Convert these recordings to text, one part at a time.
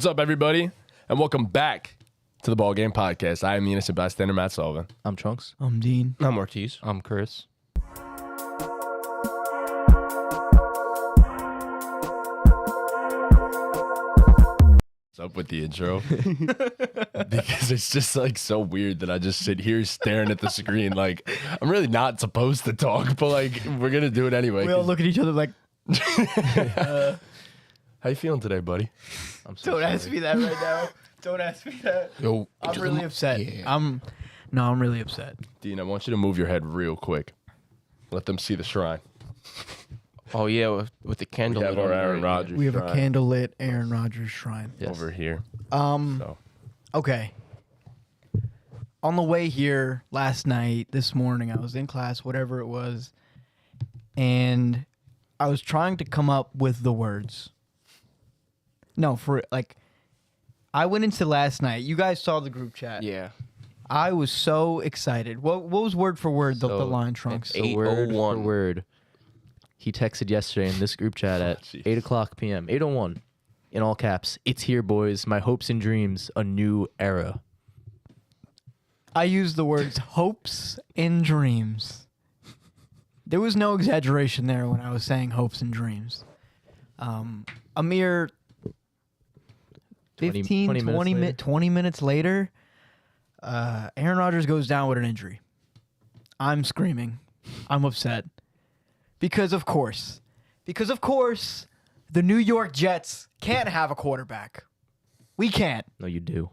What's up, everybody, and welcome back to the BallGame podcast. I am the innocent bystander, Matt Sullivan. I'm Chunks. I'm Dean. I'm Ortiz. I'm Chris. What's up with the intro? Because it's just like so weird that I just sit here staring at the screen like I'm really not supposed to talk, but like we're gonna do it anyway. We all look at each other like, How you feeling today, buddy? I'm so don't sorry. ask me that right now. Don't ask me that. Yo, I'm really upset. Yeah. I'm really upset. Dean, I want you to move your head real quick. Let them see the shrine. Oh yeah, with the candle. We have lit our on Aaron there, yeah. Rodgers We have a shrine candlelit Aaron Rodgers shrine. Yes. over here. Um, So okay. On the way here last night, this morning, I was in class, whatever it was, and I was trying to come up with the words. No, I went into last night. You guys saw the group chat. Yeah. I was so excited. What was word for word the line, Trunks? So word for 8:01. word. He texted yesterday in this group chat at Jeez. 8 o'clock p.m. 8:01 in all caps. It's here, boys. My hopes and dreams. A new era. I used the words hopes and dreams. There was no exaggeration there when I was saying hopes and dreams. A mere 15, 20 minutes later, Aaron Rodgers goes down with an injury. I'm screaming. I'm upset. Because of course, the New York Jets can't have a quarterback. We can't. No, you do.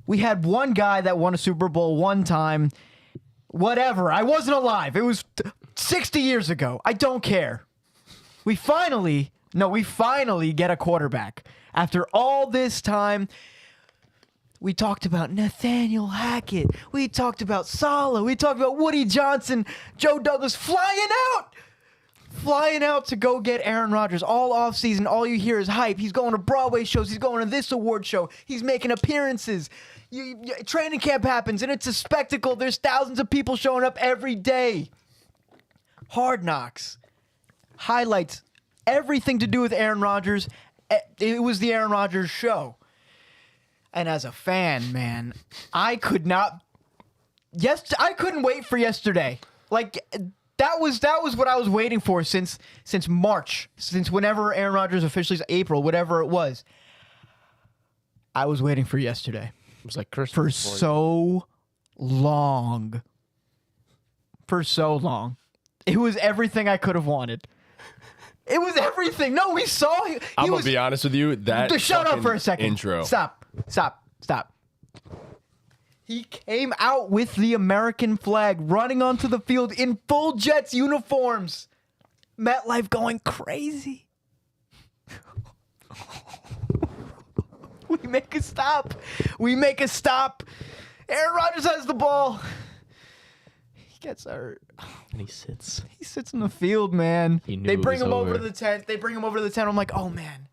We had one guy that won a Super Bowl one time. Whatever. I wasn't alive. It was 60 years ago. I don't care. We finally get a quarterback. After all this time, we talked about Nathaniel Hackett. We talked about Saleh. We talked about Woody Johnson, Joe Douglas flying out to go get Aaron Rodgers. All offseason, all you hear is hype. He's going to Broadway shows. He's going to this award show. He's making appearances. Training camp happens, and it's a spectacle. There's thousands of people showing up every day. Hard Knocks. Highlights. Everything to do with Aaron Rodgers. It was the Aaron Rodgers show. And as a fan, man, I couldn't wait for yesterday. Like that was what I was waiting for since March, since whenever Aaron Rodgers officially April, whatever it was. I was waiting for yesterday It was like Christmas for you. so long. For so long. It was everything I could have wanted. It was everything. No, we saw him. I'm gonna be honest with you. That Shut up fucking for a second. intro. Stop. He came out with the American flag, running onto the field in full Jets uniforms. MetLife going crazy. We make a stop. Aaron Rodgers has the ball. He gets hurt. And he sits. He sits in the field, man. He knew They it bring was him over over. to the tent. I'm like, oh man,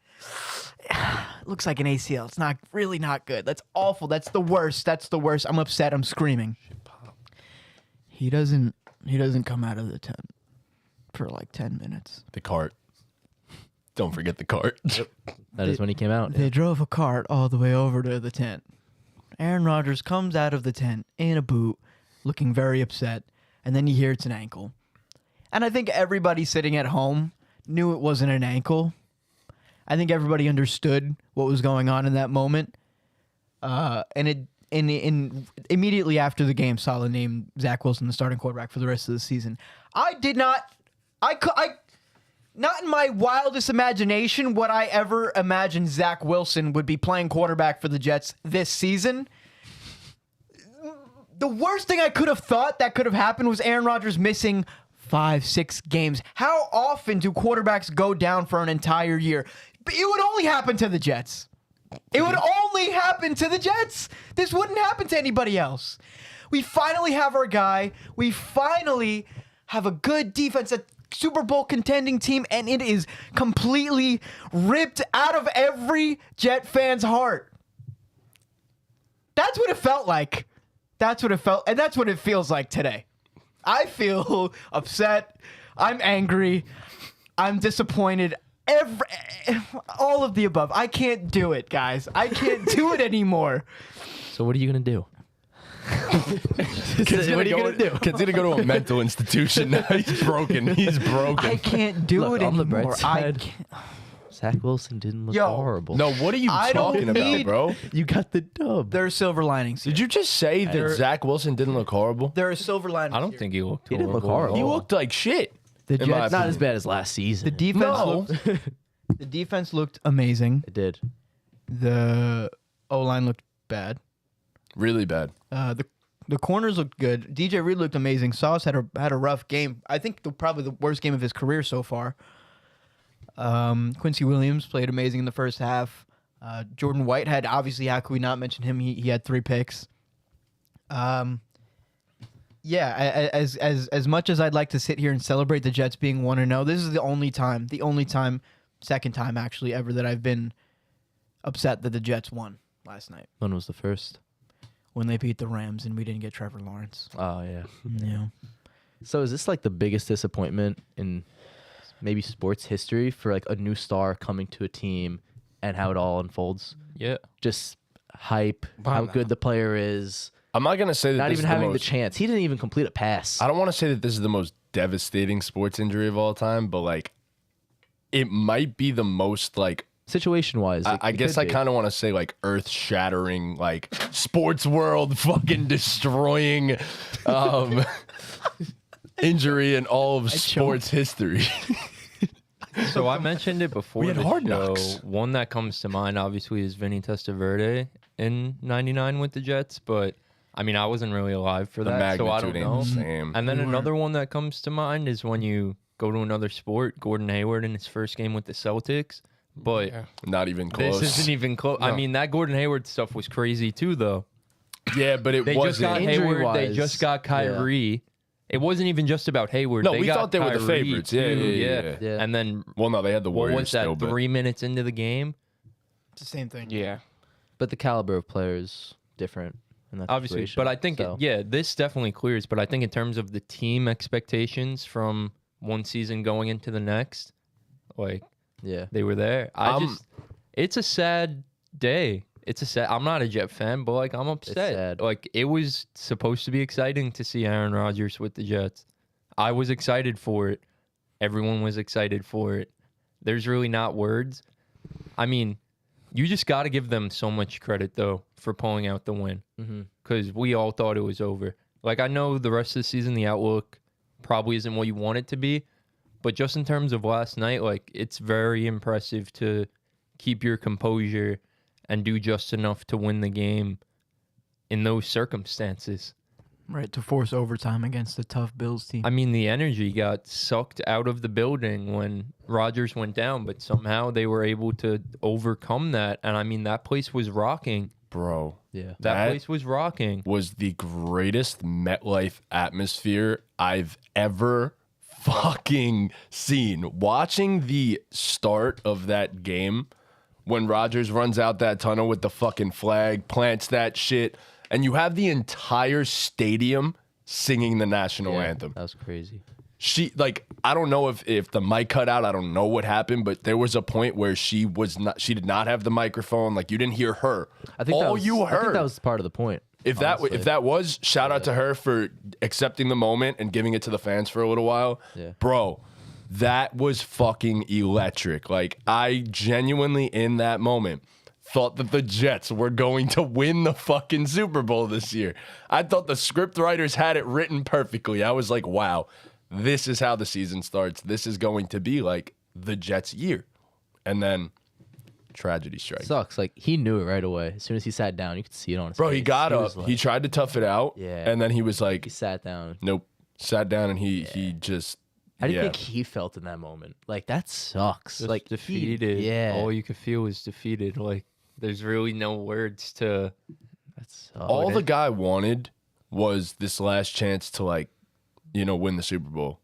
looks like an ACL. It's really not good. That's awful. That's the worst. I'm upset. I'm screaming. He doesn't come out of the tent for like 10 minutes. The cart. Don't forget the cart. That is when he came out. They drove a cart all the way over to the tent. Aaron Rodgers comes out of the tent in a boot, looking very upset, and then you hear it's an ankle. And I think everybody sitting at home knew it wasn't an ankle. I think everybody understood what was going on in that moment. And immediately after the game, Saleh named Zach Wilson the starting quarterback for the rest of the season. Not in my wildest imagination would I ever imagine Zach Wilson would be playing quarterback for the Jets this season. The worst thing I could have thought that could have happened was Aaron Rodgers missing 5-6 games. How often do quarterbacks go down for an entire year? It would only happen to the Jets. This wouldn't happen to anybody else. We finally have our guy. We finally have a good defense, a Super Bowl contending team, and it is completely ripped out of every Jet fan's heart. That's what it felt like. And that's what it feels like today. I feel upset. I'm angry. I'm disappointed. all of the above. I can't do it, guys. I can't do it anymore. So what are you gonna do? Kid's What are you gonna do? Kid's gonna go to a mental institution now. He's broken. He's broken. I can't do Look, it on the anymore. bright I side- can't. Zach Wilson didn't look Yo. horrible. No, what are you I don't talking about, need- bro? You got the dub. There are silver linings. Did you just say that Zach Wilson didn't look horrible? There are silver linings. I don't here. think he looked He didn't look horrible. horrible. He looked like shit. the in my Jets. Not as bad as last season. The defense No. looked. The defense looked amazing. It did. The O line looked bad. Really bad. The corners looked good. DJ Reed looked amazing. Sauce had a rough game. I think probably the worst game of his career so far. Quincy Williams played amazing in the first half. Jordan Whitehead, obviously, how could we not mention him? He had 3 picks. Yeah, as much as I'd like to sit here and celebrate the Jets being 1-0, this is the only time, second time actually ever that I've been upset that the Jets won last night When was the first? when they beat the Rams and we didn't get Trevor Lawrence. Oh yeah. Yeah. So is this like the biggest disappointment in maybe sports history for like a new star coming to a team and how it all unfolds? Yeah. Just hype, how good the player is, I'm not gonna say that not this even is having the most, chance. He didn't even complete a pass. I don't want to say that this is the most devastating sports injury of all time, but like, it might be the most like. Situation wise, I guess I kind of want to say like earth-shattering, like sports world fucking destroying injury in all of sports history. So I mentioned it before. We had the Hard show. Knocks. One that comes to mind, obviously, is Vinny Testaverde in '99 with the Jets. But I mean, I wasn't really alive for The that, so I magnitude don't ain't know. the same. And then another one that comes to mind is when you go to another sport. Gordon Hayward in his first game with the Celtics. But Not even close. this isn't even close. I mean, that Gordon Hayward stuff was crazy too, though. Yeah, but it They just got wasn't. Hayward. They Injury-wise, just got Kyrie. It wasn't even just about Hayward. No, they we got thought they were the Kyrie, favorites. too, Yeah. Yeah. And then Well, no, they had the what Warriors was that? still, but 3 minutes into the game. It's the same thing. Yeah, But the caliber of players different in that obviously. situation. But I think So, this definitely clears. But I think in terms of the team expectations from one season going into the next, like yeah. they were there. It's a sad day. I'm not a Jet fan, but like I'm upset. sad. Like it was supposed to be exciting to see Aaron Rodgers with the Jets. I was excited for it. Everyone was excited for it. There's really not words. I mean, you just got to give them so much credit though for pulling out the win because we all thought it was over. Like I know the rest of the season, the outlook probably isn't what you want it to be, but just in terms of last night, like it's very impressive to keep your composure and do just enough to win the game in those circumstances. Right, to force overtime against a tough Bills team. I mean, the energy got sucked out of the building when Rodgers went down, but somehow they were able to overcome that. And I mean, that place was rocking. bro, Yeah. That place was rocking. was the greatest MetLife atmosphere I've ever fucking seen. Watching the start of that game when Rodgers runs out that tunnel with the fucking flag, plants that shit, and you have the entire stadium singing the national anthem. That was crazy. I don't know if the mic cut out. I don't know what happened, but there was a point where she did not have the microphone. Like you didn't hear her. I think all you heard. I think that was part of the point. If honestly. that was, shout out to her for accepting the moment and giving it to the fans for a little while. Yeah. Bro, that was fucking electric. Like I genuinely in that moment thought that the Jets were going to win the fucking Super Bowl this year. I thought the script writers had it written perfectly. I was like, wow, this is how the season starts. This is going to be like the Jets' year. And then tragedy strikes. Sucks. Like he knew it right away. As soon as he sat down, you could see it on his Bro, face. he got was up. like- He tried to tough it out. Yeah. And then he was like, he sat down. nope. Sat down and he just. How do you yeah. think he felt in that moment? Like that sucks. Just like defeated. Yeah. All you could feel was defeated. Like there's really no words to. That sucks. All the guy wanted was this last chance to win the Super Bowl.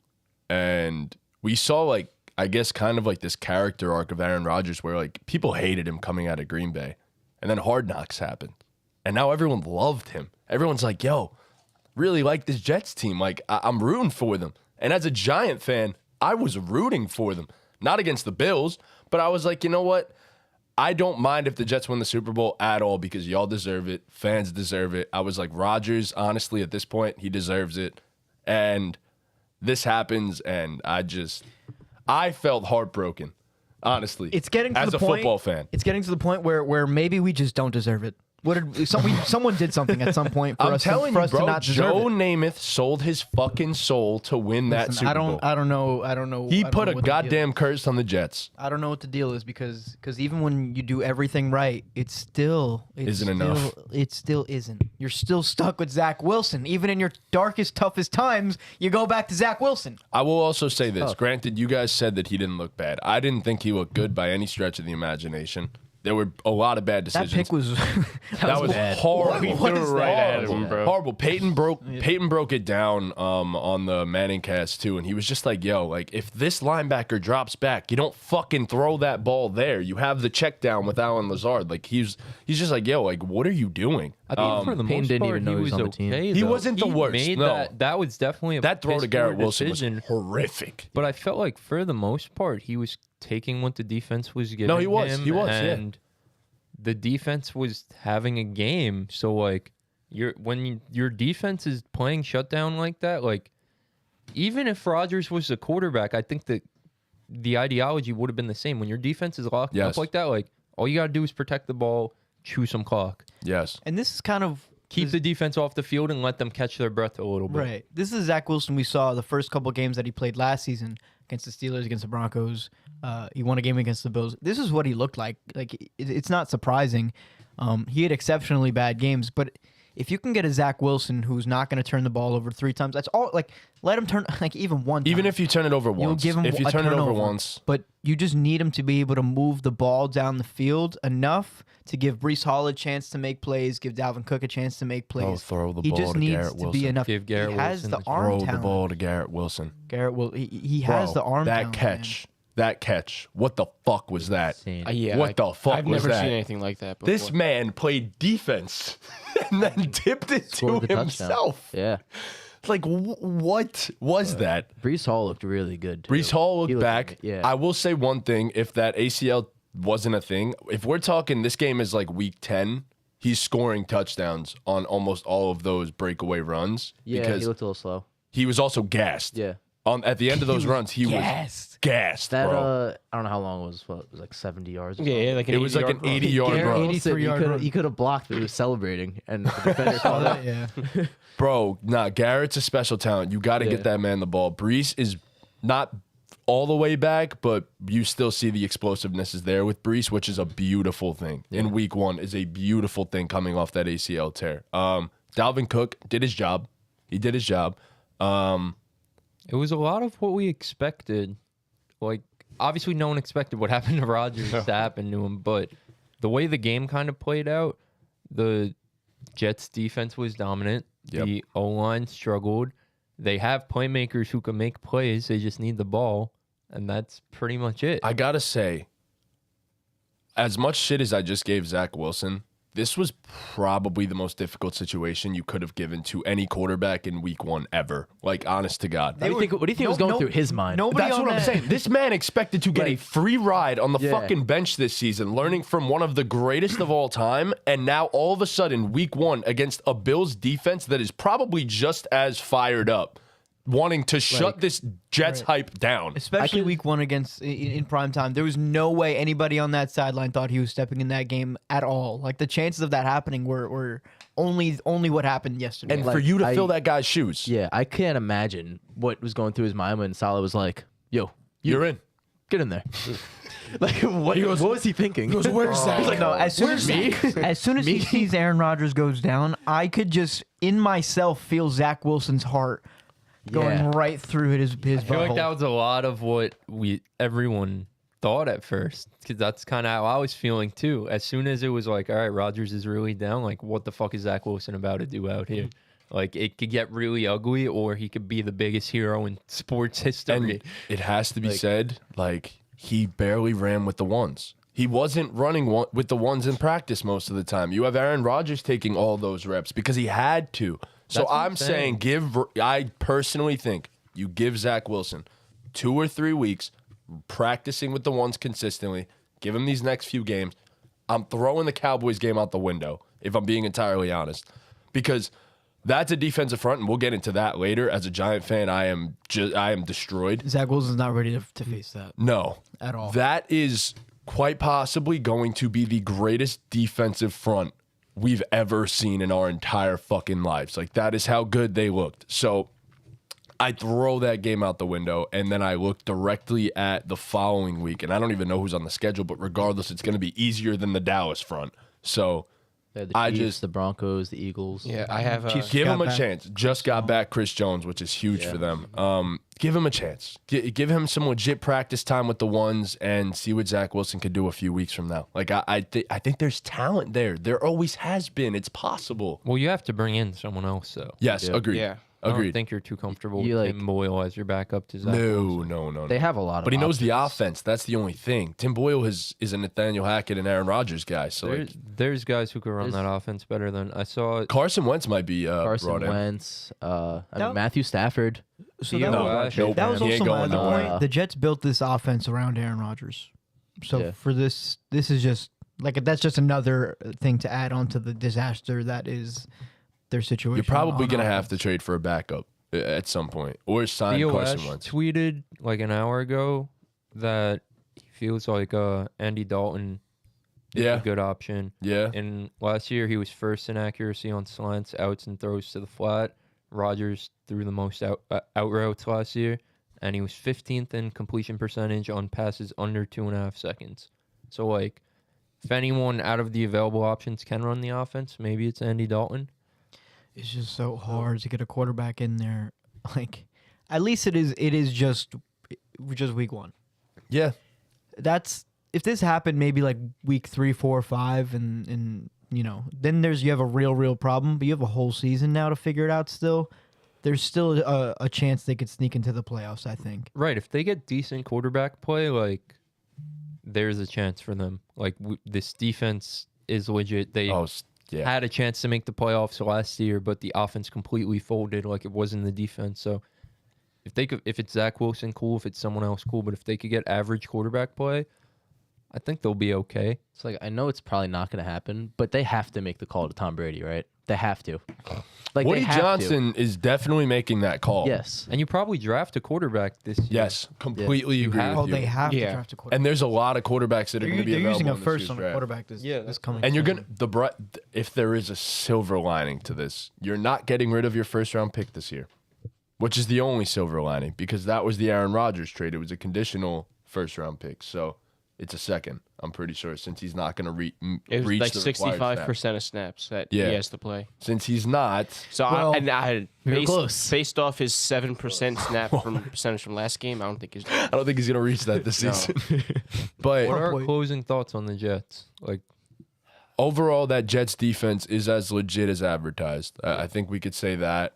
And we saw I guess kind of like this character arc of Aaron Rodgers where like people hated him coming out of Green Bay. And then Hard Knocks happened. And now everyone loved him. Everyone's like, yo, really like this Jets team. Like I'm rooting for them. And as a Giant fan, I was rooting for them not against the Bills, but I was like, you know what? I don't mind if the Jets win the Super Bowl at all because y'all deserve it. Fans deserve it. I was like, Rodgers, honestly, at this point, he deserves it. And this happens, and I felt heartbroken, honestly. It's getting to as the a point, football fan. It's getting to the point where maybe we just don't deserve it. Someone did something at some point for I'm us, telling for you, us bro, to not deserve Joe it. Namath sold his fucking soul to win that Listen, Super Bowl. I don't know. He I don't put know a what the deal goddamn is. curse on the Jets. I don't know what the deal is because even when you do everything right, it still Isn't enough. It still isn't. You're still stuck with Zach Wilson. Even in your darkest, toughest times, you go back to Zach Wilson. I will also say this. Granted, you guys said that he didn't look bad. I didn't think he looked good by any stretch of the imagination. There were a lot of bad That decisions. pick was that was bad. horrible. What- what Threw is it right that? at him, bro. Horrible. Peyton broke it down on the Manning cast too, and he was just like, "Yo, like if this linebacker drops back, you don't fucking throw that ball there. You have the check down with Alan Lazard. Like he's just like, yo, like what are you doing? I think for the Payne most didn't part, even know he he was was on the team. okay. He though. wasn't the worst, Made no. that was definitely a That throw to piss Garrett poor Wilson decision. was horrific. But I felt like for the most part, he was taking what the defense was giving No, he was. him, He was, yeah. and the defense was having a game. So like, when your defense is playing shutdown like that, like even if Rodgers was the quarterback, I think that the ideology would have been the same. When your defense is locked Yes. up like that, like all you gotta do is protect the ball, chew some clock, Yes. and this is kind of keep the defense off the field, and let them catch their breath a little bit. right. This is Zach Wilson we saw the first couple games that he played last season against the Steelers, against the Broncos. He won a game against the Bills. This is what he looked like. Like it's not surprising. He had exceptionally bad games, but if you can get a Zach Wilson who's not going to turn the ball over 3 times, that's all. Like let him turn like even one. Even time. if you turn it over You'll once, give him if you a turn it over turnover, once, but you just need him to be able to move the ball down the field enough to give Breece Hall a chance to make plays, give Dalvin Cook a chance to make plays. throw the he ball just to needs Garrett to Wilson. be enough. Give Garrett he has Wilson the the arm throw the talent. ball to Garrett Wilson. Garrett will. He has Bro, the arm. That talent, catch. man. That catch. What the fuck was that? Insane. Yeah, What the fuck I've was never that? seen anything like that before. This man played defense and then tipped it to Scored the touchdown. himself. Yeah. Like, what was that? Brees Hall looked really good. Too. Brees Hall He looked back. Yeah. I will say one thing. If that ACL wasn't a thing, if we're talking this game is like week 10, he's scoring touchdowns on almost all of those breakaway runs yeah, because he looked a little slow. he was also gassed. Yeah. At the end of those runs, he was gassed, That bro. I don't know how long it was. What, it was like 70 yards. Or Yeah, like an It was like an 80-yard 80-yard Garrett run. Wilson, 83-yard run. he could have blocked, but he was celebrating, and the defender caught up. Yeah. Bro, nah, Garrett's a special talent. You got to Yeah. get that man the ball. Brees is not all the way back, but you still see the explosiveness is there with Brees, which is a beautiful thing. In week 1 is a beautiful thing coming off that ACL tear. Dalvin Cook did his job. He did his job. It was a lot of what we expected. Like, obviously, no one expected what happened to Rodgers to happen to him, but the way the game kind of played out, the Jets' defense was dominant. Yep. The O-line struggled. They have playmakers who can make plays. They just need the ball, and that's pretty much it. I got to say, as much shit as I just gave Zach Wilson, this was probably the most difficult situation you could have given to any quarterback in week 1 ever. Like, honest to God. What do you think was going through his mind? Nobody That's on what I'm that- saying. This man expected to get a free ride on the Yeah. fucking bench this season, learning from one of the greatest of all time, and now all of a sudden, week 1 against a Bills defense that is probably just as fired up, wanting to shut this Jets hype down. Especially week 1 against in prime time. There was no way anybody on that sideline thought he was stepping in that game at all. Like the chances of that happening were only what happened yesterday. And Like, for you to I- fill that guy's shoes, Yeah, I can't imagine what was going through his mind when Salah was like, "Yo, you're in. get in there." Like, what was he thinking? He goes, "Where's Zach?" He's like, no, as soon as he sees Aaron Rodgers goes down, I could just in myself feel Zach Wilson's heart going Yeah. right through his I feel like butthole. that was a lot of what everyone thought at first, because that's kind of how I was feeling too. As soon as it was like, all right, Rodgers is really down, like, what the fuck is Zach Wilson about to do out here? Like, it could get really ugly, or he could be the biggest hero in sports history. And it has to be said, like, he barely ran with the ones. He wasn't running with the ones in practice most of the time. You have Aaron Rodgers taking all those reps because he had to. So That's what I'm I'm saying I personally think you give Zach Wilson 2 or 3 weeks, practicing with the ones consistently. Give him these next few games. I'm throwing the Cowboys game out the window, if I'm being entirely honest, because that's a defensive front, and we'll get into that later. As a Giant fan, I am destroyed. Zach Wilson's not ready to face that No, at all. that is quite possibly going to be the greatest defensive front we've ever seen in our entire fucking lives. Like, that is how good they looked. So I throw that game out the window, and then I look directly at the following week, and I don't even know who's on the schedule, but regardless, it's going to be easier than the Dallas front. So Yeah, the I Chiefs, just the Broncos, the Eagles. Yeah, I have. Chiefs give got him a back. chance. Just got back Chris Jones, which is huge for them. Give him a chance. Give him some legit practice time with the ones and see what Zach Wilson could do a few weeks from now. Like, I think there's talent there. There always has been. It's possible. Well, you have to bring in someone else, though. Yes, Yeah. agreed. Yeah. I don't Agreed. think you're too comfortable You, with like- Tim Boyle as your backup to Zach Wilson. No. They have a lot of But he knows the options. offense. That's the only thing. Tim Boyle is a Nathaniel Hackett and Aaron Rodgers guy. So There's guys who could run There's- that offense better than I saw. Carson Wentz might be Carson brought in. Wentz, That- Matthew Stafford. So Theo that No, was, Ash, that was he ain't also my going other nowhere. point. The Jets built this offense around Aaron Rodgers. So Yeah. for this is just like that's just another thing to add on to the disaster that is their situation. You're probably on going to have to offense. trade for a backup at some point or sign Theo Carson Ash Wentz. tweeted like an hour ago that he feels like Andy Dalton is Yeah. a good option. Yeah. And last year he was first in accuracy on slants, outs, and throws to the flat. Rodgers threw the most out routes last year, and he was 15th in completion percentage on passes under 2.5 seconds. So, like, if anyone out of the available options can run the offense, maybe it's Andy Dalton. It's just so hard to get a quarterback in there. Like, at least it is just week one. Yeah. That's if this happened maybe like week 3, 4, 5, and then you have a real problem. But you have a whole season now to figure it out. Still, there's still a chance they could sneak into the playoffs. I think. Right. If they get decent quarterback play, like, there's a chance for them. Like, this defense is legit. They Yeah. had a chance to make the playoffs last year, but the offense completely folded. Like, it wasn't the defense. So if it's Zach Wilson, cool. If it's someone else, cool. But if they could get average quarterback play, I think they'll be okay. It's like I know it's probably not going to happen, but they have to make the call to Tom Brady, right? They have to. Like Woody they have Johnson is definitely making that call. To. Yes. And you probably draft a quarterback this year. Yes. Completely You agree have- with Oh, you. they have to Yeah. draft a quarterback. And there's a lot of quarterbacks that are going to be They're using available a in this first year's on a draft. quarterback this coming. And you're season. gonna if there is a silver lining to this, you're not getting rid of your first round pick this year, which is the only silver lining because that was the Aaron Rodgers trade. It was a conditional first round pick, so it's a second. I'm pretty sure since he's not gonna It was reach like the required 65% of snaps that Yeah. he has to play. snaps. Since he's not, So Well, I had we were close. based off his 7% snap from percentage from last game. I don't think he's. I don't think he's gonna reach that this No. season. But What are our point. closing thoughts on the Jets? Like, overall, that Jets defense is as legit as advertised. I think we could say that.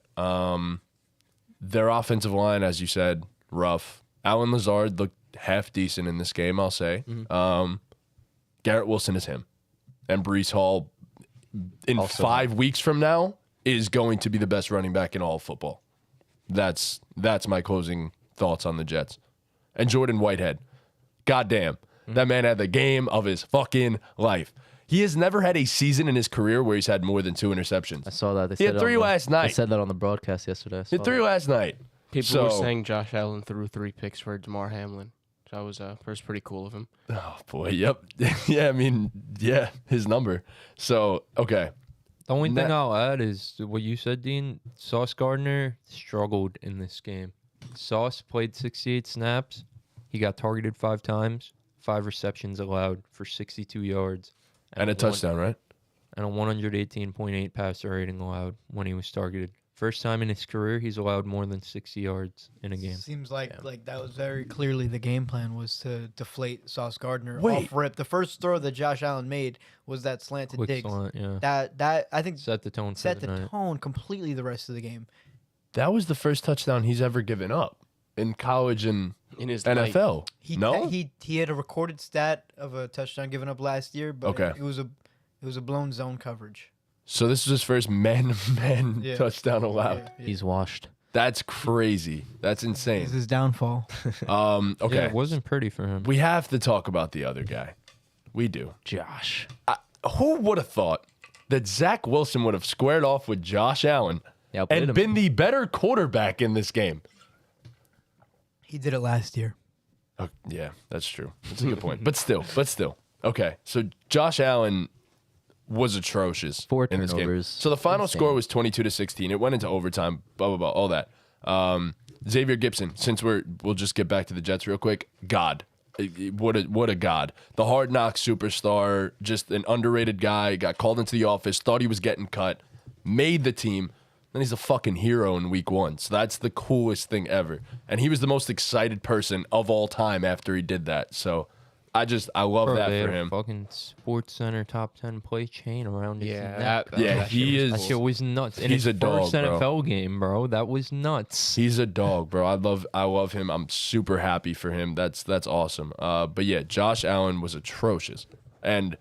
Their offensive line, as you said, rough. Alan Lazard looked half decent in this game, I'll say. Garrett Wilson is him. And Breece Hall, in Also 5 weeks from now, is going to be the best running back in all of football. That's my closing thoughts on the Jets. And Jordan Whitehead. Goddamn. That man had the game of his fucking life. He has never had a season in his career where he's had more than 2 interceptions. I saw that. They He had said it 3 on the- last They night. said that on the broadcast yesterday. I He saw had 3 that. last night. People were So- saying Josh Allen threw 3 picks for DeMar Hamlin. So that was pretty cool of him. Oh, boy. Yep. Yeah, I mean, yeah, his number. So, okay. the only thing Nah. I'll add is what you said, Dean. Sauce Gardner struggled in this game. Sauce played 68 snaps. He got targeted 5 times, 5 receptions allowed for 62 yards. And a touchdown, right? And a 118.8 passer rating allowed when he was targeted. First time in his career he's allowed more than 60 yards in a game. Seems like that was very clearly the game plan was to deflate Sauce Gardner Wait. off rip. The first throw that Josh Allen made was that slanted Quick dig. slant, yeah. That I think Set the tone set for the the night. tone completely the rest of the game. That was the first touchdown he's ever given up in college and In his life. NFL. He No? he had a recorded stat of a touchdown given up last year, but Okay. it was a blown zone coverage. So this is his first man-to-man Yeah. touchdown allowed. Yeah. He's washed. That's crazy. That's This insane. is his downfall. Okay. Yeah, it wasn't pretty for him. We have to talk about the other guy. We do. Josh. Who would have thought that Zach Wilson would have squared off with Josh Allen Yeah, outplayed and him. been the better quarterback in this game? He did it last year. Oh, yeah, that's true. That's a good point. But still. Okay, so Josh Allen was atrocious 4 in this game. turnovers. So the final Insane. score was 22-16. It went into overtime. Blah blah blah. All that. Xavier Gibson. Since we'll just get back to the Jets real quick. God, what a god. The hard knock superstar. Just an underrated guy. Got called into the office. Thought he was getting cut. Made the team. Then he's a fucking hero in week 1. So that's the coolest thing ever. And he was the most excited person of all time after he did that. So I love Bro, that they for had a him. fucking Sports Center top 10 play chain around his neck. Yeah, he is. That shit was nuts. In He's his a dog, first bro. NFL game, bro. That was nuts. He's a dog, bro. I love him. I'm super happy for him. That's awesome. But yeah, Josh Allen was atrocious. And it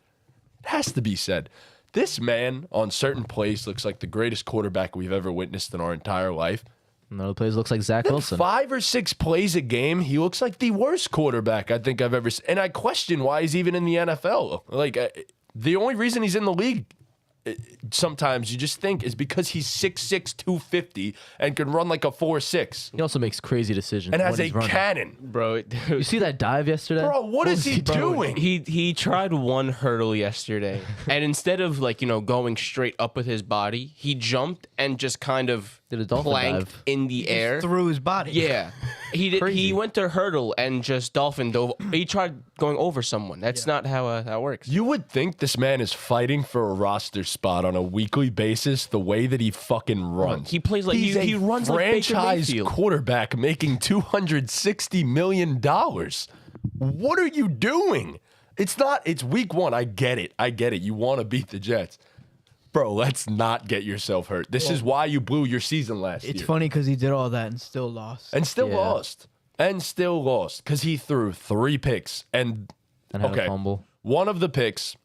has to be said, this man on certain plays looks like the greatest quarterback we've ever witnessed in our entire life. Another plays looks like Zach Wilson. 5 or 6 plays a game, he looks like the worst quarterback I think I've ever seen. And I question why he's even in the NFL. Like, the only reason he's in the league, sometimes you just think, is because he's 6'6", 250 and can run like a 4.6 He also makes crazy decisions. and when has a he's running. cannon. Bro, You see that dive yesterday? Bro, what is he doing? he tried one hurdle yesterday, and instead of going straight up with his body, he jumped and just kind of Did a dolphin planked dive. in the air. Through his body. Yeah, he did. Crazy. He went to hurdle and just dolphin dove. He tried going over someone. That's not how that works. You would think this man is fighting for a roster spot on a weekly basis the way that he fucking runs. He plays like He's he a runs like Baker franchise Mayfield. quarterback making $260 million. What are you doing? It's week 1. I get it. You want to beat the Jets. Bro, let's not get yourself hurt. This is why you blew your season last It's year. funny because he did all that and still lost. And still Yeah. lost. Because he threw 3 picks. And And had okay, a fumble. one of the picks,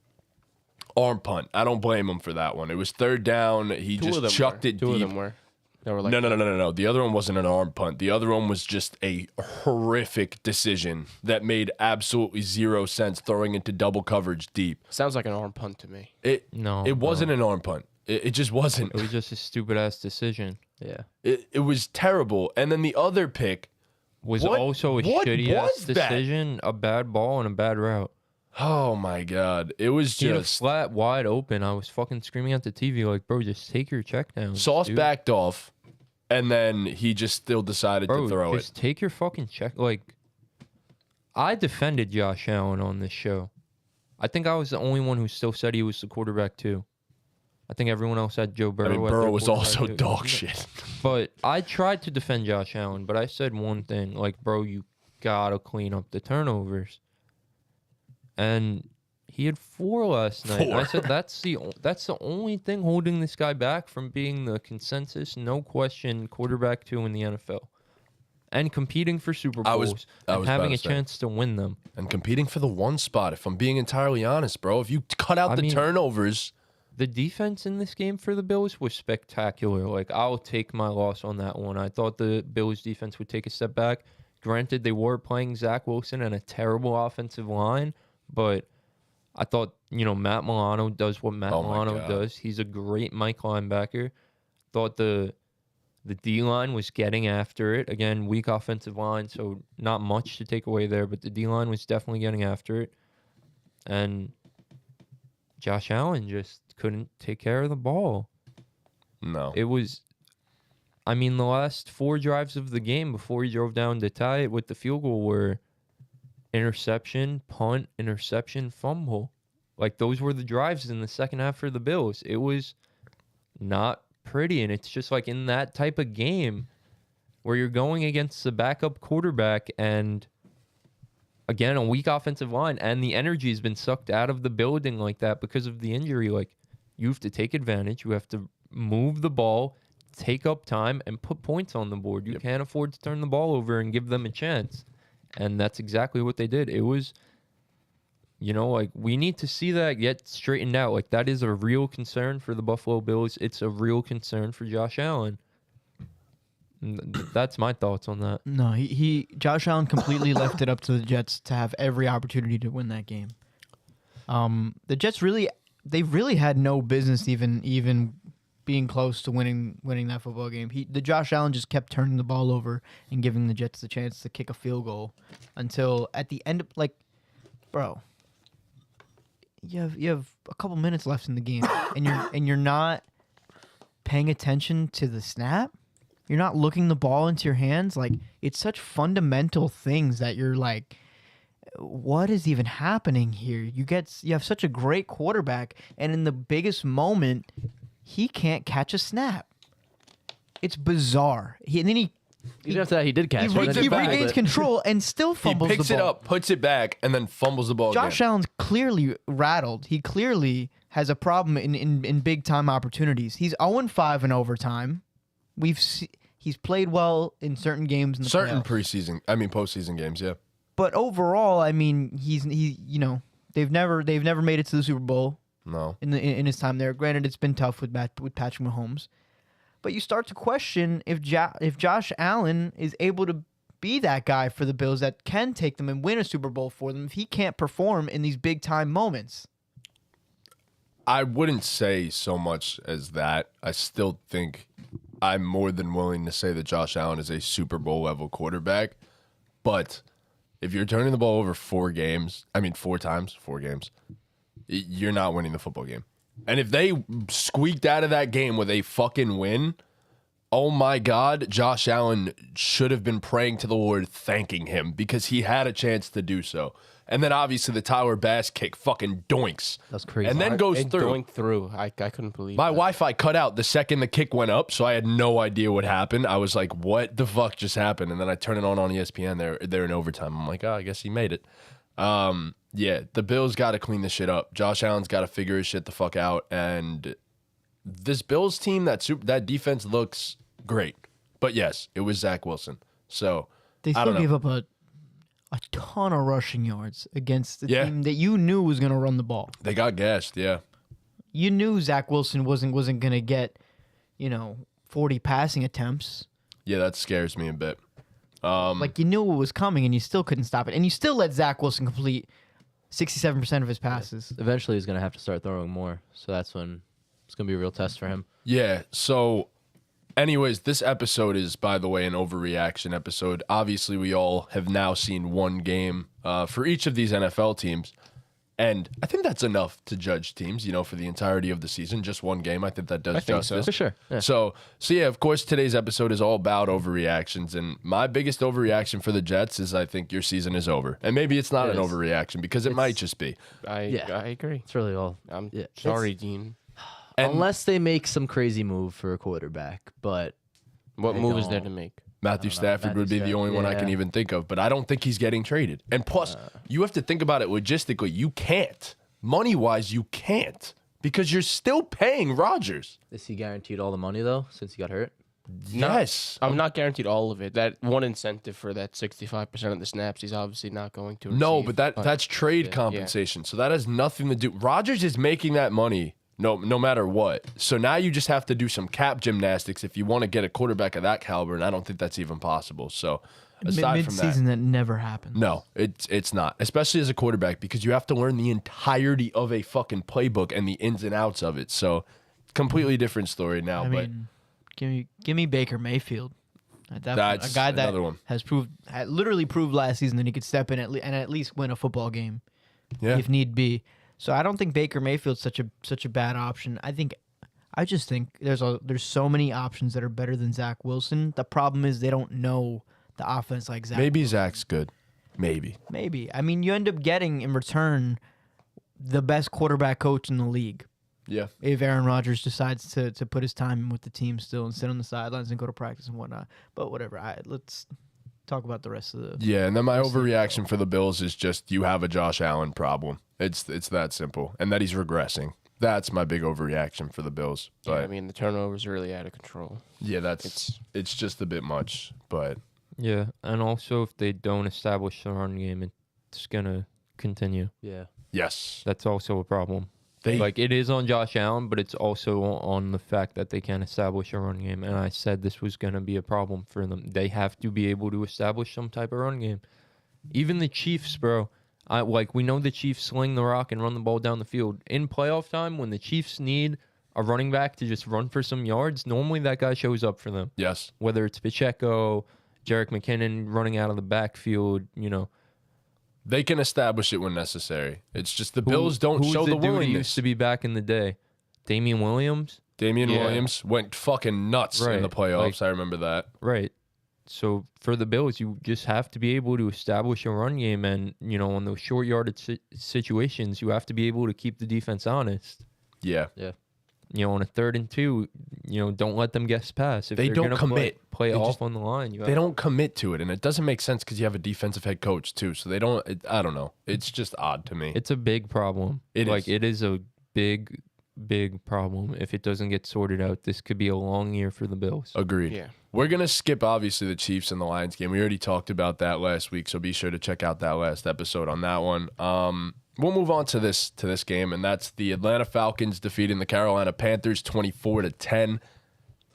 arm punt. I don't blame him for that one. It was 3rd down. He Two of just them chucked were. it Two deep. of them were. They were like No. The other one wasn't an arm punt. The other one was just a horrific decision that made absolutely 0 sense, throwing into double coverage deep. Sounds like an arm punt to me. No, It wasn't an arm punt. It just wasn't. It was just a stupid ass decision. Yeah. It was terrible. And then the other pick, Was What- also a what shitty ass was that? decision, a bad ball and a bad route. oh my God. It was He had a just flat wide open. I was fucking screaming at the TV like, bro, just take your check down. Sauce dude. backed off, and then he just still decided Bro, to throw just it. take your fucking check. Like, I defended Josh Allen on this show. I think I was the only one who still said he was the quarterback too. I think everyone else had Joe Burrow. I mean, at their Burrow was quarterback, also too. dog shit. But I tried to defend Josh Allen, but I said one thing, like, bro, you gotta clean up the turnovers. And he had 4 last night. And I 4. said that's the only thing holding this guy back from being the consensus, no question, quarterback 2 in the NFL. And competing for Super I was Bowls about and having to a say. chance to win them. And competing for the 1 spot, if I'm being entirely honest, bro. If you cut out I the mean- turnovers, The defense in this game for the Bills was spectacular. Like, I'll take my loss on that one. I thought the Bills defense would take a step back. Granted, they were playing Zach Wilson and a terrible offensive line, but I thought, Matt Milano does what Matt Oh my Milano God. does. He's a great Mike linebacker. Thought the D-line was getting after it. Again, weak offensive line, so not much to take away there, but the D-line was definitely getting after it. And Josh Allen just couldn't take care of the ball. no. It was, the last 4 drives of the game before he drove down to tie it with the field goal were interception, punt, interception, fumble. Like, those were the drives in the second half for the Bills. It was not pretty, and it's just like in that type of game where you're going against the backup quarterback and, again, a weak offensive line, and the energy has been sucked out of the building like that because of the injury. Like, you have to take advantage. You have to move the ball, take up time, and put points on the board. You can't afford to turn the ball over and give them a chance. And that's exactly what they did. It was, we need to see that get straightened out. Like, that is a real concern for the Buffalo Bills. It's a real concern for Josh Allen. That's my thoughts on that. No, Josh Allen completely left it up to the Jets to have every opportunity to win that game. The Jets really had no business even being close to winning that football game. The Josh Allen just kept turning the ball over and giving the Jets the chance to kick a field goal until at the end, like, bro, you have a couple minutes left in the game and you're not paying attention to the snap. You're not looking the ball into your hands. Like, it's such fundamental things that you're like, what is even happening here? You have such a great quarterback, and in the biggest moment, he can't catch a snap. It's bizarre. Even after that, he did catch it. He regains control and still fumbles the ball. He picks it up, puts it back, and then fumbles the ball Josh again. Allen's clearly rattled. He clearly has a problem in big time opportunities. He's 0-5 in overtime. He's played well in certain games in the playoffs. Postseason games, yeah. But overall, I mean, they've never made it to the Super Bowl. No. In his time there. Granted, it's been tough with Patrick Mahomes. But you start to question if Josh Allen is able to be that guy for the Bills that can take them and win a Super Bowl for them if he can't perform in these big time moments. I wouldn't say so much as that. I still think I'm more than willing to say that Josh Allen is a Super Bowl level quarterback. But if you're turning the ball over 4 games, 4 times, 4 games, you're not winning the football game. And if they squeaked out of that game with a fucking win, oh my God, Josh Allen should have been praying to the Lord, thanking him, because he had a chance to do so. And then obviously the Tyler Bass kick fucking doinks. That's crazy. And then goes It through. doinked through. I couldn't believe My that. Wi-Fi cut out the second the kick went up, so I had no idea what happened. I was like, what the fuck just happened? And then I turn it on ESPN. They're in overtime. I'm like, oh, I guess he made it. Yeah, the Bills got to clean this shit up. Josh Allen's got to figure his shit the fuck out. And this Bills team, that defense looks great. But yes, it was Zach Wilson. So They I still don't know. gave up a ton of rushing yards against the Yeah. team that you knew was going to run the ball. They got gassed, yeah. You knew Zach Wilson wasn't going to get, 40 passing attempts. Yeah, that scares me a bit. Like, you knew it was coming, and you still couldn't stop it. And you still let Zach Wilson complete 67% of his passes. Eventually, he's going to have to start throwing more. So that's when it's going to be a real test for him. Yeah, so anyways, this episode is, by the way, an overreaction episode. Obviously, we all have now seen one game for each of these NFL teams. And I think that's enough to judge teams, for the entirety of the season. Just one game. I think that does think so. justice. For sure. Yeah. So yeah, of course, today's episode is all about overreactions. And my biggest overreaction for the Jets is I think your season is over. And maybe it's not It an is. overreaction because it might just be. I agree. It's really all. I'm Yeah, sorry, Dean. And Unless they make some crazy move for a quarterback. But What I move is there don't- to make? Matthew Stafford would be the only one I can yeah. even think of. But I don't think he's getting traded. And plus, you have to think about it logistically. You can't. Money-wise, you can't. Because you're still paying Rodgers. is he guaranteed all the money, though, since he got hurt? Yes. I'm not guaranteed all of it. That one incentive for that 65% of the snaps, he's obviously not going to receive. No, but that's trade compensation. So that has nothing to do. Rodgers is making that money no matter what. So now you just have to do some cap gymnastics if you want to get a quarterback of that caliber, and I don't think that's even possible. So aside from that, Mid-season, that never happened. no, it's not, especially as a quarterback, because you have to learn the entirety of a fucking playbook and the ins and outs of it. So completely different story now. I but mean, give me Baker Mayfield. At that point, That's a guy that another one. had literally proved last season that he could step in and at least win a football game yeah, if need be. So I don't think Baker Mayfield's such a bad option. I just think there's so many options that are better than Zach Wilson. The problem is they don't know the offense like Zach. maybe Zach's good, maybe. Maybe. I mean, you end up getting in return the best quarterback coach in the league. Yeah. If Aaron Rodgers decides to put his time in with the team still and sit on the sidelines and go to practice and whatnot. But whatever. let's talk about the rest of the. Yeah, and then my overreaction for the Bills is just you have a Josh Allen problem. It's that simple, and that he's regressing. That's my big overreaction for the Bills. Yeah, But I mean, the turnovers are really out of control. yeah, it's just a bit much. But Yeah, and also if they don't establish the run game, it's gonna continue. Yeah. yes, That's also a problem. Like, it is on Josh Allen, but it's also on the fact that they can't establish a run game. And I said this was going to be a problem for them. They have to be able to establish some type of run game. Even the Chiefs, bro. We know the Chiefs sling the rock and run the ball down the field. In playoff time, when the Chiefs need a running back to just run for some yards, normally that guy shows up for them. Yes. Whether it's Pacheco, Jerick McKinnon running out of the backfield, They can establish it when necessary. It's just the Bills don't show the dude who willingness. used to be back in the day? Damian Williams? Damian Yeah. Williams went fucking nuts in the Right, playoffs. I remember that. Right. So for the Bills, you just have to be able to establish a run game. And, on those short yardage situations, you have to be able to keep the defense honest. Yeah. On a 3rd and 2, don't let them guess pass. If They they're don't gonna commit. Play They off just- on the line. They don't commit to it, and it doesn't make sense because you have a defensive head coach too. So they don't. I don't know. It's just odd to me. It's a big problem. It is. It is a big, big problem. If it doesn't get sorted out, this could be a long year for the Bills. Agreed. Yeah. We're gonna skip obviously the Chiefs and the Lions game. We already talked about that last week, so be sure to check out that last episode on that one. We'll move on to this game, and that's the Atlanta Falcons defeating the Carolina Panthers 24-10.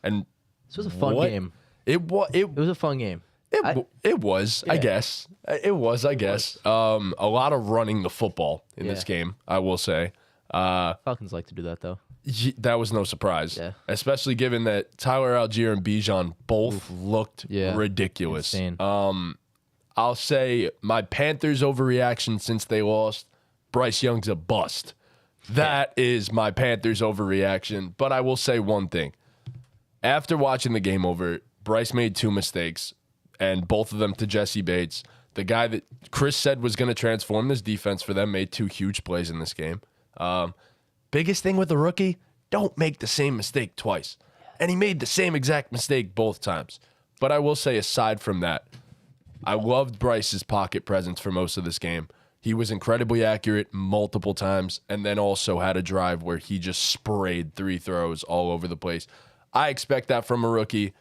And This was a fun what- game. It was. It was a fun game. It was, I guess. It was, I guess. A lot of running the football in this Yeah. game, I will say. Falcons like to do that though. That was no surprise, Yeah. especially given that Tyler Algier and Bijan both looked Yeah. ridiculous. Insane. I'll say my Panthers overreaction since they lost. Bryce Young's a bust. That is my Panthers overreaction. But I will say one thing. After watching the game over, Bryce made 2 mistakes, and both of them to Jesse Bates. The guy that Chris said was going to transform this defense for them made 2 huge plays in this game. Biggest thing with the rookie, don't make the same mistake twice. And he made the same exact mistake both times. But I will say, aside from that, I loved Bryce's pocket presence for most of this game. He was incredibly accurate multiple times, and then also had a drive where he just sprayed 3 throws all over the place. I expect that from a rookie,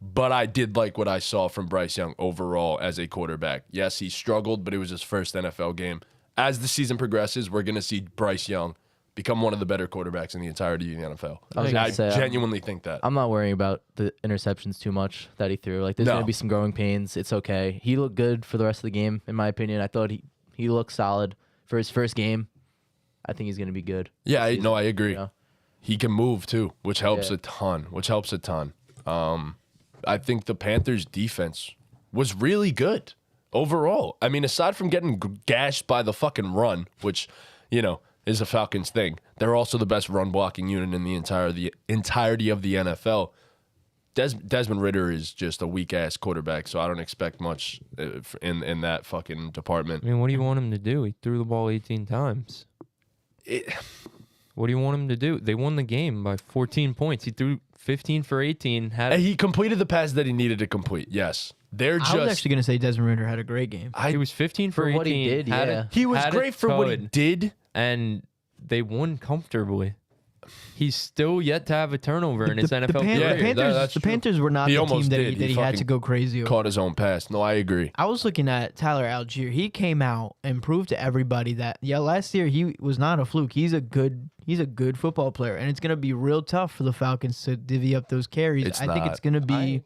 but I did like what I saw from Bryce Young overall as a quarterback. Yes, he struggled, but it was his first NFL game. As the season progresses, we're going to see Bryce Young become one of the better quarterbacks in the entirety of the NFL. I was gonna I say, genuinely think that. I'm not worrying about the interceptions too much that he threw. Like, there's No. going to be some growing pains. It's okay. He looked good for the rest of the game, in my opinion. I thought he looked solid for his first game. I think he's going to be good. Yeah, I agree. Yeah. He can move too, which helps Yeah. a ton. I think the Panthers' defense was really good overall. I mean, aside from getting gashed by the fucking run, which, is a Falcons thing, they're also the best run blocking unit in the entirety of the NFL. Desmond Ridder is just a weak ass quarterback, so I don't expect much in that fucking department. I mean, what do you want him to do? He threw the ball 18 times. What do you want him to do? They won the game by 14 points. He threw 15 for 18. He completed the pass that he needed to complete. Yes, they're just. I was actually going to say Desmond Ridder had a great game. He was 15 for 18. what he did, yeah. He was had great a for what he tud, did. and they won comfortably. He's still yet to have a turnover in his NFL Yeah, career. that's the true. Panthers were not He the team almost that did. he He had fucking to go crazy over. Caught his own pass. No, I agree. I was looking at Tyler Algier. He came out and proved to everybody that last year he was not a fluke. He's a good football player, and it's gonna be real tough for the Falcons to divvy up those carries. It's I think not. it's gonna be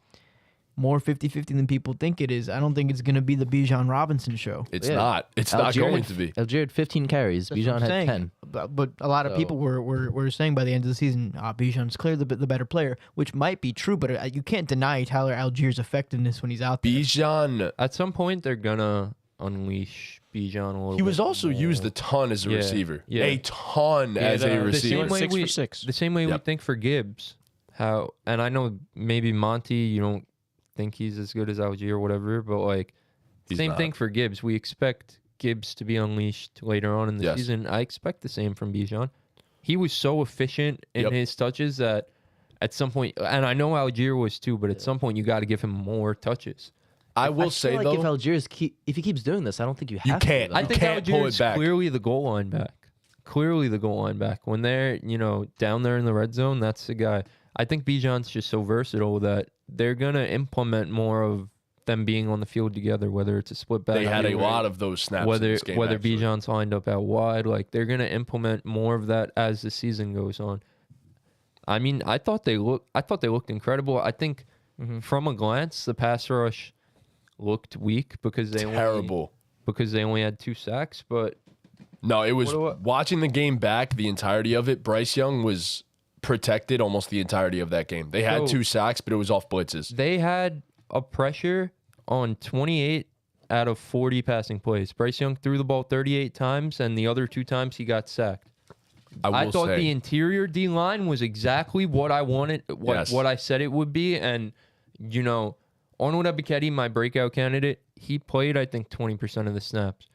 more 50-50 than people think it is. I don't think it's gonna be the Bijan Robinson show. It's Yeah. not. It's Algier not going had- to be. Algier had 15 carries. That's what Bijan I'm had saying. 10. But a lot of So- people were saying by the end of the season, Bijan's clearly the better player, which might be true, but you can't deny Tyler Algier's effectiveness when he's out there. Bijan, At some point, they're gonna unleash Bijan a little. he was bit also more. used a ton as a Yeah, receiver. yeah. A ton as a the The receiver. same way 6 for we 6. The same way we Yep. think for Gibbs. And I know maybe Monty, you don't think he's as good as Algier or whatever, but like He's same not. thing for Gibbs. We expect Gibbs to be unleashed later on in the Yes. season. I expect the same from Bijan. He was so efficient in Yep. his touches that at some point, and I know Algier was too, but at some point you got to give him more touches. I will I say feel like if though, Algiers if he keeps doing this, I don't think you have You can't. to. though. I You think can't pull it Algier's back. clearly the goal line back. Clearly the goal line back. When they're, down there in the red zone, that's the guy. I think Bijan's just so versatile that they're going to implement more of them being on the field together, whether it's a split back. They had a lot of those snaps. in Whether this game, whether actually. Bijan's lined up out wide, like they're gonna implement more of that as the season goes on. I mean, I thought they looked incredible. I think from a glance, the pass rush looked weak because they only had 2 sacks. But No, it was What do I- watching the game back, the entirety of it. Bryce Young was protected almost the entirety of that game. They had So- 2 sacks, but it was off blitzes. they had a pressure on 28 out of 40 passing plays. Bryce Young threw the ball 38 times, and the other 2 times he got sacked. I will thought say, the interior D line was exactly what I wanted, Yes. what I said it would be. And, you know, Arnold Ebiketie, my breakout candidate, he played, I think, 20% of the snaps.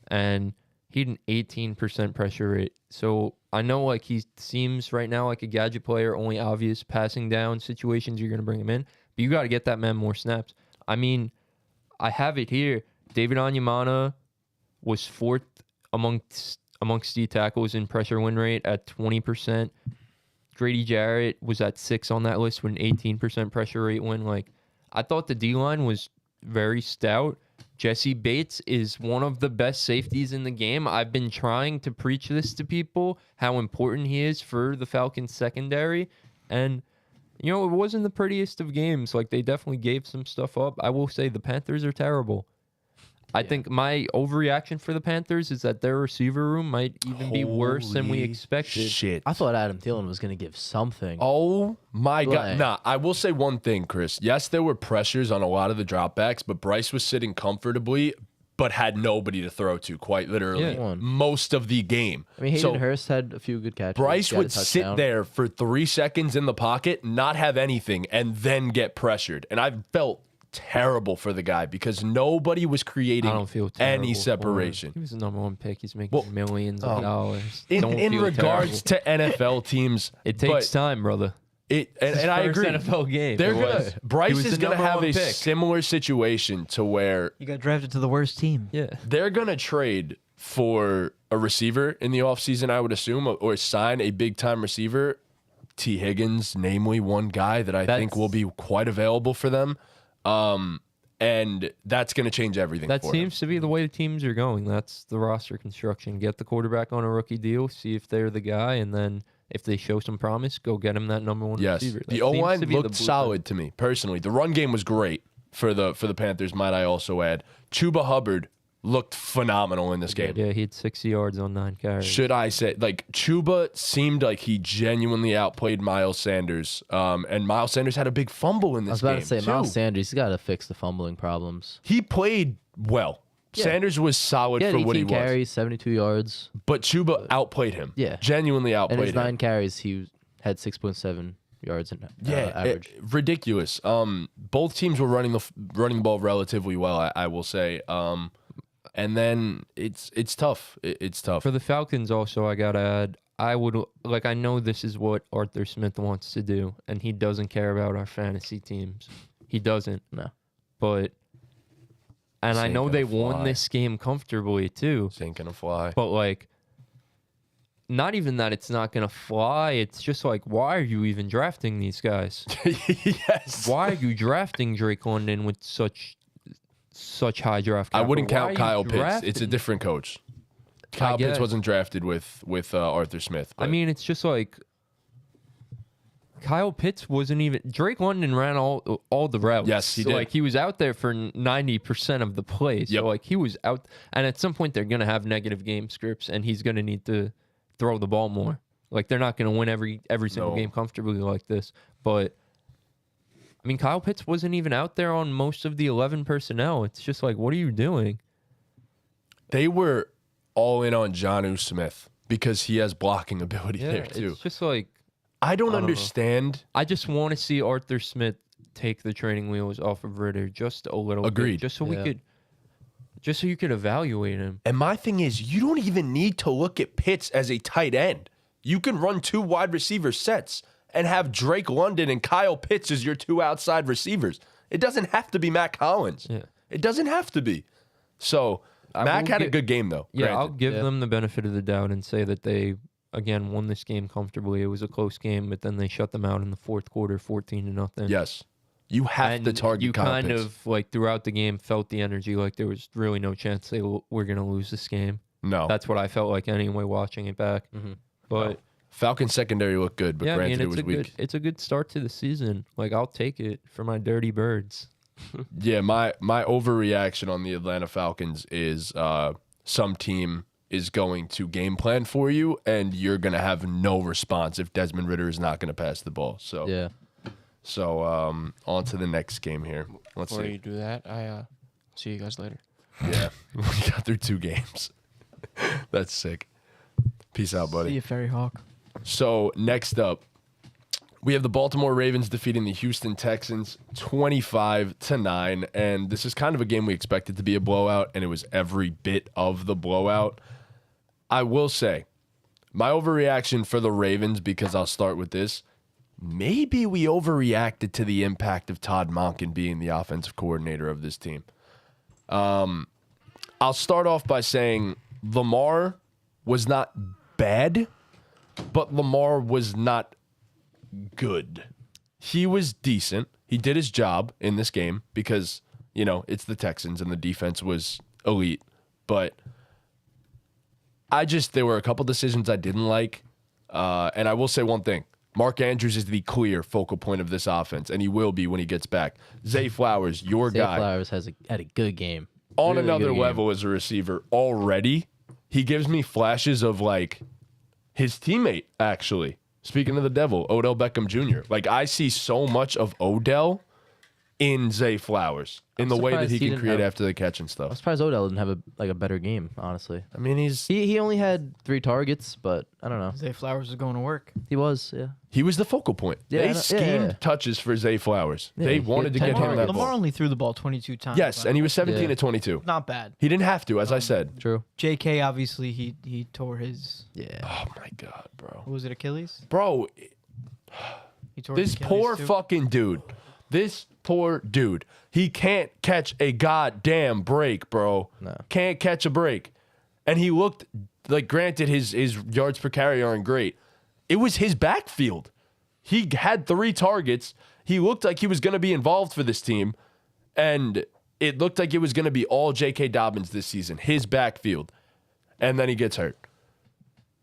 And he had an 18% pressure rate. So I know, like, he seems right now like a gadget player, only obvious passing down situations you're going to bring him in. But you got to get that man more snaps. I mean, I have it here. David Onyemata was 4th amongst D tackles in pressure win rate at 20%. Grady Jarrett was at 6 on that list with an 18% pressure rate win. Like, I thought the D line was very stout. Jesse Bates is one of the best safeties in the game. I've been trying to preach this to people, how important he is for the Falcons secondary. And, you know, it wasn't the prettiest of games. Like, they definitely gave some stuff up. I will say the Panthers are terrible. I think my overreaction for the Panthers is that their receiver room might even be worse than we Holy expected. Shit. I thought Adam Thielen was going to give something. Oh my God. Like- Nah, I will say one thing, Chris. Yes, there were pressures on a lot of the dropbacks, but Bryce was sitting comfortably, but had nobody to throw to, quite literally, Yeah. most of the game. I mean, Hayden So Hurst had a few good catches. Bryce Got a would sit touchdown. there for 3 seconds in the pocket, not have anything, and then get pressured. And I felt terrible for the guy because nobody was creating I don't feel terrible any for him. separation. He was the number 1 pick. He's making Well, millions of dollars. In Don't feel regards terrible. to NFL teams, It takes time, brother. and I First agree. NFL game. They're It gonna was. He Bryce was is the gonna number have 1 a pick. similar situation to where You got drafted to the worst team. Yeah. they're gonna trade for a receiver in the offseason, I would assume, or sign a big time receiver. T. Higgins, namely one guy that I think will be quite available for them. And that's going to change everything That for seems to be the way the teams are going. That's the roster construction. Get the quarterback on a rookie deal, see if they're the guy, and then if they show some promise, go get him that number 1 them. Yes, receiver. That the seems O-line to be the looked blueprint. solid to me, personally. The run game was great for the Panthers, might I also add. Chuba Hubbard looked phenomenal in this game. Yeah, he had 60 yards on 9 carries. Should I say, like, Chuba seemed like he genuinely outplayed Miles Sanders. And Miles Sanders had a big fumble in I this was about game, to say, too. Miles Sanders, he's got to fix the fumbling problems. He played well. Yeah. Sanders was solid Yeah, for what he 18 was. carries, 72 yards. But Chuba outplayed him. Yeah. Genuinely And outplayed his him. 9 carries, he had 6.7 yards in Yeah, average. ridiculous. Both teams were running the ball relatively well, I will say. And then it's tough. It's tough. For the Falcons, also, I gotta add, I know this is what Arthur Smith wants to do, and he doesn't care about our fantasy teams. He doesn't. No. But, and This I ain't know they gonna won fly. this game comfortably too. This ain't gonna fly. But like, not even that it's not gonna fly. It's just like, why are you even drafting these guys? Yes. Why are you drafting Drake London with such high draft I capital? wouldn't Why are count you Kyle Pitts. It's a drafting- different coach. Kyle Pitts guess. wasn't drafted with Arthur Smith. I but- mean, it's just like Kyle Pitts wasn't even. Drake London ran all the routes. Yes, he So, did. like, he was out there for 90% of the plays. Yep. So like, he was out, and at some point they're gonna have negative game scripts, and he's gonna need to throw the ball more. Like, they're not gonna win every single No. game comfortably like this. But I mean, Kyle Pitts wasn't even out there on most of the 11 personnel. It's just like, what are you doing? they were all in on Jonnu Smith because he has blocking ability there too. It's just like, I don't don't know. understand. I just want to see Arthur Smith take the training wheels off of Ritter just a little Agreed. bit, just so Yeah. you could evaluate him. And my thing is, you don't even need to look at Pitts as a tight end. You can run 2 wide receiver sets and have Drake London and Kyle Pitts as your 2 outside receivers. It doesn't have to be Matt Collins. Yeah. It doesn't have to be. So Mac will had a gi- good game though. Yeah, granted. I'll give Yeah. them the benefit of the doubt and say that they again won this game comfortably. It was a close game, but then they shut them out in the fourth quarter, 14-0. Yes. You have And to target you Kyle kind Pitts. of like throughout the game felt the energy like there was really no chance they were going to lose this game. No. That's what I felt like anyway watching it back. But Falcons secondary looked good, but yeah, I granted mean, it was weak. it's a good start to the season. Like I'll take it for my dirty birds. Yeah, my overreaction on the Atlanta Falcons is some team is going to game plan for you, and you're going to have no response if Desmond Ridder is not going to pass the ball. So Yeah. So on to the next game here. Let's Before see. you do that, I see you guys later. Yeah, we got through 2 games. That's sick. Peace out, See buddy. you, Fairy Hawk. So next up, we have the Baltimore Ravens defeating the Houston Texans 25-9, and this is kind of a game we expected to be a blowout, and it was every bit of the blowout. I will say, my overreaction for the Ravens, because I'll start with this, maybe we overreacted to the impact of Todd Monken being the offensive coordinator of this team. I'll start off by saying Lamar was not bad, but Lamar was not good. He was decent. He did his job in this game because, you know, it's the Texans and the defense was elite. But there were a couple decisions I didn't like. And I will say one thing. Mark Andrews is the clear focal point of this offense, and he will be when he gets back. Zay Flowers, your Zay guy, Flowers had a good game. on Really another good game. level as a receiver already. He gives me flashes of like his teammate, actually. Speaking of the devil, Odell Beckham Jr. Like I see so much of Odell in Zay Flowers in I'm the way that surprised he he can didn't create have- after the catch and I'm stuff. surprised Odell didn't have a better game, honestly. I mean, He only had 3 targets, but I don't know. Zay Flowers is going to work. He was, yeah. he was the focal point. Yeah, I They know- schemed yeah. touches for Zay Flowers. Yeah, they he wanted to had get 10 him that Lamar ball. only threw the ball 22 times. Yes, and he was 17 Yeah. to 22. not bad. He didn't have to, as I said. True. JK obviously he tore his, Yeah. Oh my God, bro. what was it, Achilles? Bro, He tore this his Achilles poor too. fucking dude. This poor dude. He can't catch a goddamn break, bro. No. Can't catch a break. And he looked like, granted, his yards per carry aren't great. It was his backfield. He had 3 targets. He looked like he was going to be involved for this team. And it looked like it was going to be all J.K. Dobbins this season, his backfield. And then he gets hurt.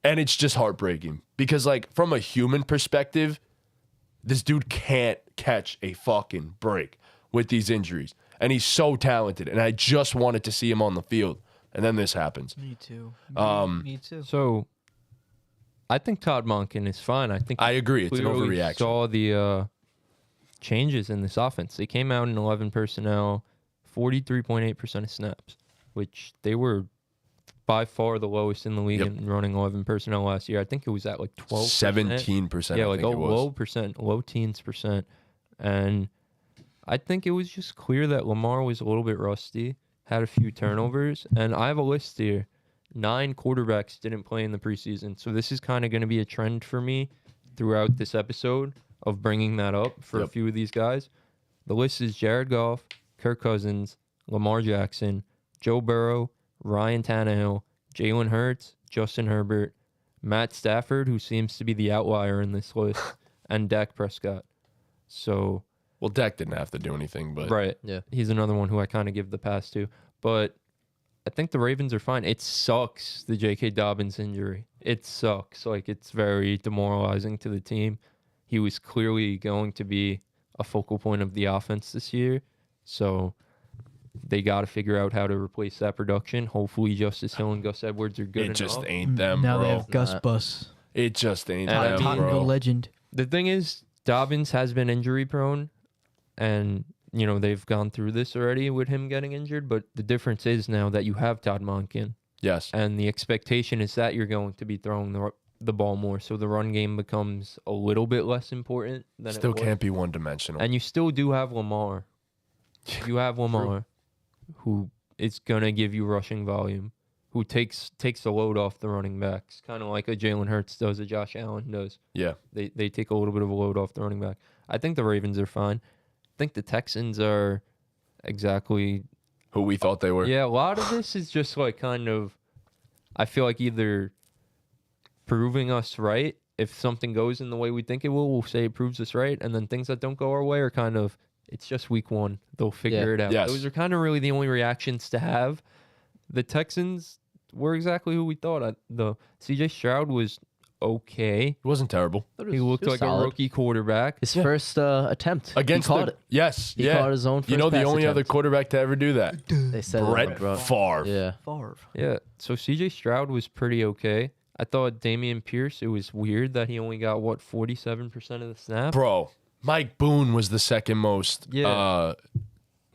And it's just heartbreaking because, like, from a human perspective, this dude can't catch a fucking break with these injuries. And he's so talented. And I just wanted to see him on the field. And then this happens. Me too. Me too. So I think Todd Monken is fine. I think I agree. It's an clearly overreaction. saw the changes in this offense. They came out in 11 personnel, 43.8% of snaps, which they were by far the lowest in the league Yep. in running 11 personnel last year. I think it was at like 12%. 17%. Yeah, I like think it was. low teens percent. And I think it was just clear that Lamar was a little bit rusty, had a few turnovers. And I have a list here. 9 quarterbacks didn't play in the preseason. So this is kind of going to be a trend for me throughout this episode of bringing that up for a Yep. few of these guys. The list is Jared Goff, Kirk Cousins, Lamar Jackson, Joe Burrow, Ryan Tannehill, Jalen Hurts, Justin Herbert, Matt Stafford, who seems to be the outlier in this list, and Dak Prescott. So, Well, Dak didn't have to do anything, but right. Yeah. He's another one who I kind of give the pass to. But I think the Ravens are fine. It sucks, the J.K. Dobbins injury. It sucks. Like, it's very demoralizing to the team. He was clearly going to be a focal point of the offense this year. So they got to figure out how to replace that production. Hopefully Justice Hill and Gus Edwards are good it just enough. ain't them, now bro. they have Gus Not- Bus, It just ain't And I them, mean- Tottenville bro. legend. The thing is, Dobbins has been injury prone, and you know they've gone through this already with him getting injured. But the difference is now that you have Todd Monken, Yes. and the expectation is that you're going to be throwing the ball more, so the run game becomes a little bit less important than Still it was. can't be one-dimensional. And you still do have Lamar. You have Lamar, who is gonna give you rushing volume, who takes the load off the running backs, kind of like a Jalen Hurts does, a Josh Allen does. Yeah. They take a little bit of a load off the running back. I think the Ravens are fine. I think the Texans are exactly. Who we thought they were. Yeah, a lot of this is just like kind of. I feel like either proving us right. If something goes in the way we think it will, we'll say it proves us right. And then things that don't go our way are kind of It's just week 1. They'll figure it out. Yes. Those are kind of really the only reactions to have. The Texans were exactly who we thought. The CJ Stroud was okay. It wasn't terrible. He looked like solid. a rookie quarterback. His first attempt Against he caught the, it. Yes, He yeah. caught his own You know first the pass only other attempt. quarterback to ever do that? They said Brett bro. Favre. Yeah. Favre. Yeah. So CJ Stroud was pretty okay. I thought Damian Pierce, it was weird that he only got, 47% of the snap? Bro, Mike Boone was the second most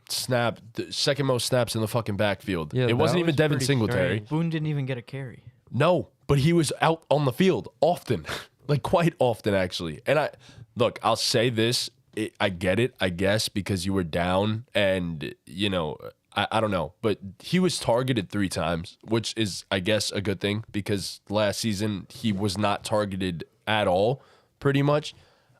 second most snaps in the fucking backfield. Yeah, it that wasn't even was Devin pretty Singletary. strange. Boone didn't even get a carry. No, but he was out on the field often, like quite often actually. And I'll say this, I get it, I guess, because you were down and, I don't know, but he was targeted 3 times, which is, I guess, a good thing because last season he was not targeted at all, pretty much.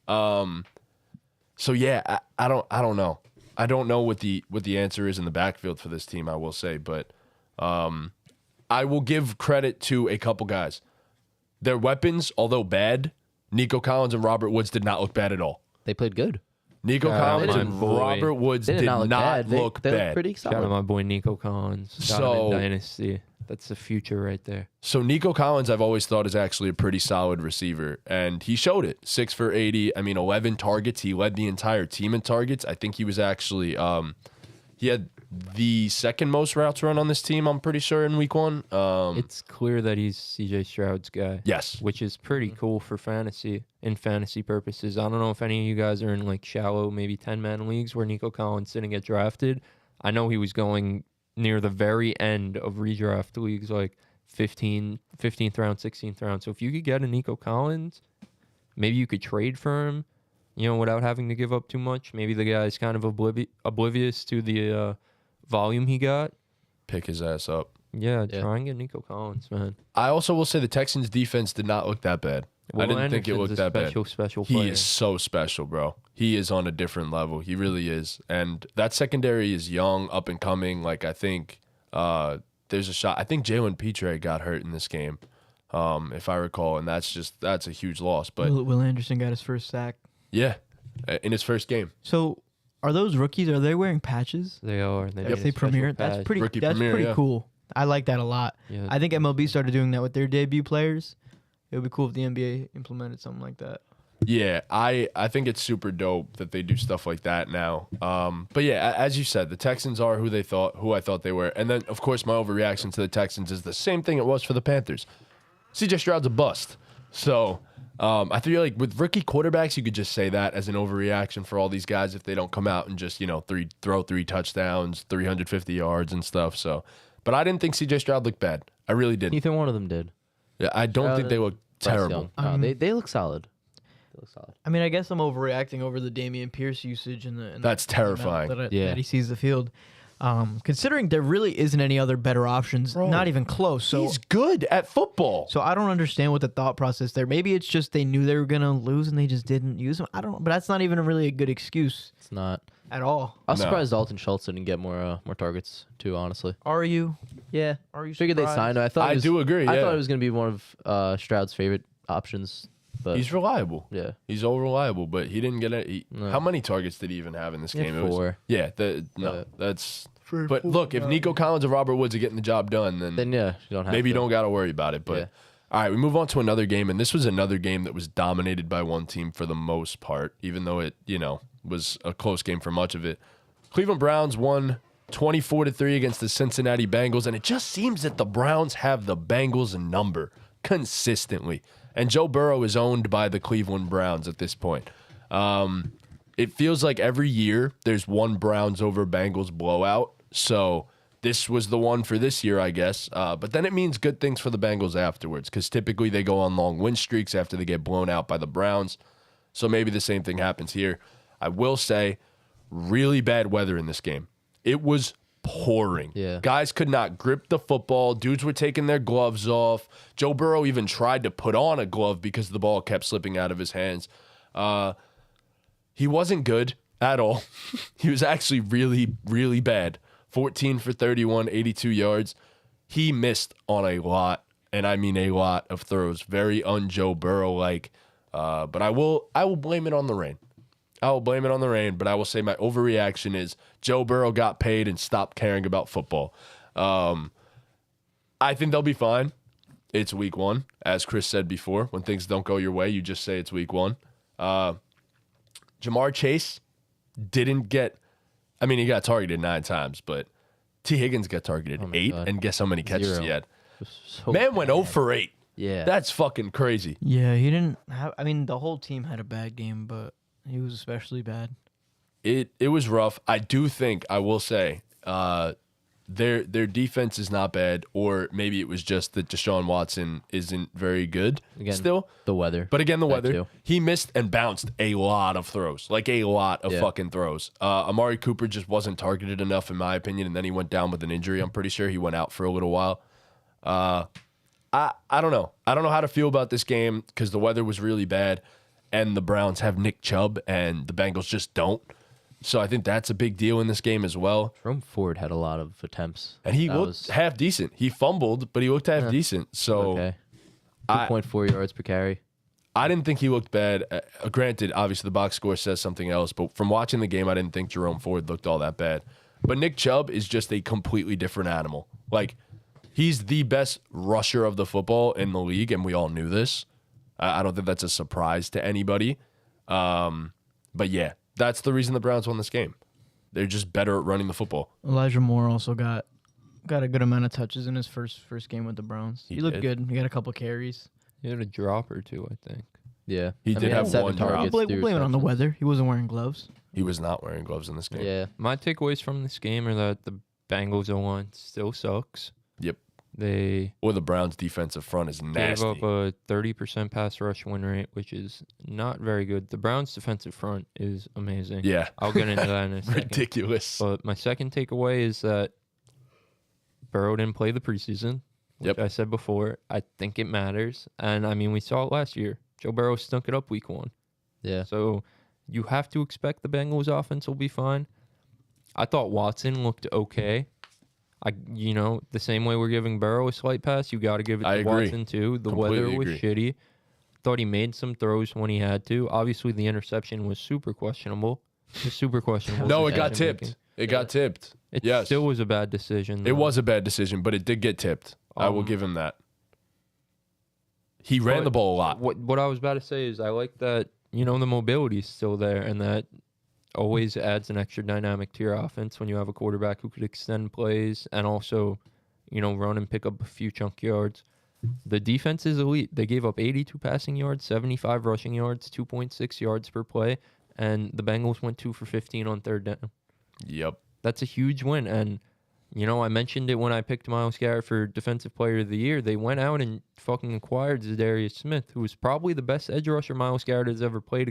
So yeah, I don't know. I don't know what the answer is in the backfield for this team, I will say, but I will give credit to a couple guys. Their weapons, although bad, Nico Collins and Robert Woods did not look bad at all. They played good. Nico Shout out Collins my and boy. Robert Woods They did did not look bad. They looked pretty Shout out solid. my boy Nico Collins. Got him So- in Dynasty. That's the future right there. So Nico Collins, I've always thought is actually a pretty solid receiver, and he showed it. 6 for 80. 11 targets. He led the entire team in targets. I think he was actually he had the second most routes run on this team. I'm pretty sure in week 1. It's clear that he's CJ Stroud's guy. Yes. Which is pretty cool for fantasy purposes. I don't know if any of you guys are in like shallow, maybe 10-man leagues where Nico Collins didn't get drafted. I know he was going near the very end of redraft leagues, like 15th round, 16th round. So if you could get a Nico Collins, maybe you could trade for him, without having to give up too much. Maybe the guy's kind of oblivious to the volume he got. Pick his ass up. Yeah, try and get Nico Collins, man. I also will say the Texans defense did not look that bad. I didn't think it Anderson's looked a that bad. special He player. is so special, bro. He is on a different level. He really is. And that secondary is young, up and coming. Like, I think there's a shot. I think Jalen Petre got hurt in this game, if I recall. And that's a huge loss. But Will Anderson got his first sack. yeah, in his first game. So, are those rookies? Are they wearing patches? They are. They If get they a special premiere, patch. that's pretty. Rookie That's premiere, pretty yeah. cool. I like that a lot. Yeah. I think MLB started doing that with their debut players. It would be cool if the NBA implemented something like that. Yeah, I think it's super dope that they do stuff like that now. But yeah, as you said, the Texans are who I thought they were. And then, of course, my overreaction to the Texans is the same thing it was for the Panthers. CJ Stroud's a bust. So I feel like with rookie quarterbacks, you could just say that as an overreaction for all these guys if they don't come out and just, throw 3 touchdowns, 350 yards and stuff. So, but I didn't think CJ Stroud looked bad. I really didn't. Neither one of them did. Yeah, I don't think they look Bryce terrible. Young. No, they look solid. They look solid. I mean, I guess I'm overreacting over the Damian Pierce usage and the That's terrifying. that Yeah. he sees the field. Considering there really isn't any other better options, Bro, not even close. So, He's good at football. so I don't understand what the thought process there. Maybe it's just they knew they were gonna lose and they just didn't use him. I don't know, but that's not even really a good excuse It's not. at all. I was No. surprised Dalton Schultz didn't get more targets too. Honestly. Are you? Yeah. Are you? Figured they surprised? signed him. I thought I it was, do agree, I yeah. thought it was gonna be one of Stroud's favorite options, but He's reliable. yeah. He's all reliable, but he didn't get it. No. How many targets did he even have in this He had game? It was- 4. yeah, that's. But look, if Nico Collins and Robert Woods are getting the job done, then Then yeah, you don't have maybe you to. don't got to worry about it. But Yeah. all right, we move on to another game, and this was another game that was dominated by one team for the most part, even though it was a close game for much of it. Cleveland Browns won 24-3 against the Cincinnati Bengals, and it just seems that the Browns have the Bengals number consistently. And Joe Burrow is owned by the Cleveland Browns at this point. It feels like every year there's one Browns over Bengals blowout. So this was the one for this year, I guess. But then it means good things for the Bengals afterwards because typically they go on long win streaks after they get blown out by the Browns. So maybe the same thing happens here. I will say, really bad weather in this game. It was pouring. Yeah. Guys could not grip the football. Dudes were taking their gloves off. Joe Burrow even tried to put on a glove because the ball kept slipping out of his hands. He wasn't good at all. He was actually really, really bad. 14 for 31, 82 yards. He missed on a lot, and I mean a lot of throws. Very un-Joe Burrow-like. But I will blame it on the rain. I will blame it on the rain, but I will say my overreaction is Joe Burrow got paid and stopped caring about football. I think they'll be fine. It's week 1. As Chris said before, when things don't go your way, you just say it's week 1. Jamar Chase didn't get, I mean, he got targeted 9 times, but T. Higgins got targeted 8, God. and guess how many catches 0. he had? So Man went 0 for 8. Yeah. That's fucking crazy. Yeah, he didn't have. I mean, the whole team had a bad game, but he was especially bad. It was rough. I do think, I will say, their defense is not bad, or maybe it was just that Deshaun Watson isn't very good Again, still. the weather. But again, the That weather. too. He missed and bounced a lot of throws, like a lot of Yeah. fucking throws. Amari Cooper just wasn't targeted enough, in my opinion, and then he went down with an injury. I'm pretty sure he went out for a little while. I don't know. I don't know how to feel about this game because the weather was really bad, and the Browns have Nick Chubb, and the Bengals just don't. So I think that's a big deal in this game as well. Jerome Ford had a lot of attempts. And he That looked was half decent. He fumbled, but he looked half decent. So okay. I- 2.4 yards per carry. I didn't think he looked bad. Granted, obviously the box score says something else, but from watching the game, I didn't think Jerome Ford looked all that bad. But Nick Chubb is just a completely different animal. Like, he's the best rusher of the football in the league, and we all knew this. I don't think that's a surprise to anybody. But yeah, that's the reason the Browns won this game. They're just better at running the football. Elijah Moore also got a good amount of touches in his first game with the Browns. He He looked did. good. He got a couple carries. He had a drop or two, I think. Yeah. He did have had one 7 drop. targets. We'll 3 blame it on the receptions. weather. He wasn't wearing gloves. He was not wearing gloves in this game. Yeah. My takeaways from this game are that the Bengals O-line still sucks. Yep. They Or the Browns' defensive front is gave nasty. up a 30% pass rush win rate, which is not very good. The Browns' defensive front is amazing. Yeah. I'll get into that in a second. Ridiculous. But my second takeaway is that Burrow didn't play the preseason, which Yep. I said before. I think it matters. And, I mean, we saw it last year. Joe Burrow stunk it up week 1. Yeah. So you have to expect the Bengals offense will be fine. I thought Watson looked okay. The same way we're giving Burrow a slight pass, you got to give it I to agree. Watson too. The Completely weather was agree. shitty. Thought he made some throws when he had to. Obviously, the interception was super questionable. Just super questionable. No, it got decision-making. tipped. It got tipped. It Yes. still was a bad decision. It though. was a bad decision, but it did get tipped. I will give him that. He ran But the ball a lot. What I was about to say is I like that, the mobility is still there, and that always adds an extra dynamic to your offense when you have a quarterback who could extend plays and also, run and pick up a few chunk yards. The defense is elite. They gave up 82 passing yards, 75 rushing yards, 2.6 yards per play, and the Bengals went 2 for 15 on third down. Yep. That's a huge win. And, I mentioned it when I picked Myles Garrett for Defensive Player of the Year. They went out and fucking acquired Zadarius Smith, who was probably the best edge rusher Myles Garrett has ever played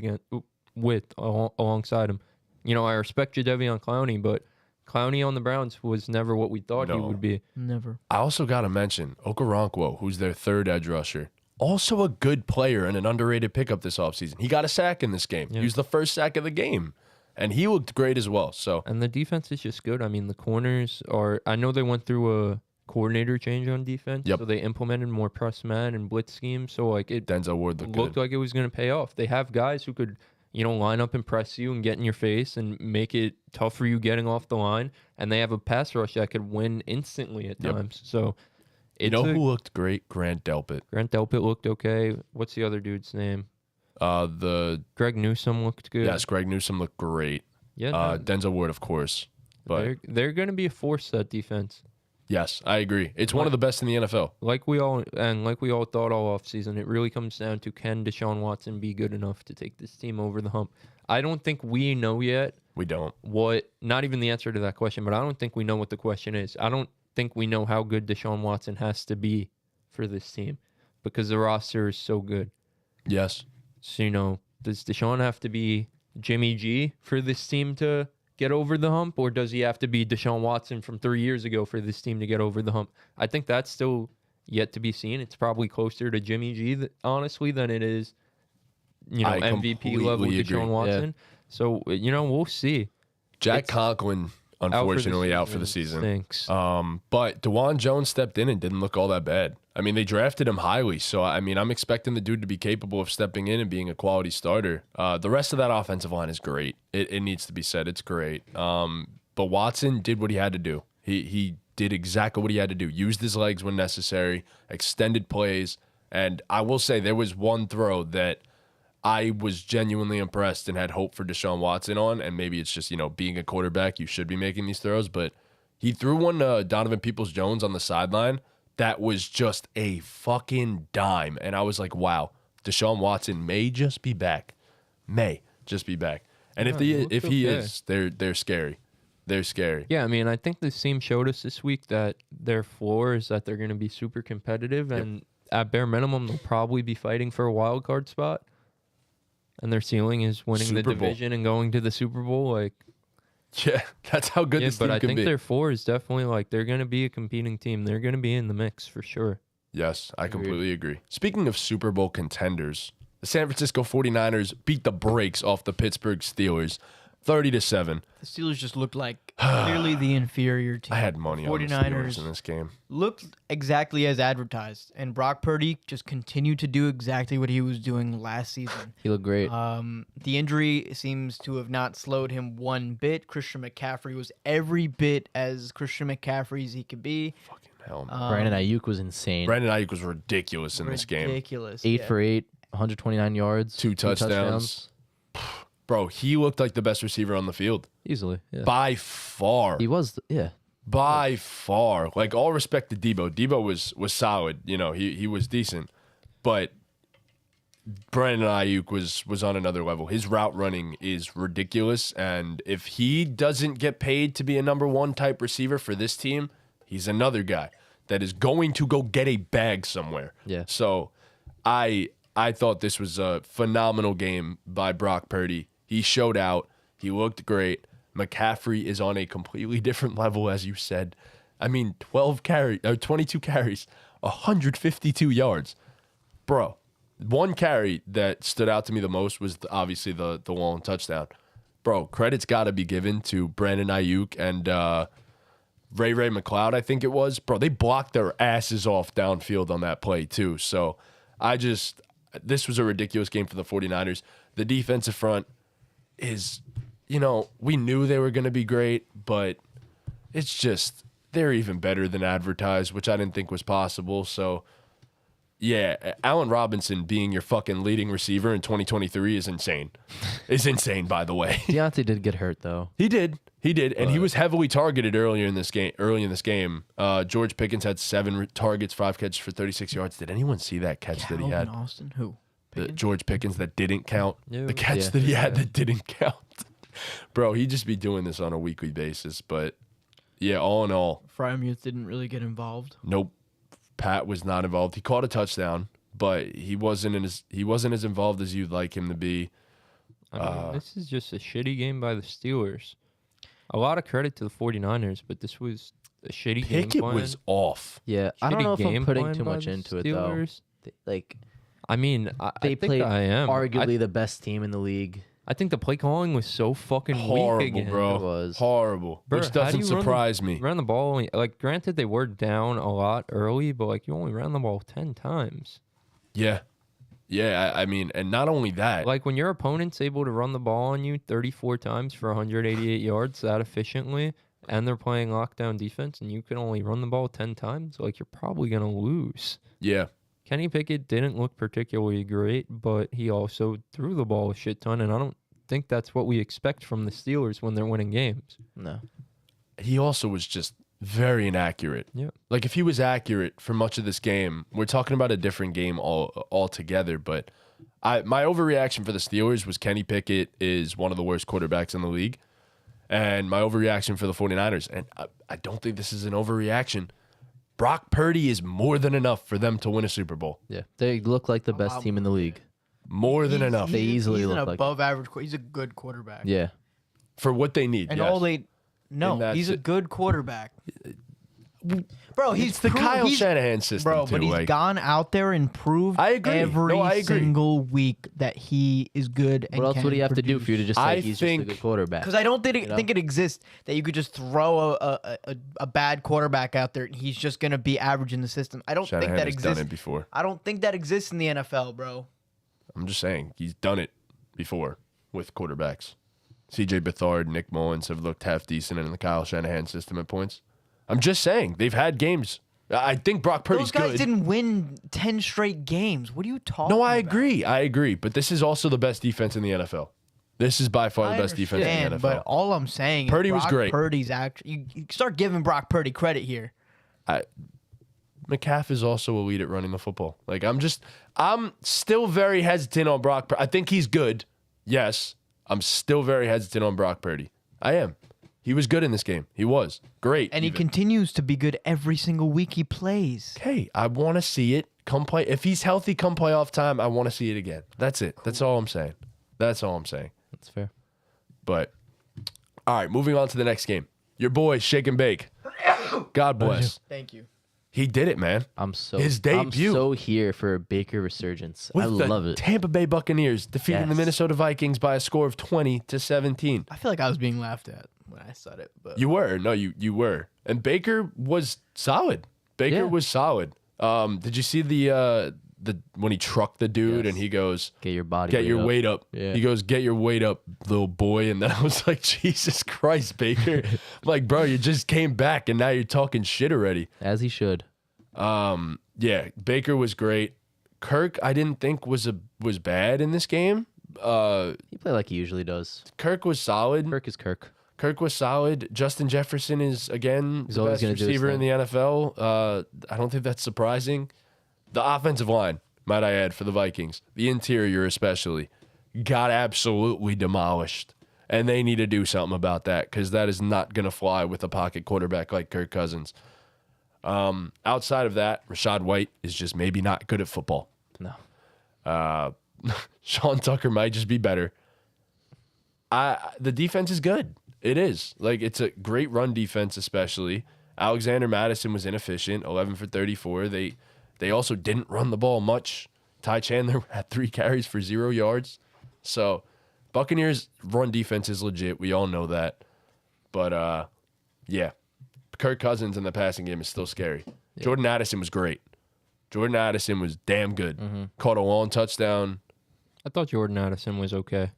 alongside him. I respect Jadeveon Clowney, but Clowney on the Browns was never what we thought he No. would be. Never. I also got to mention Okoronkwo, who's their third edge rusher. Also a good player and an underrated pickup this offseason. He got a sack in this game. Yeah. He was the first sack of the game. And he looked great as well. So And the defense is just good. I mean, the corners are... I know they went through a coordinator change on defense, Yep. so they implemented more press man and blitz schemes, so it Denzel Ward looked looked good. like it was going to pay off. They have guys who could, line up and press you and get in your face and make it tough for you getting off the line. And they have a pass rush that could win instantly at Yep. times. So, You know who looked great? Grant Delpit. Grant Delpit looked okay. What's the other dude's name? Greg Newsome looked good. Yes, Greg Newsome looked great. Yeah, no, Denzel Ward, of course. But they're going to be a force, that defense. yes, I agree. It's one of the best in the NFL. Like we all thought all offseason, it really comes down to, can Deshaun Watson be good enough to take this team over the hump? I don't think we know yet We don't. not even the answer to that question, but I don't think we know what the question is. I don't think we know how good Deshaun Watson has to be for this team because the roster is so good. Yes. So, does Deshaun have to be Jimmy G for this team to get over the hump, or does he have to be Deshaun Watson from 3 years ago for this team to get over the hump? I think that's still yet to be seen. It's probably closer to Jimmy G, honestly, than it is, I MVP level completely Deshaun agree. Watson. So, we'll see. Jack It's Conklin, unfortunately, out for the season. Stinks. But DeJuan Jones stepped in and didn't look all that bad. I mean, they drafted him highly. So, I mean, I'm expecting the dude to be capable of stepping in and being a quality starter. The rest of that offensive line is great. It needs to be said. It's great. But Watson did what he had to do. He did exactly what he had to do. Used his legs when necessary, extended plays. And I will say there was one throw that I was genuinely impressed and had hope for Deshaun Watson on. And maybe it's just, being a quarterback, you should be making these throws. But he threw one to Donovan Peoples-Jones on the sideline. That was just a fucking dime. And I was like, wow, Deshaun Watson may just be back. May just be back. And if he is, they're scary. They're scary. Yeah, I mean, I think the team showed us this week that their floor is that they're going to be super competitive, and at bare minimum, they'll probably be fighting for a wild card spot. And their ceiling is winning the division and going to the Super Bowl. Like, yeah, that's how good this team but I can think be. their floor is definitely like they're going to be a competing team. They're going to be in the mix for sure. Yes, I completely agree. Speaking of Super Bowl contenders, the San Francisco 49ers beat the brakes off the Pittsburgh Steelers 30-7. The Steelers just looked like clearly the inferior team. I had money on the Steelers in this game. Looked exactly as advertised, and Brock Purdy just continued to do exactly what he was doing last season. He looked great. The injury seems to have not slowed him one bit. Christian McCaffrey was every bit as Christian McCaffrey as he could be. Fucking hell, man. Brandon Ayuk was insane. Brandon Ayuk was ridiculous in this game. Ridiculous. 8 for 8, 129 yards, Two touchdowns. Bro, he looked like the best receiver on the field. Easily, yeah. By far. He was, yeah. By far. Like, all respect to Debo. Debo was solid. He was decent. But Brandon Ayuk was on another level. His route running is ridiculous. And if he doesn't get paid to be a number one type receiver for this team, he's another guy that is going to go get a bag somewhere. Yeah. So I thought this was a phenomenal game by Brock Purdy. He showed out. He looked great. McCaffrey is on a completely different level, as you said. I mean, 22 carries, 152 yards. Bro, one carry that stood out to me the most was obviously the long touchdown. Bro, credit's got to be given to Brandon Ayuk and Ray McLeod, I think it was. Bro, they blocked their asses off downfield on that play, too. So this was a ridiculous game for the 49ers. The defensive front is, we knew they were going to be great, but it's just, they're even better than advertised, which I didn't think was possible. So, yeah, Allen Robinson being your fucking leading receiver in 2023 is insane. Is insane, by the way. Deontay did get hurt, though. He did, and he was heavily targeted early in this game. George Pickens had 7 targets, 5 catches for 36 yards. Did anyone see that catch that he had? Calvin Austin, who? George Pickens that didn't count. Yeah. The catch that he had that didn't count. Bro, he'd just be doing this on a weekly basis. But yeah, all in all, Fryermuth didn't really get involved. nope. Pat was not involved. He caught a touchdown, but he wasn't as involved as you'd like him to be. I mean, this is just a shitty game by the Steelers. A lot of credit to the 49ers, but this was a shitty game Pickett plan. was off. Yeah, I don't Shitty know if I'm game putting plan too by much the into it, though. Steelers. Like, I mean, I they think played I am. arguably the best team in the league. I think the play calling was so fucking Horrible, weak again. bro. It was. Horrible. Bro, Which how do doesn't you run the- surprise me. Ran the ball only, like, granted they were down a lot early, but like you only ran the ball 10 times. Yeah. Yeah, I mean, and not only that. Like when your opponent's able to run the ball on you 34 times for 188 yards that efficiently, and they're playing lockdown defense, and you can only run the ball 10 times, like you're probably gonna lose. Yeah. Kenny Pickett didn't look particularly great, but he also threw the ball a shit ton, and I don't think that's what we expect from the Steelers when they're winning games. No. He also was just very inaccurate. Yeah. Like, if he was accurate for much of this game, we're talking about a different game altogether. But my overreaction for the Steelers was Kenny Pickett is one of the worst quarterbacks in the league. And my overreaction for the 49ers, and I don't think this is an overreaction, Brock Purdy is more than enough for them to win a Super Bowl. Yeah, they look like the best team in the league. More than enough. They easily he's look an like above average. He's a good quarterback. Yeah. For what they need, And yes. all they no, And that's he's a it. good quarterback. Bro, he's It's the Kyle Shanahan system, bro, too. but he's like, gone out there and proved I agree. every No, I agree. single week that he is good. And What else would he have to do for you to just say I he's think- just a good quarterback? Because I don't think know? think it exists that you could just throw a bad quarterback out there and he's just gonna be average in the system. I don't Shanahan think that has exists. done it before. I don't think that exists in the NFL, bro. I'm just saying he's done it before with quarterbacks. CJ Beathard, Nick Mullins have looked half decent in the Kyle Shanahan system at points. I'm just saying they've had games. I think Brock Purdy's Those guys good. didn't win 10 straight games. What are you talking No, I about? agree. I agree. But this is also the best defense in the NFL. This is by far the I best defense in the understand, NFL. But all I'm saying Purdy is was Brock great. Purdy's actually you start giving Brock Purdy credit here. McCaff is also elite at running the football. Like I'm still very hesitant on Brock. I think he's good. Yes, I'm still very hesitant on Brock Purdy. I am. He was good in this game. He was great, And he even. continues to be good every single week he plays. Okay, I want to see it come play. If he's healthy, come playoff time, I want to see it again. That's it. That's all I'm saying. That's all I'm saying. That's fair. But all right, moving on to the next game. Your boy, Shake and Bake. God bless. Thank you. He did it, man. His debut. I'm so here for a Baker resurgence. With I the love it. Tampa Bay Buccaneers defeating the Yes. Minnesota Vikings by a score of 20-17. I feel like I was being laughed at when I said it, but You were. No, you were. And Baker was solid. Baker Yeah. was solid. Did you see the when he trucked the dude Yes. and he goes, Get your body. get your weight up. Yeah. He goes, get your weight up, little boy. And then I was like, Jesus Christ, Baker. I'm like, bro, you just came back and now you're talking shit already. As he should. Yeah, Baker was great. Kirk, I didn't think was bad in this game. He played like he usually does. Kirk was solid. Kirk is Kirk. Kirk was solid. Justin Jefferson is, again, He's the always best gonna do his receiver in thing. the NFL. I don't think that's surprising. The offensive line, might I add, for the Vikings, the interior especially, got absolutely demolished. And they need to do something about that because that is not going to fly with a pocket quarterback like Kirk Cousins. Outside of that, Rashad White is just maybe not good at football. No. Sean Tucker might just be better. The defense is good. It is. Like, it's a great run defense, especially. Alexander Madison was inefficient, 11 for 34. They also didn't run the ball much. Ty Chandler had 3 carries for 0 yards. So, Buccaneers' run defense is legit. We all know that. But, yeah. Kirk Cousins in the passing game is still scary. Yeah. Jordan Addison was great. Jordan Addison was damn good. Caught a long touchdown. I thought Jordan Addison was okay.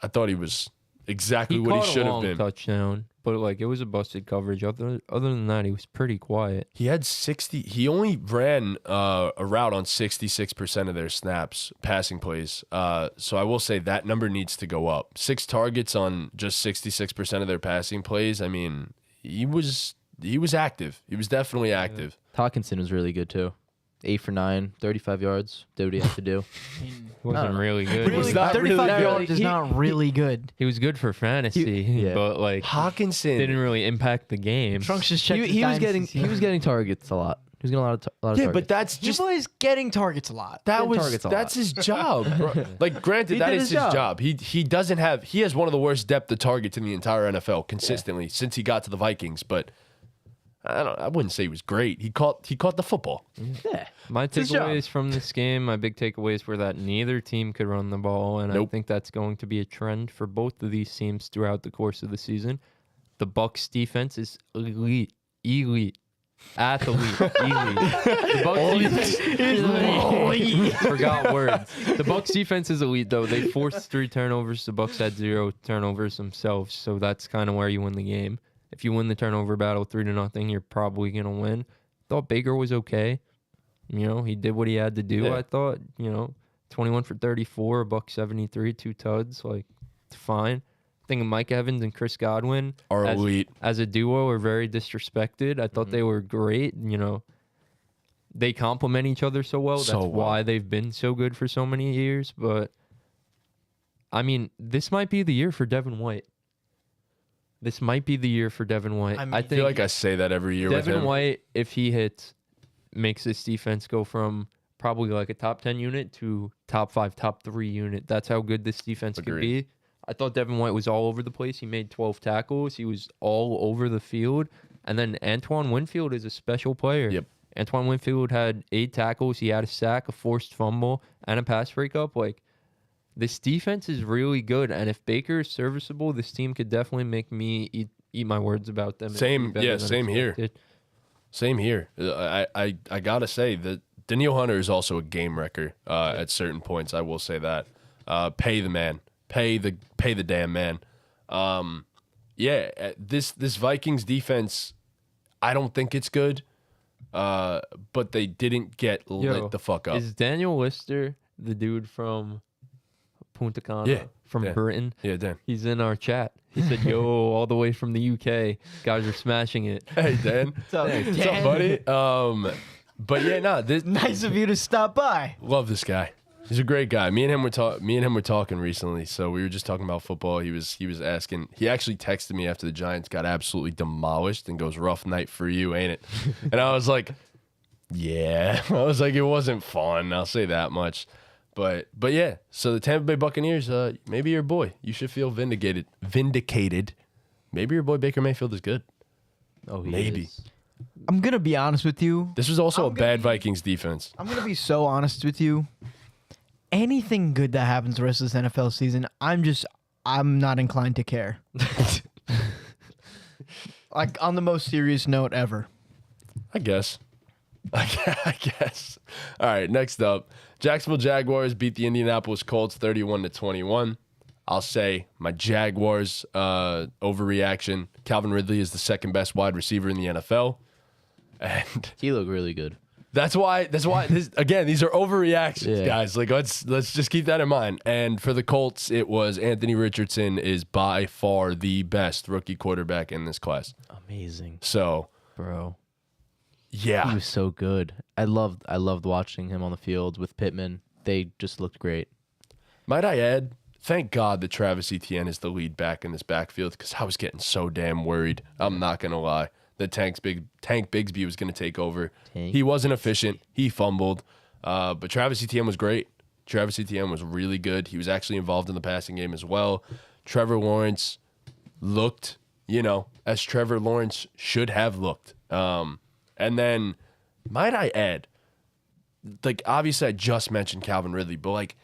I thought he was exactly He what caught he should a have long been. touchdown, but like it was a busted coverage. Other than that, he was pretty quiet. He had 60. He only ran a route on 66% of their snaps, passing plays. So I will say that number needs to go up. 6 targets on just 66% of their passing plays. I mean, he was active. He was definitely active. Hawkinson was really good too. 8 for 9, 35 yards. Did what he had to do. He wasn't really good. Really Really, not 35 really yards good. is not really good. He was good for fantasy, yeah. but like Hawkinson. didn't really impact the game. Trunks just checked. He was getting targets a lot. He was getting a lot of Yeah, targets. but that's He just was getting targets a lot. targets a that's lot. his job. Bro. Like, granted, He that did is his his job. job. He has one of the worst depth of targets in the entire NFL consistently since he got to the Vikings. But I wouldn't say he was great. He caught the football. Yeah. My his job. takeaways from this game, my big takeaways were that neither team could run the ball, and I Nope. think that's going to be a trend for both of these teams throughout the course of the season. The Bucks defense is elite. Athlete, elite. The Bucks defense forgot words. The Bucks defense is elite though. They forced 3 turnovers. The Bucks had 0 turnovers themselves, so that's kind of where you win the game. If you win the turnover battle 3-0, you're probably gonna win. Thought Baker was okay. You know, he did what he had to do. Yeah. I thought, 21 for 34, $173, 2 tuds, like it's fine. I think Mike Evans and Chris Godwin Are elite. as a duo are very disrespected. I thought they were great. They complement each other so well. So That's well. why they've been so good for so many years. But I mean, this might be the year for Devin White. This might be the year for Devin White. I mean, I I think feel like I say that every year with Devin him. White, if he hits, makes this defense go from probably like a top 10 unit to top 5, top 3 unit. That's how good this defense could Agreed. be. I thought Devin White was all over the place. He made 12 tackles. He was all over the field. And then Antoine Winfield is a special player. Yep. Antoine Winfield had 8 tackles. He had a sack, a forced fumble, and a pass breakup. Like, this defense is really good. And if Baker is serviceable, this team could definitely make me eat my words about them. and Same- be better yeah, than same here. expected. Same here. I gotta say that Daniil Hunter is also a game wrecker at certain points. I will say that. Pay the man. Pay the damn man. This Vikings defense, I don't think it's good. But they didn't get lit the fuck up. Is Daniel Lister the dude from Punta Cana? Yeah, From yeah. Britain? Yeah, Dan. He's in our chat. He said, yo, all the way from the UK. Guys are smashing it. Hey, Dan. What's up, What's up, buddy? But yeah, no, this Nice of you to stop by. love this guy. He's a great guy. Me and him were talking recently. So we were just talking about football. He was asking. He actually texted me after the Giants got absolutely demolished and goes, "Rough night for you, ain't it?" And I was like, "Yeah." I was like, "It wasn't fun. I'll say that much." But yeah. So the Tampa Bay Buccaneers, maybe your boy. You should feel vindicated. Maybe your boy Baker Mayfield is good. Oh, he Maybe. is. I'm gonna be honest with you. This was also I'm a gonna bad be- Vikings defense. I'm gonna be so honest with you. Anything good that happens the rest of this NFL season, I'm not inclined to care. Like on the most serious note ever. I guess. I guess. All right, next up. Jacksonville Jaguars beat the Indianapolis Colts 31-21. I'll say my Jaguars overreaction. Calvin Ridley is the second best wide receiver in the NFL. And He looked really good. that's why these are overreactions, Yeah. guys. Like let's just keep that in mind. And for the Colts, it was Anthony Richardson is by far the best rookie quarterback in this class. Amazing, So, bro. He yeah. was so good. I loved watching him on the field with Pittman. They just looked great. Might I add, thank God that Travis Etienne is the lead back in this backfield because I was getting so damn worried. I'm not going to lie. That Tank Bigsby was going to take over. Tank. He wasn't efficient. He fumbled. But Travis Etienne was great. Travis Etienne was really good. He was actually involved in the passing game as well. Trevor Lawrence looked, as Trevor Lawrence should have looked. And then, might I add, like, obviously I just mentioned Calvin Ridley, but, like,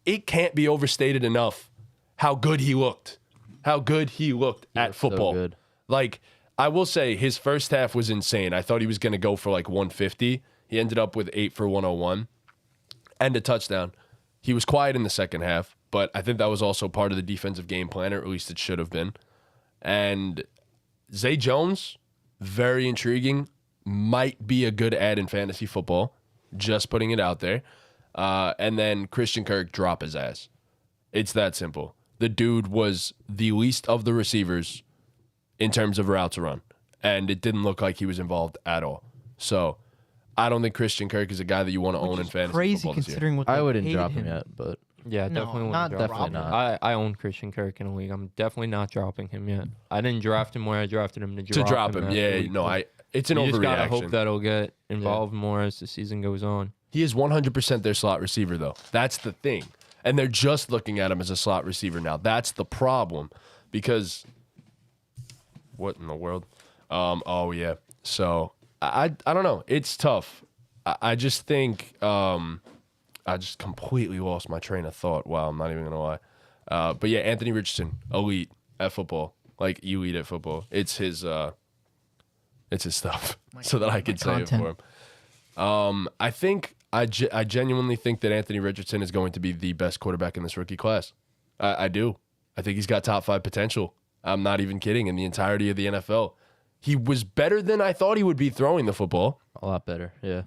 it can't be overstated enough how good he looked. How good he looked at looked so football. good. Like, I will say his first half was insane. I thought he was going to go for, like, 150. He ended up with 8 for 101 and a touchdown. He was quiet in the second half, but I think that was also part of the defensive game plan, or at least it should have been. And Zay Jones, very intriguing. Might be a good add in fantasy football. Just putting it out there. And then Christian Kirk, drop his ass. It's that simple. The dude was the least of the receivers in terms of routes run. And it didn't look like he was involved at all. So I don't think Christian Kirk is a guy that you want to own in fantasy Crazy football this year. considering what I they wouldn't paid drop him yet, but Yeah, No, definitely not wouldn't drop drop him. him. Definitely I own Christian Kirk in a league. I'm definitely not dropping him yet. I didn't draft him where I drafted him to drop him. Yeah, after week no, one. it's an You just gotta overreaction. hope that he'll get involved more as the season goes on. He is 100% their slot receiver, though. That's the thing. And they're just looking at him as a slot receiver now. That's the problem. Because, what in the world? Oh, yeah. So, I don't know. It's tough. I just think, I just completely lost my train of thought. Wow, I'm not even going to lie. But yeah, Anthony Richardson, elite at football. Like, elite at football. It's his stuff. So that I could say it for him. I think I genuinely think that Anthony Richardson is going to be the best quarterback in this rookie class. I do. I think he's got top 5 potential. I'm not even kidding. In the entirety of the NFL, he was better than I thought he would be throwing the football. a lot better. Yeah.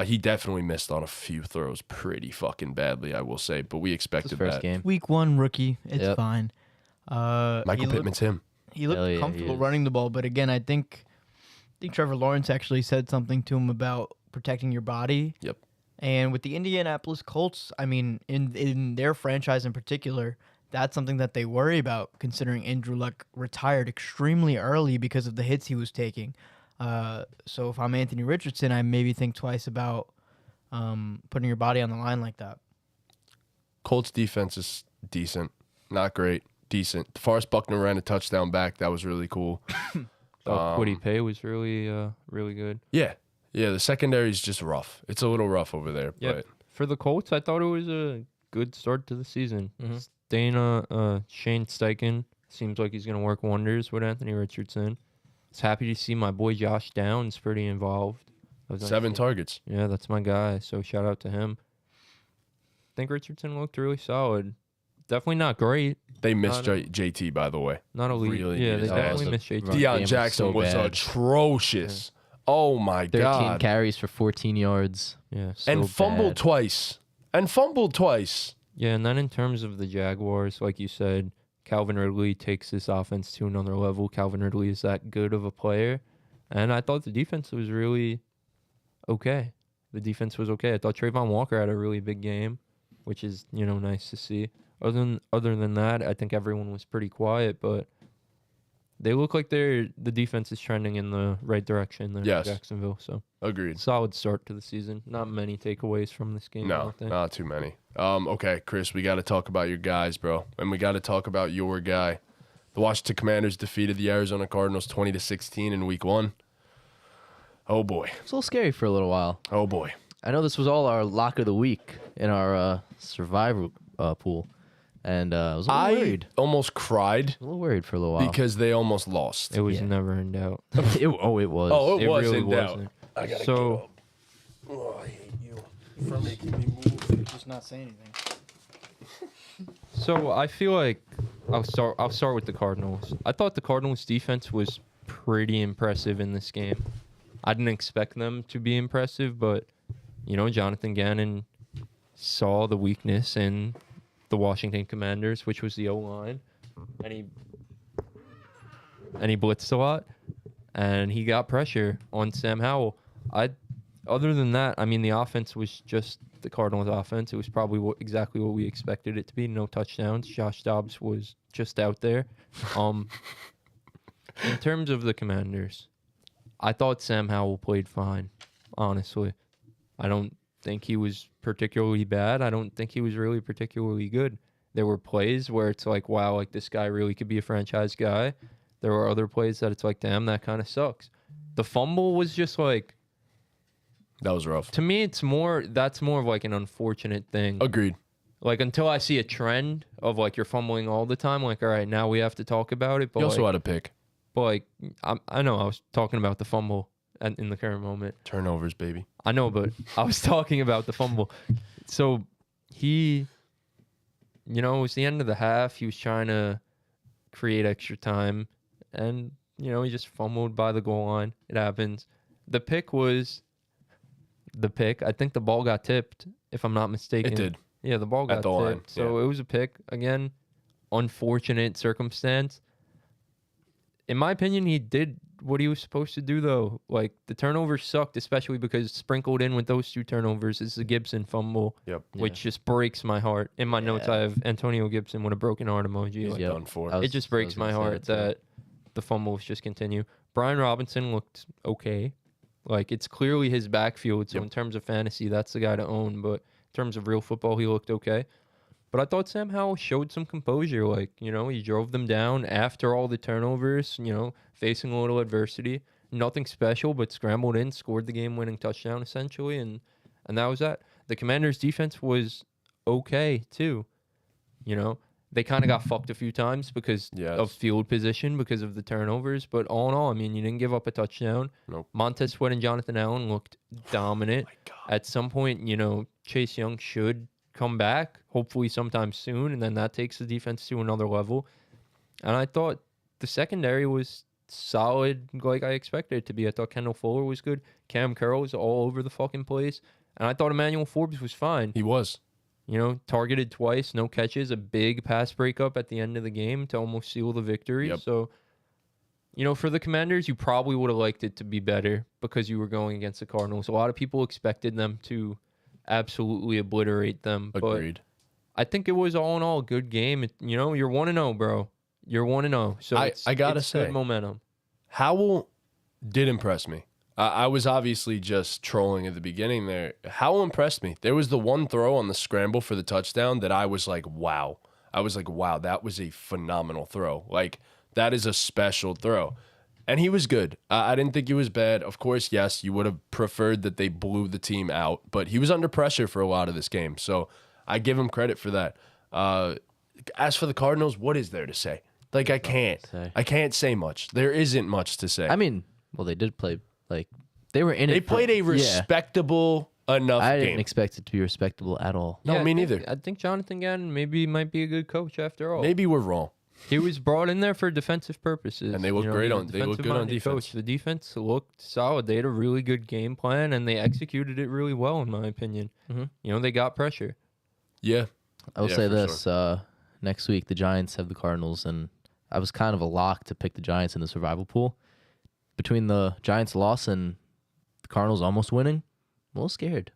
He definitely missed on a few throws pretty fucking badly, I will say. But we It's his expected first that. game. Week 1 rookie, it's Yep. fine. Michael Pittman's him. He looked Hell yeah, he comfortable is. running the ball, but again, I think Trevor Lawrence actually said something to him about protecting your body. Yep. And with the Indianapolis Colts, I mean, in their franchise in particular, that's something that they worry about, considering Andrew Luck retired extremely early because of the hits he was taking. So if I'm Anthony Richardson, I maybe think twice about putting your body on the line like that. Colts defense is decent. Not great. Decent. DeForest Buckner ran a touchdown back. That was really cool. Thought Kwity Paye was really really good. Yeah. Yeah, the secondary is just rough. It's a little rough over there, Yeah. but For the Colts, I thought it was a good start to the season. Shane Steichen seems like he's going to work wonders with Anthony Richardson. I was happy to see my boy Josh Downs pretty involved. That was nice 7 to- targets. Yeah, that's my guy. So shout out to him. I think Richardson looked really solid. Definitely not great. They missed Not a- JT, by the way. Not elite. Really Yeah, needed they that. definitely Yeah, missed the JT. run game Deion was Jackson so was bad. atrocious. Oh, my 13 God. carries for 14 yards. Yeah, so And fumbled bad. twice. Yeah, and then in terms of the Jaguars, like you said, Calvin Ridley takes this offense to another level. Calvin Ridley is that good of a player. And I thought the defense was really okay. The defense was okay. I thought Trayvon Walker had a really big game, which is, nice to see. Other than that, I think everyone was pretty quiet, but they look like the defense is trending in the right direction there Yes. in Jacksonville. So Agreed. solid start to the season. Not many takeaways from this game. I No, don't think. not too many. Okay, Chris, we got to talk about your guys, bro. And we got to talk about your guy. The Washington Commanders defeated the Arizona Cardinals 20-16 in week 1. Oh, boy. It's a little scary for a little while. Oh, boy. I know this was all our lock of the week in our survivor pool. And I was a little worried. almost cried A little worried for a little while. because they almost lost. It was Yeah. never in doubt. it was. Oh, it was really in doubt. wasn't. I got to So- get up. Oh, I hate you for making me move. Just not say anything. So I feel like I'll start with the Cardinals. I thought the Cardinals defense was pretty impressive in this game. I didn't expect them to be impressive, but Jonathan Gannon saw the weakness in the Washington Commanders, which was the O-line, and he blitzed a lot, and he got pressure on Sam Howell. Other than that, I mean, the offense was just the Cardinals' offense. It was probably exactly what we expected it to be. No touchdowns. Josh Dobbs was just out there. In terms of the Commanders, I thought Sam Howell played fine, honestly. I don't think he was particularly bad. I don't think he was really particularly good. There were plays where it's like, wow, like this guy really could be a franchise guy. There were other plays that it's like, damn, that kind of sucks. The fumble was just like, That was rough. to me, that's more of like an unfortunate thing. Agreed. Like until I see a trend of like you're fumbling all the time, like, all right, now we have to talk about it. But You also like, had a pick. I know I was talking about the fumble in the current moment. Turnovers, baby. I know, but I was talking about the fumble. So he, it was the end of the half. He was trying to create extra time, and he just fumbled by the goal line. It happens. The pick was the pick. I think the ball got tipped, if I'm not mistaken. It did. Yeah, the ball got At the tipped. line, So yeah. it was a pick. Again, unfortunate circumstance. In my opinion, he did what he was supposed to do, though. Like, the turnovers sucked, especially because sprinkled in with those 2 turnovers is the Gibson fumble, Yep. which just breaks my heart. In my notes, I have Antonio Gibson with a broken heart emoji. He's Like, Yep. done for. I was- it just I breaks was gonna my say heart too. that the fumbles just continue. Brian Robinson looked okay. Like, it's clearly his backfield. So Yep. in terms of fantasy, that's the guy to own. But in terms of real football, he looked okay. But I thought Sam Howell showed some composure. Like, he drove them down after all the turnovers, facing a little adversity. Nothing special, but scrambled in, scored the game-winning touchdown, essentially. And that was that. The Commanders' defense was okay, too. They kind of got fucked a few times because Yes. of field position, because of the turnovers. But all in all, I mean, you didn't give up a touchdown. Nope. Montez Sweat and Jonathan Allen looked dominant. Oh my God. At some point, Chase Young should come back, hopefully sometime soon, and then that takes the defense to another level. And I thought the secondary was solid like I expected it to be. I thought Kendall Fuller was good. Cam Curl was all over the fucking place. And I thought Emmanuel Forbes was fine. He was. Targeted twice, no catches, a big pass breakup at the end of the game to almost seal the victory. Yep. So, for the Commanders, you probably would have liked it to be better because you were going against the Cardinals. A lot of people expected them to absolutely obliterate them. Agreed. But I think it was all in all a good game. You're 1-0, bro. You're 1-0. So I gotta it's say, good momentum. Howell did impress me. I was obviously just trolling at the beginning there. Howell impressed me. There was the one throw on the scramble for the touchdown that I was like, wow. I was like, wow, that was a phenomenal throw. Like, that is a special throw. And he was good. I didn't think he was bad. Of course, yes, you would have preferred that they blew the team out, but he was under pressure for a lot of this game. So I give him credit for that. As for the Cardinals, what is there to say? Like, I can't. I can't say much. There isn't much to say. I mean, well, they did play, like, they were in it. They played a respectable enough I game. didn't expect it to be respectable at all. No, Yeah, me I think- neither. I think Jonathan Gannon maybe might be a good coach after all. Maybe we're wrong. He was brought in there for defensive purposes. And they look great on- they look good on defensive-minded defense. coach. The defense looked solid. They had a really good game plan, and they executed it really well, in my opinion. Mhm. You know, they got pressure. Yeah. I will Yeah, say for this: next week the Giants have the Cardinals, and I was kind of a lock to pick the Giants in the survival pool. Between the Giants' loss and the Cardinals almost winning, I'm a little scared.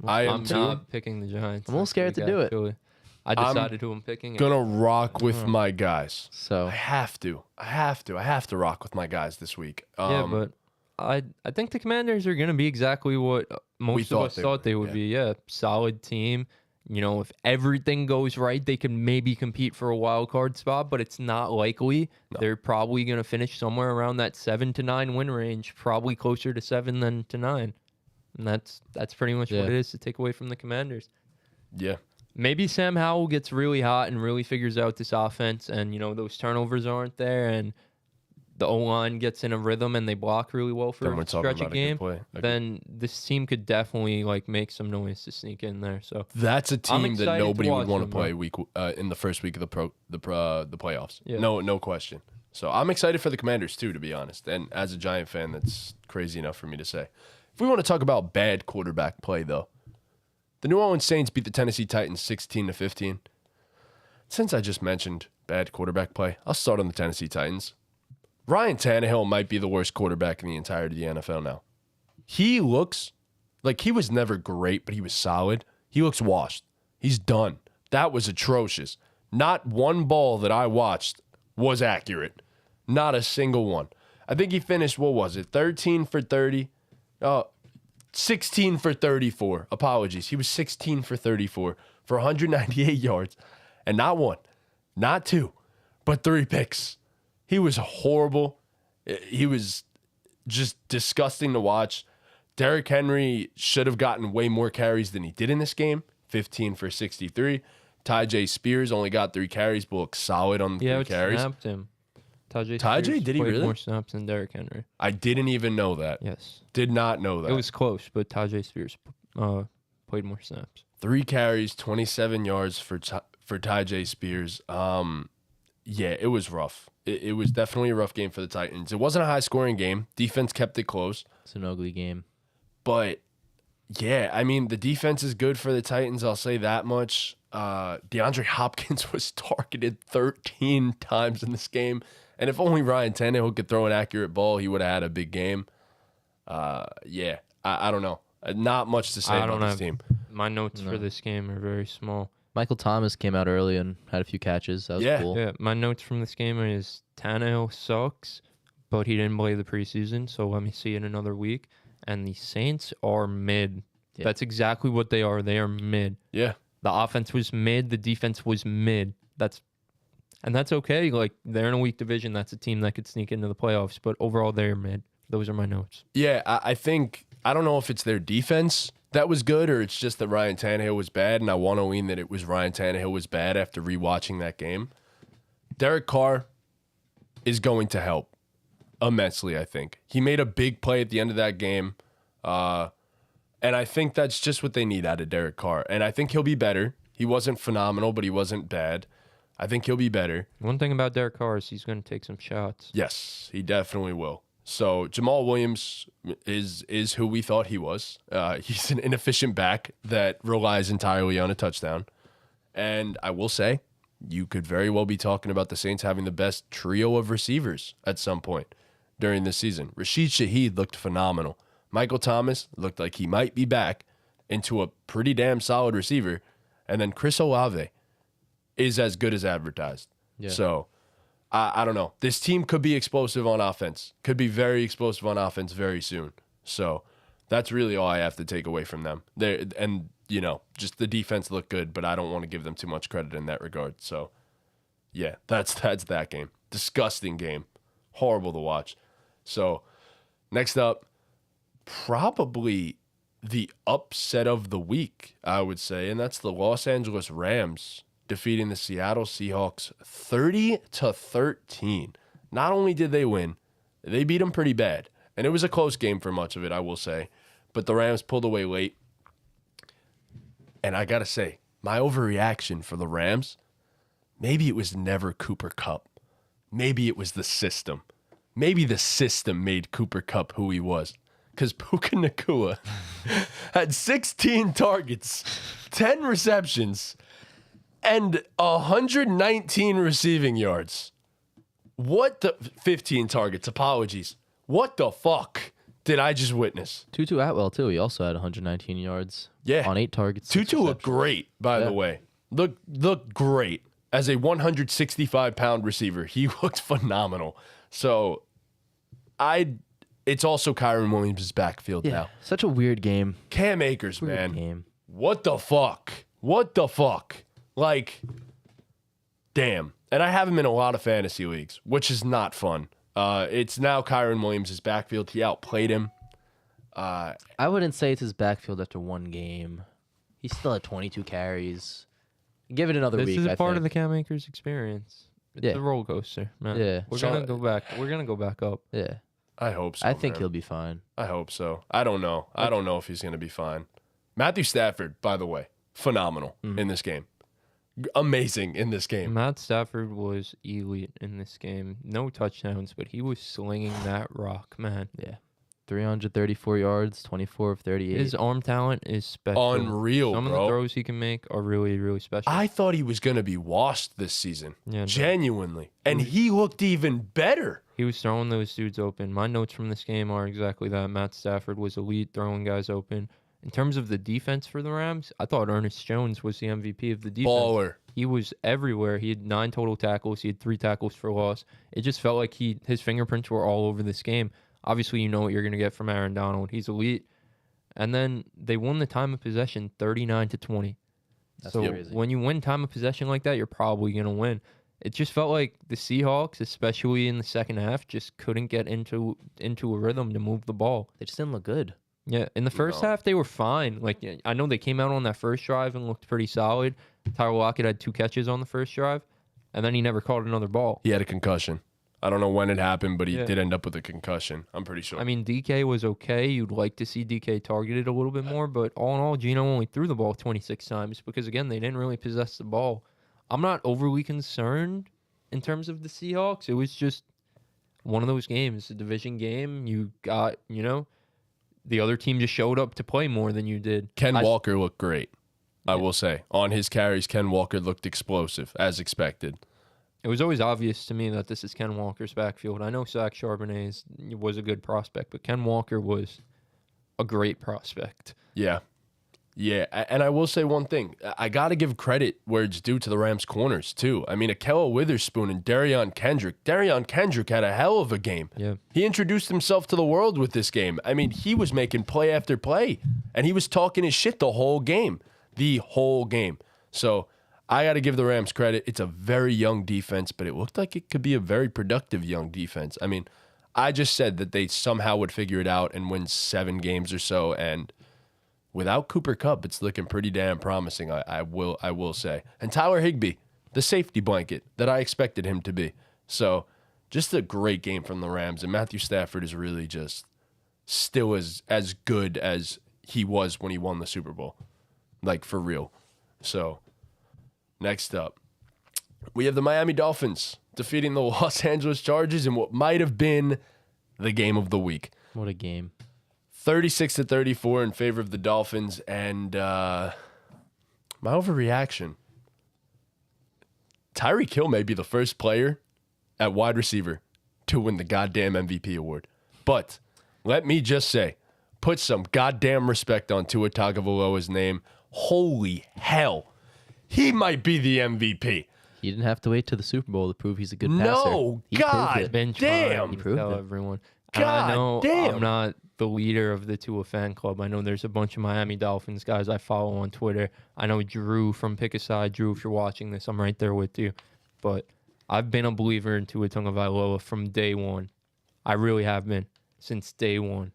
I am I'm too. not picking the Giants. I'm a little this scared week, to do it. actually. I I'm decided who I'm picking. Gonna rock with my guys. So I have to rock with my guys this week. Yeah, but I think the Commanders are going to be exactly what most of thought us they thought were, they would yeah. be. Yeah, solid team. You know, if everything goes right, they can maybe compete for a wild card spot, but it's not likely. They're probably going to finish somewhere around that 7 to 9 win range, probably closer to 7 than to 9. And that's pretty much what Yeah. it is to take away from the Commanders. yeah. Maybe Sam Howell gets really hot and really figures out this offense, and you know those turnovers aren't there, and the O-line gets in a rhythm and they block really well for Then we're a talking stretch about of a good game. play. Then this team could definitely like make some noise to sneak in there. So That's a team that excited to nobody would watch want to them, play week in the first week of the playoffs. Yeah. No question. So I'm excited for the Commanders too, to be honest. And as a Giant fan, that's crazy enough for me to say. If we want to talk about bad quarterback play, though, the New Orleans Saints beat the Tennessee Titans 16-15. Since I just mentioned bad quarterback play, I'll start on the Tennessee Titans. Ryan Tannehill might be the worst quarterback in the entirety of the NFL now. He looks like he was never great, but he was solid. He looks washed. He's done. That was atrocious. Not one ball that I watched was accurate. Not a single one. I think he finished, 13 for 30? 16 for 34. Apologies. He was 16 for 34 for 198 yards. And not one, not two, but 3 picks. He was horrible. He was just disgusting to watch. Derrick Henry should have gotten way more carries than he did in this game. 15 for 63. Tyjae Spears only got 3 carries, but looked solid on the 3 it carries. snapped him. Tyjae Tyjae? Spears Did he played really? more snaps than Derrick Henry? I didn't even know that. Yes, Did not know that. it was close, but Tyjae Spears played more snaps. 3 carries, 27 yards for Tyjae Spears. Yeah, it was rough. It was definitely a rough game for the Titans. It wasn't a high-scoring game. Defense kept it close. it's an ugly game. But, yeah, I mean, the defense is good for the Titans. I'll say that much. DeAndre Hopkins was targeted 13 times in this game. And if only Ryan Tannehill could throw an accurate ball, he would have had a big game. Yeah, I don't know. Not much to say I about don't this have team. My notes No. for this game are very small. Michael Thomas came out early and had a few catches. That was Yeah. cool. Yeah, my notes from this game is Tannehill sucks, but he didn't play the preseason, so let me see it another week. And the Saints are mid. Yeah. That's exactly what they are. They are mid. Yeah. The offense was mid. The defense was mid. That's okay. Like, they're in a weak division. That's a team that could sneak into the playoffs. But overall, they're mid. Those are my notes. Yeah, I think, I don't know if it's their defense that was good or it's just that Ryan Tannehill was bad, and I want to lean that it was Ryan Tannehill was bad after rewatching that game. Derek Carr is going to help immensely, I think. He made a big play at the end of that game, and I think that's just what they need out of Derek Carr, and I think he'll be better. He wasn't phenomenal, but he wasn't bad. I think he'll be better. One thing about Derek Carr is he's going to take some shots. Yes, he definitely will. So Jamal Williams is who we thought he was. He's an inefficient back that relies entirely on a touchdown. And I will say, you could very well be talking about the Saints having the best trio of receivers at some point during this season. Rashid Shaheed looked phenomenal. Michael Thomas looked like he might be back into a pretty damn solid receiver. And then Chris Olave is as good as advertised. Yeah. So I don't know. This team could be explosive on offense. Could be very explosive on offense very soon. So that's really all I have to take away from them. And just the defense looked good, but I don't want to give them too much credit in that regard. So yeah, that's that game. Disgusting game. Horrible to watch. So next up, probably the upset of the week, I would say, and that's the Los Angeles Rams defeating the Seattle Seahawks 30-13. Not only did they win, they beat them pretty bad. And it was a close game for much of it, I will say. But the Rams pulled away late. And I got to say, my overreaction for the Rams, maybe it was never Cooper Kupp. Maybe it was the system. Maybe the system made Cooper Kupp who he was. Because Puka Nacua had 16 targets, 10 receptions, and 119 receiving yards. What the 15 targets, apologies. What the fuck did I just witness? Tutu Atwell, too. He also had 119 yards. Yeah. On 8 targets. 6 Tutu looked receptions. great, by the way. Looked great. As a 165-pound receiver, he looked phenomenal. So, it's also Kyron Williams' backfield Yeah. now. Such a weird game. Cam Akers, Weird man. game. What the fuck? What the fuck? Like, damn. And I have him in a lot of fantasy leagues, which is not fun. It's now Kyron Williams' backfield. He outplayed him. I wouldn't say it's his backfield after one game. He's still at 22 carries. Give it another This week. is a I part think. of the Cam Akers experience. It's Yeah. a roller coaster, man. Yeah. We're So- gonna go back. We're gonna go back up. Yeah. I hope so. I think man. he'll be fine. I hope so. I don't know. I don't know if he's going to be fine. Matthew Stafford, by the way, phenomenal in this game. Amazing in this game. Matt Stafford was elite in this game. No touchdowns, but he was slinging that rock, man. Yeah. 334 yards, 24 of 38. His arm talent is special. Unreal, Some of bro. the throws he can make are really, really special. I thought he was going to be washed this season. Yeah, no. Genuinely. And he looked even better. He was throwing those dudes open. My notes from this game are exactly that. Matt Stafford was elite throwing guys open. In terms of the defense for the Rams, I thought Ernest Jones was the MVP of the defense. Baller. He was everywhere. He had 9 total tackles. He had 3 tackles for loss. It just felt like his fingerprints were all over this game. Obviously, you know what you're going to get from Aaron Donald. He's elite. And then they won the time of possession 39-20. That's So crazy. when you win time of possession like that, you're probably going to win. It just felt like the Seahawks, especially in the second half, just couldn't get into a rhythm to move the ball. They just didn't look good. Yeah, in the first No. half, they were fine. Like, I know they came out on that first drive and looked pretty solid. Tyler Lockett had 2 catches on the first drive, and then he never caught another ball. He had a concussion. I don't know when it happened, but he Yeah. did end up with a concussion. I'm pretty sure. I mean, DK was okay. You'd like to see DK targeted a little bit more, but all in all, Geno only threw the ball 26 times because, again, they didn't really possess the ball. I'm not overly concerned in terms of the Seahawks. It was just one of those games, a division game. You got, the other team just showed up to play more than you did. Ken I- Walker looked great, I will say. On his carries, Ken Walker looked explosive, as expected. It was always obvious to me that this is Ken Walker's backfield. I know Zach Charbonnet was a good prospect, but Ken Walker was a great prospect. Yeah. Yeah, and I will say one thing. I got to give credit where it's due to the Rams' corners, too. I mean, Akello Witherspoon and Darion Kendrick. Darion Kendrick had a hell of a game. Yeah. He introduced himself to the world with this game. I mean, he was making play after play, and he was talking his shit the whole game. The whole game. So I got to give the Rams credit. It's a very young defense, but it looked like it could be a very productive young defense. I mean, I just said that they somehow would figure it out and win 7 games or so, and without Cooper Kupp, it's looking pretty damn promising, I will say. And Tyler Higbee, the safety blanket that I expected him to be. So just a great game from the Rams. And Matthew Stafford is really just still as good as he was when he won the Super Bowl. Like, for real. So next up, we have the Miami Dolphins defeating the Los Angeles Chargers in what might have been the game of the week. What a game. 36-34 in favor of the Dolphins, and my overreaction. Tyreek Hill may be the first player at wide receiver to win the goddamn MVP award. But let me just say, put some goddamn respect on Tua Tagovailoa's name. Holy hell. He might be the MVP. He didn't have to wait to the Super Bowl to prove he's a good passer. No, He God proved it. Bench damn. prime, He proved tell it. everyone. And God I know damn. I'm not the leader of the Tua fan club. I know there's a bunch of Miami Dolphins guys I follow on Twitter. I know Drew from Pick a Side. Drew, if you're watching this, I'm right there with you. But I've been a believer in Tua Tagovailoa from day one. I really have been since day one.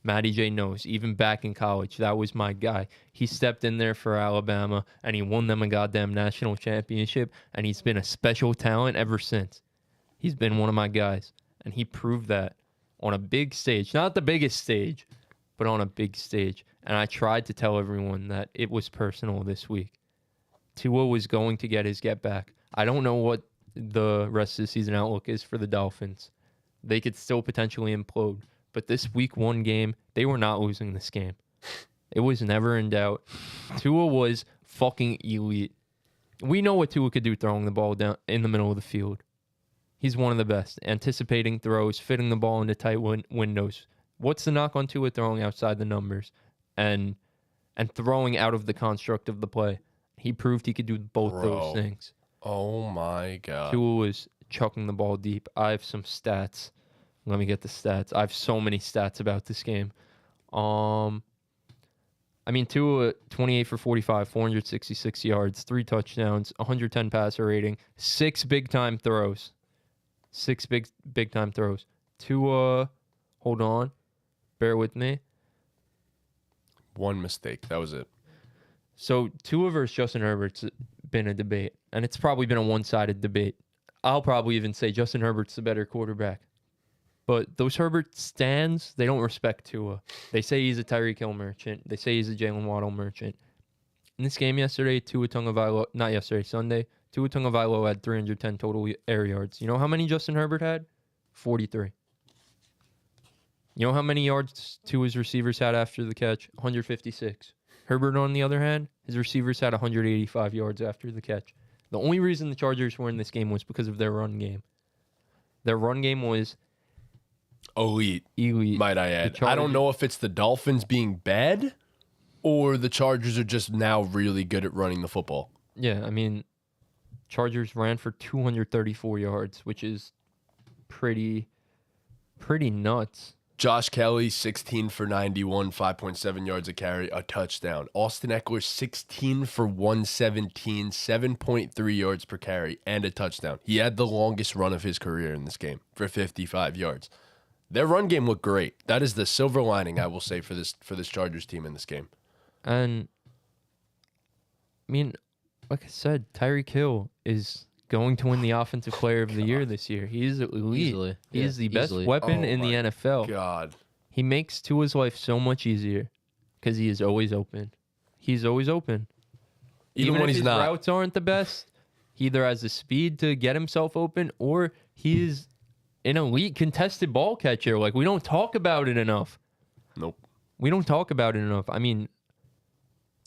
Matty J knows, even back in college, that was my guy. He stepped in there for Alabama, and he won them a goddamn national championship, and he's been a special talent ever since. He's been one of my guys, and he proved that on a big stage. Not the biggest stage, but on a big stage. And I tried to tell everyone that it was personal this week. Tua was going to get his get back. I don't know what the rest of the season outlook is for the Dolphins. They could still potentially implode. But this week one game, they were not losing this game. It was never in doubt. Tua was fucking elite. We know what Tua could do throwing the ball down in the middle of the field. He's one of the best. Anticipating throws, fitting the ball into tight windows. What's the knock on Tua? Throwing outside the numbers and throwing out of the construct of the play. He proved he could do both those things. Oh my God. Tua was chucking the ball deep. I have some stats. Let me get the stats. I have so many stats about this game. Tua, 28 for 45, 466 yards, 3 touchdowns, 110 passer rating, 6 big-time throws. 6 big-time throws. Tua, hold on. Bear with me. One mistake. That was it. So Tua versus Justin Herbert's been a debate, and it's probably been a one-sided debate. I'll probably even say Justin Herbert's the better quarterback. But those Herbert stands, they don't respect Tua. They say he's a Tyreek Hill merchant. They say he's a Jalen Waddle merchant. In this game yesterday, Sunday, Tua Tagovailoa had 310 total air yards. You know how many Justin Herbert had? 43. You know how many yards Tua's receivers had after the catch? 156. Herbert, on the other hand, his receivers had 185 yards after the catch. The only reason the Chargers were in this game was because of their run game. Their run game was elite, might I add. I don't Chargers- know if it's the Dolphins being bad or the Chargers are just now really good at running the football. Yeah, Chargers ran for 234 yards, which is pretty nuts. Josh Kelly, 16 for 91, 5.7 yards a carry, a touchdown. Austin Eckler, 16 for 117, 7.3 yards per carry, and a touchdown. He had the longest run of his career in this game for 55 yards. Their run game looked great. That is the silver lining, I will say, for this Chargers team in this game. And, like I said, Tyreek Hill is going to win the Offensive Player of the Year this year. He is elite. Easily. He is the best Easily. weapon Oh in the my NFL. God. He makes Tua's life so much easier because he is always open. He's always open. Even when if he's his not. routes aren't the best, he either has the speed to get himself open or he is an elite contested ball catcher. Like, we don't talk about it enough. Nope. We don't talk about it enough. That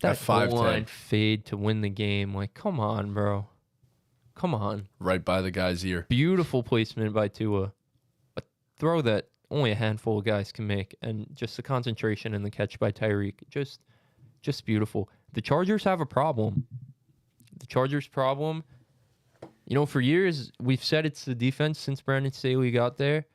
At 5'10". goal line fade to win the game. Like, come on, bro. Come on. Right by the guy's ear. Beautiful placement by Tua. A throw that only a handful of guys can make. And just the concentration and the catch by Tyreek. Just beautiful. The Chargers have a problem. The Chargers' problem, for years, we've said it's the defense since Brandon Staley got there.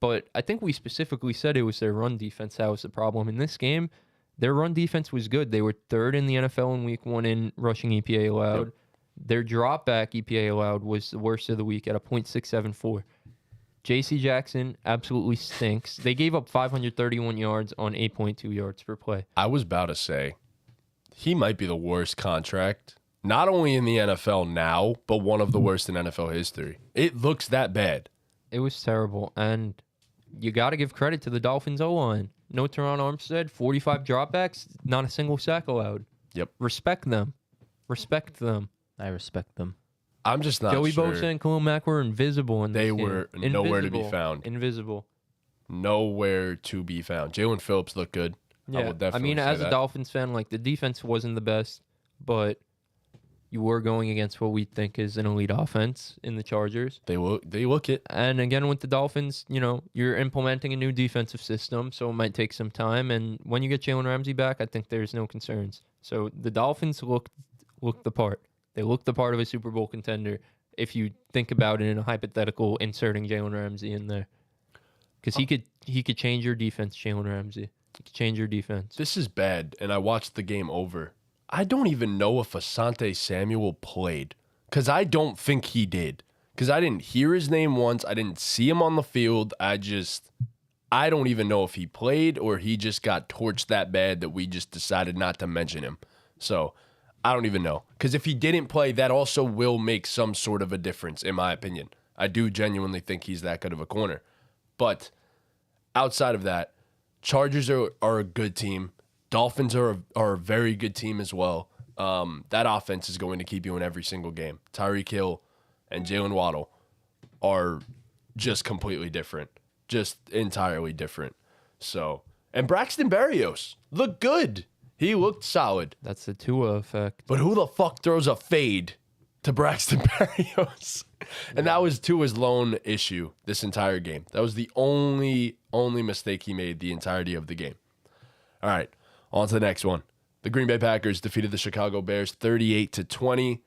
But I think we specifically said it was their run defense that was the problem. In this game, their run defense was good. They were third in the NFL in week 1 in rushing EPA allowed. Yep. Their drop back EPA allowed was the worst of the week at a .674. J.C. Jackson absolutely stinks. They gave up 531 yards on 8.2 yards per play. I was about to say, he might be the worst contract, not only in the NFL now, but one of the worst in NFL history. It looks that bad. It was terrible. And you got to give credit to the Dolphins O-line. No Teron Armstead, 45 dropbacks, not a single sack allowed. Yep. Respect them. Respect them. I respect them. I'm just not Joey sure. Bosa and Khalil Mack were invisible in this They game. were nowhere to be Invisible. found. Invisible. Nowhere to be found. Jalen Phillips looked good. I Yeah. will definitely say as a that. Dolphins fan, the defense wasn't the best, but you were going against what we think is an elite offense in the Chargers. They look it. And again, with the Dolphins, you're implementing a new defensive system, so it might take some time. And when you get Jalen Ramsey back, I think there's no concerns. So the Dolphins looked the part. They looked the part of a Super Bowl contender if you think about it in a hypothetical, inserting Jalen Ramsey in there. Because he could change your defense, Jalen Ramsey. He could change your defense. This is bad, and I watched the game over. I don't even know if Asante Samuel played, because I don't think he did. because I didn't hear his name once. I didn't see him on the field. I don't even know if he played or he just got torched that bad that we just decided not to mention him. So I don't even know. Because if he didn't play, that also will make some sort of a difference, in my opinion. I do genuinely think he's that good of a corner. But outside of that, Chargers are a good team. Dolphins are a very good team as well. That offense is going to keep you in every single game. Tyreek Hill and Jalen Waddle are just completely different. Just entirely different. So, and Braxton Berrios looked good. He looked solid. That's the Tua effect. But who the fuck throws a fade to Braxton Berrios? And that was Tua's lone issue this entire game. That was the only mistake he made the entirety of the game. All right, on to the next one. The Green Bay Packers defeated the Chicago Bears 38-20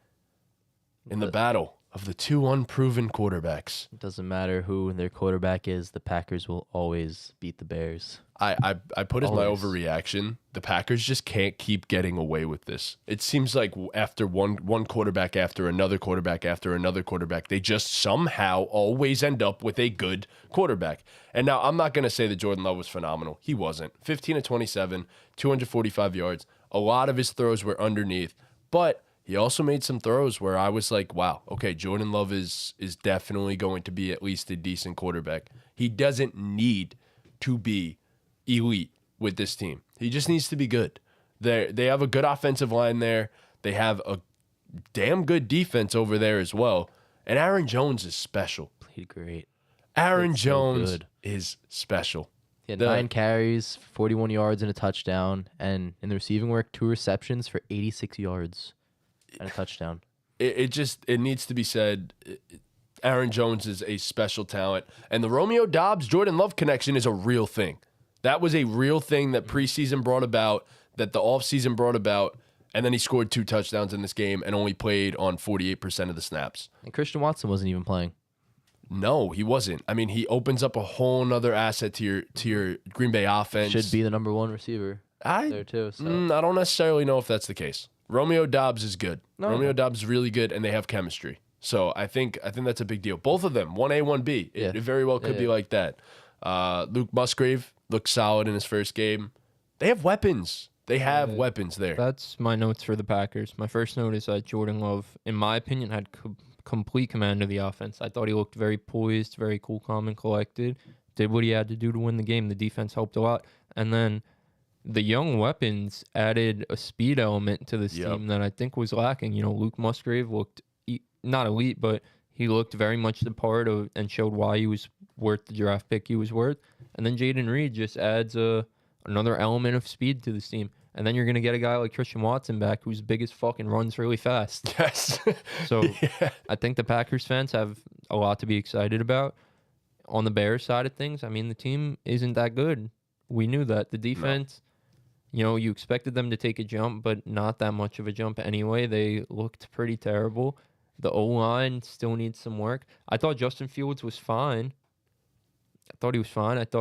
in the battle of the two unproven quarterbacks. It doesn't matter who their quarterback is. The Packers will always beat the Bears. I put as my Always. overreaction, the Packers just can't keep getting away with this. It seems like after one quarterback after another quarterback after another quarterback, they just somehow always end up with a good quarterback. And now I'm not going to say that Jordan Love was phenomenal. He wasn't. 15 of 27, 245 yards. A lot of his throws were underneath, but he also made some throws where I was like, wow, okay, Jordan Love is definitely going to be at least a decent quarterback. He doesn't need to be elite with this team. He just needs to be good. They have a good offensive line there. They have a damn good defense over there as well. And Aaron Jones is special. Played great. Aaron Played so Jones good. is special. He had 9 carries, 41 yards, and a touchdown. And in the receiving work, 2 receptions for 86 yards and a touchdown. It needs to be said. Aaron Jones is a special talent. And the Romeo Doubs Jordan Love connection is a real thing. That was a real thing that preseason brought about, that the offseason brought about, and then he scored 2 touchdowns in this game and only played on 48% of the snaps. And Christian Watson wasn't even playing. No, he wasn't. I mean, he opens up a whole nother asset to your Green Bay offense. Should be the number 1 receiver there too. So. I don't necessarily know if that's the case. Romeo Doubs is good. No. Romeo Doubs is really good, and they have chemistry. So I think that's a big deal. Both of them, 1A, 1B. It very well could be like that. Luke Musgrave looked solid in his first game. They have weapons. They have weapons there. That's my notes for the Packers. My first note is that Jordan Love, in my opinion, had complete command of the offense. I thought he looked very poised, very cool, calm, and collected. Did what he had to do to win the game. The defense helped a lot. And then the young weapons added a speed element to this team that I think was lacking. You know, Luke Musgrave looked not elite, but he looked very much the part of and showed why he was worth the draft pick he was worth. And then Jaden Reed just adds another element of speed to this team. And then you're going to get a guy like Christian Watson back who's big as fuck and runs really fast. Yes. So I think the Packers fans have a lot to be excited about. On the Bears side of things, I mean, the team isn't that good. We knew that. The defense, you know, you expected them to take a jump, but not that much of a jump anyway. They looked pretty terrible. The O-line still needs some work. I thought Justin Fields was fine. I thought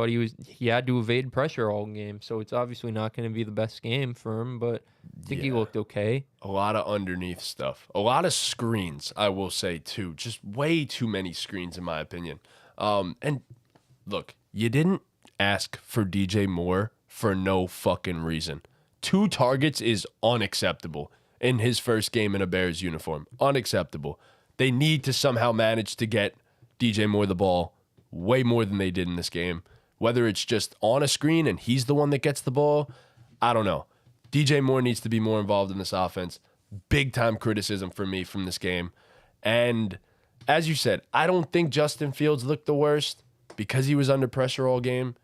he had to evade pressure all game, so it's obviously not going to be the best game for him, but I think he looked okay. A lot of underneath stuff. A lot of screens, I will say, too. Just way too many screens, in my opinion. And look, you didn't ask for DJ Moore for no fucking reason. 2 targets is unacceptable in his first game in a Bears uniform. Unacceptable. They need to somehow manage to get DJ Moore the ball way more than they did in this game. Whether it's just on a screen and he's the one that gets the ball, I don't know. DJ Moore needs to be more involved in this offense. Big time criticism for me from this game. And as you said, I don't think Justin Fields looked the worst because he was under pressure all game,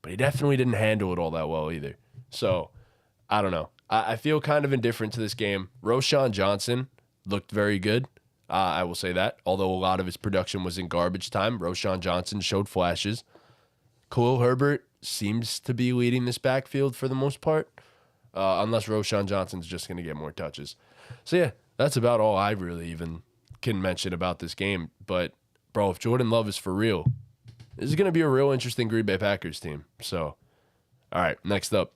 but he definitely didn't handle it all that well either. So, I don't know. I feel kind of indifferent to this game. Roschon Johnson looked very good. I will say that. Although a lot of his production was in garbage time, Roschon Johnson showed flashes. Khalil Herbert seems to be leading this backfield for the most part, unless Roschon Johnson's just going to get more touches. So, yeah, that's about all I really even can mention about this game. But, bro, if Jordan Love is for real, this is going to be a real interesting Green Bay Packers team. So, all right, next up.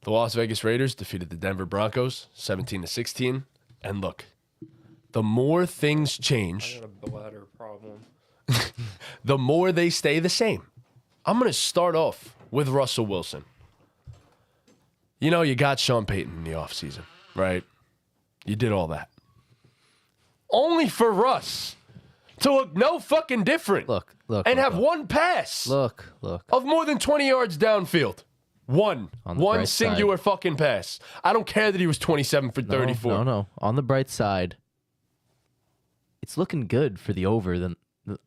The Las Vegas Raiders defeated the Denver Broncos 17-16. And look, the more things change, got a bladder problem. the more they stay the same. I'm going to start off with Russell Wilson. You know, you got Sean Payton in the offseason, right? You did all that. Only for Russ to look no fucking different. Look. And have one pass Look. of more than 20 yards downfield. One bright singular fucking pass. I don't care that he was 27 for 34. No. On the bright side, it's looking good for the over than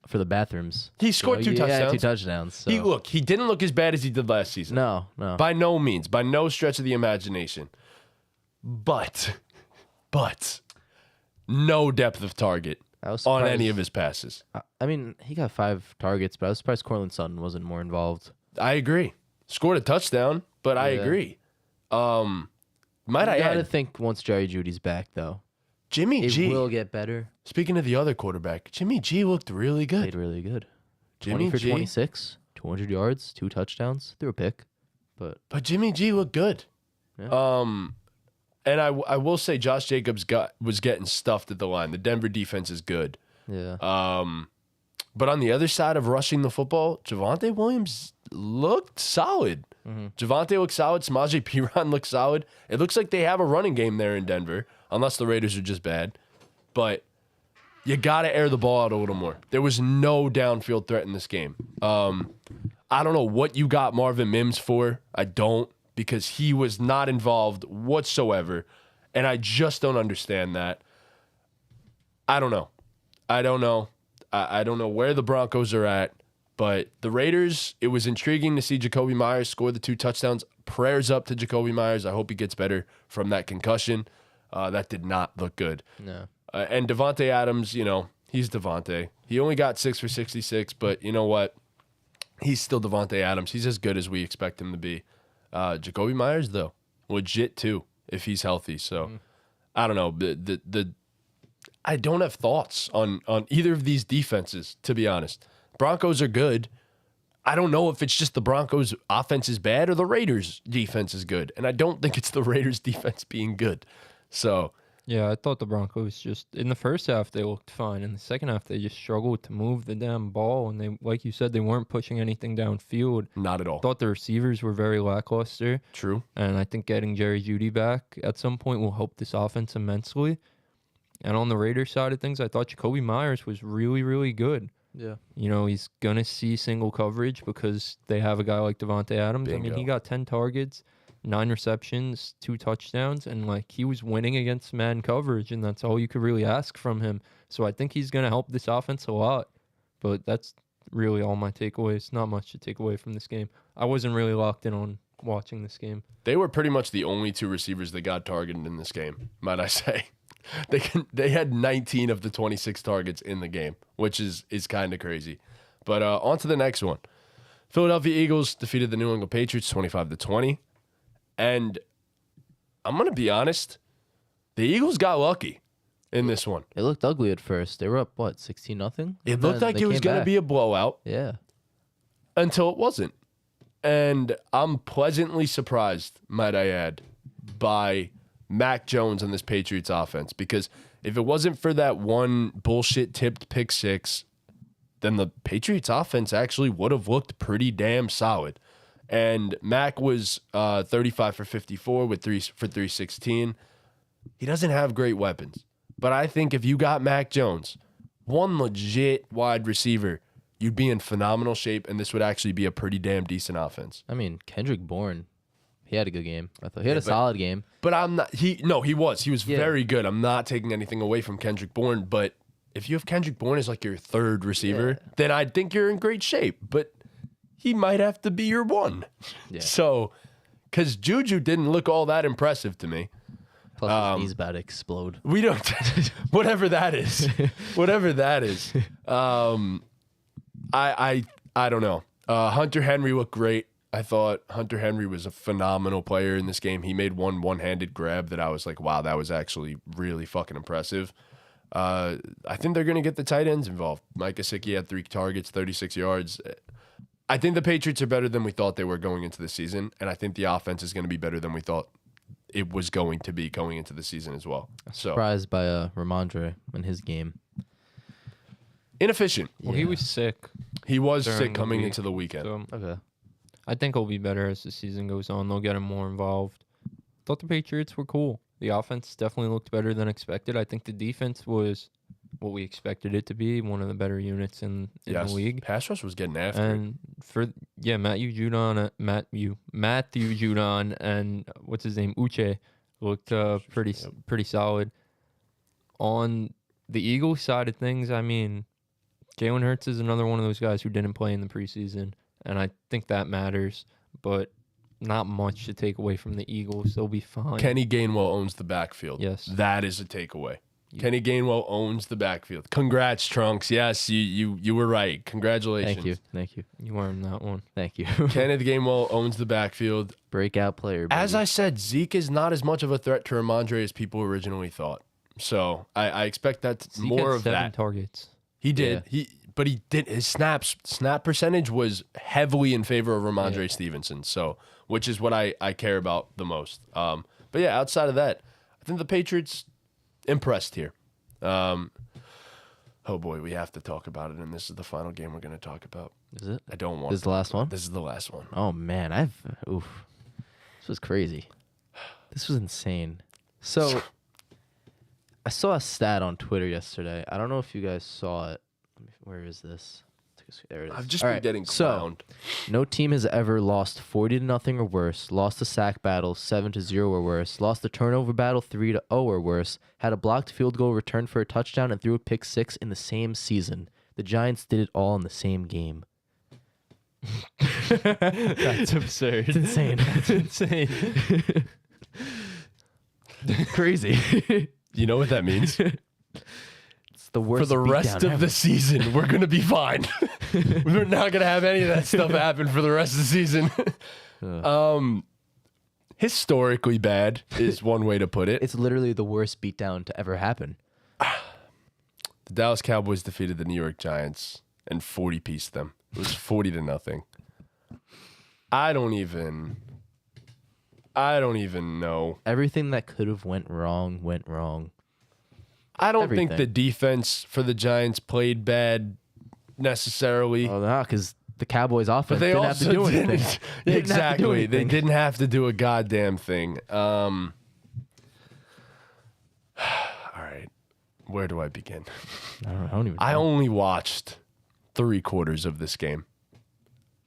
for the bathrooms. He scored two touchdowns. Yeah, 2 touchdowns. So. He didn't look as bad as he did last season. No. By no means, by no stretch of the imagination. But no depth of target I was on surprised. any of his passes. I mean, he got 5 targets, but I was surprised Courtland Sutton wasn't more involved. I agree. Scored a touchdown, but I agree. Might I You gotta add, think once Jerry Judy's back, though, Jimmy it G. will get better. Speaking of the other quarterback, Jimmy G looked really good. Played really good. Jimmy 20 for G. 26, 200 yards, 2 touchdowns, threw a pick. But But Jimmy G looked good. Yeah. And I will say Josh Jacobs was getting stuffed at the line. The Denver defense is good. yeah, But on the other side of rushing the football, Javonte Williams looked solid. Javonte looked solid. Samaje Perine looked solid. It looks like they have a running game there in Denver, unless the Raiders are just bad. But you got to air the ball out a little more. There was no downfield threat in this game. I don't know what you got Marvin Mims for. I don't, because he was not involved whatsoever. And I just don't understand that. I don't know. I don't know where the Broncos are at, but the Raiders, it was intriguing to see Jacoby Myers score the 2 touchdowns. Prayers up to Jacoby Myers. I hope he gets better from that concussion. That did not look good. no. And Devontae Adams, you know, he's Devontae. He only got 6 for 66, but you know what? He's still Devontae Adams. He's as good as we expect him to be. Jacoby Myers, though, legit too, if he's healthy. So I don't know. I don't have thoughts on either of these defenses, to be honest. Broncos are good. I don't know if it's just the Broncos' offense is bad or the Raiders' defense is good. And I don't think it's the Raiders' defense being good. So, Yeah, I thought the Broncos just in the first half they looked fine. In the second half they just struggled to move the damn ball, and they, like you said, they weren't pushing anything downfield. not at all. Thought the receivers were very lackluster, True. and I think getting Jerry Jeudy back at some point will help this offense immensely. And on the Raiders side of things, I thought Jacoby Myers was really, really good. Yeah. You know, he's gonna see single coverage because they have a guy like Devontae Adams. I mean, Bingo. he got 10 targets, 9 receptions, 2 touchdowns, and like he was winning against man coverage, and that's all you could really ask from him. So I think he's gonna help this offense a lot. But that's really all my takeaways. Not much to take away from this game. I wasn't really locked in on watching this game. They were pretty much the only 2 receivers that got targeted in this game, might I say. They had 19 of the 26 targets in the game, which is kind of crazy. But on to the next one. Philadelphia Eagles defeated the New England Patriots 25-20. And I'm going to be honest, the Eagles got lucky in this one. It looked ugly at first. They were up, 16-0? It looked like it was going to be a blowout Yeah. until it wasn't. And I'm pleasantly surprised, might I add, by Mac Jones and this Patriots offense, because if it wasn't for that one bullshit tipped pick 6, then the Patriots offense actually would have looked pretty damn solid. And Mac was 35 for 54 with 316. He doesn't have great weapons, but I think if you got Mac Jones, one legit wide receiver, you'd be in phenomenal shape, and this would actually be a pretty damn decent offense. I mean, Kendrick Bourne, he had a good game. I thought he had a solid game. But I'm not. He was Yeah. very good. I'm not taking anything away from Kendrick Bourne. But if you have Kendrick Bourne as like your 3rd receiver, then I think you're in great shape. But he might have to be your 1. Yeah. So, because Juju didn't look all that impressive to me. Plus, his knee's about to explode. We don't. Whatever that is. Whatever that is. I don't know. Hunter Henry looked great. I thought Hunter Henry was a phenomenal player in this game. He made one-handed grab that I was like, wow, that was actually really fucking impressive. I think they're going to get the tight ends involved. Mike Gesicki had 3 targets, 36 yards. I think the Patriots are better than we thought they were going into the season, and I think the offense is going to be better than we thought it was going to be going into the season as well. So Surprised by Ramondre in his game. inefficient. Well, he was sick. He was During sick the coming week, into the weekend. So Okay. I think he'll be better as the season goes on. They'll get him more involved. Thought the Patriots were cool. The offense definitely looked better than expected. I think the defense was what we expected it to be, one of the better units in the league. Pass rush was getting after it. And Matthew Judon and what's his name, Uche, looked pretty solid. On the Eagles side of things, I mean, Jalen Hurts is another one of those guys who didn't play in the preseason, and I think that matters, but not much to take away from the Eagles. They'll be fine. Kenny Gainwell owns the backfield. Yes. That is a takeaway. Kenny Gainwell owns the backfield. Congrats, Trunks. Yes, you were right. Congratulations. Thank you. You earned that one. Thank you. Kenny Gainwell owns the backfield. Breakout player. As baby. I said, Zeke is not as much of a threat to Ramondre as people originally thought. So I expect that Zeke more had of 7 that. targets. He did. But he did. His snap percentage was heavily in favor of Ramondre Stevenson. So, which is what I care about the most. But yeah, outside of that, I think the Patriots impressed here. Oh boy, we have to talk about it, and this is the final game we're going to talk about. Is it? I don't want. This is the last one? This is the last one. Oh man, this was crazy. This was insane. So I saw a stat on Twitter yesterday. I don't know if you guys saw it. Where is this? There it is. I've just All been right, getting so, clowned. no team has ever lost 40-0 or worse, lost a sack battle 7-0 or worse, lost a turnover battle 3-0 or worse, had a blocked field goal returned for a touchdown, and threw a pick 6 in the same season. The Giants did it all in the same game. That's absurd. It's insane. That's insane. Crazy. You know what that means? It's the worst For the rest beatdown of the season, we're going to be fine. We're not going to have any of that stuff happen for the rest of the season. Historically bad is one way to put it. It's literally the worst beatdown to ever happen. The Dallas Cowboys defeated the New York Giants and 40-pieced them. It was 40-0. I don't even know. Everything that could have went wrong. I don't think Everything. the defense for the Giants played bad necessarily. Oh, no, because the Cowboys offense But they didn't also have to do anything. didn't. They didn't have to do Exactly. They anything. didn't have to do a goddamn thing. All right. Where do I begin? I don't even I know. only watched 3/4 of this game.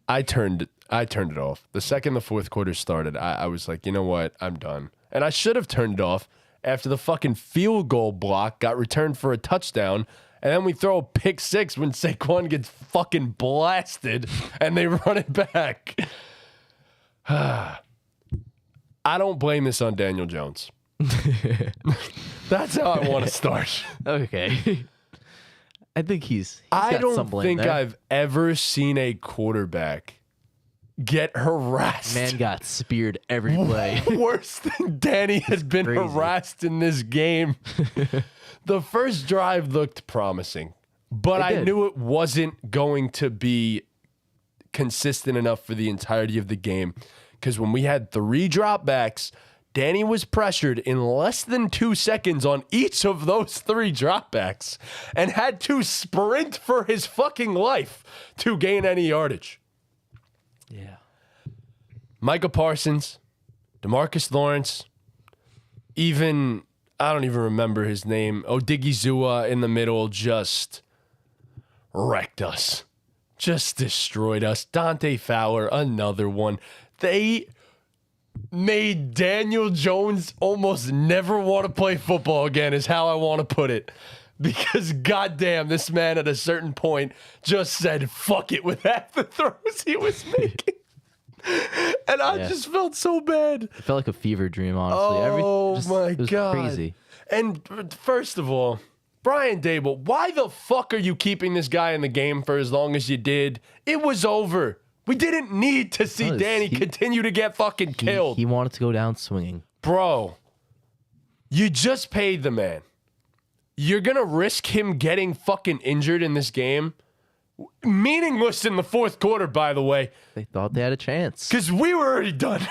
I turned it off. The second the fourth quarter started, I was like, you know what? I'm done. And I should have turned it off after the fucking field goal block got returned for a touchdown. And then we throw a pick 6 when Saquon gets fucking blasted and they run it back. I don't blame this on Daniel Jones. That's how I want to start. Okay. I think he's I got some don't blame think there. I've ever seen a quarterback get harassed. Man got speared every play. Worse than Danny has been crazy. harassed in this game. The first drive looked promising, but I did. knew it wasn't going to be consistent enough for the entirety of the game. Because when we had 3 dropbacks, Danny was pressured in less than 2 seconds on each of those 3 dropbacks and had to sprint for his fucking life to gain any yardage. Yeah. Micah Parsons, DeMarcus Lawrence, even, I don't even remember his name, Odigizua in the middle just wrecked us. Just destroyed us. Dante Fowler, another one. They made Daniel Jones almost never want to play football again is how I want to put it. Because goddamn, this man at a certain point just said fuck it with half the throws he was making. And I just felt so bad. It felt like a fever dream, honestly. Oh my it was God. crazy. And first of all, Brian Dable, why the fuck are you keeping this guy in the game for as long as you did? It was over. We didn't need to see Because Danny continue to get fucking killed. He wanted to go down swinging. Bro, you just paid the man. You're going to risk him getting fucking injured in this game Meaningless in the fourth quarter, by the way, They thought they had a chance. because we were already done.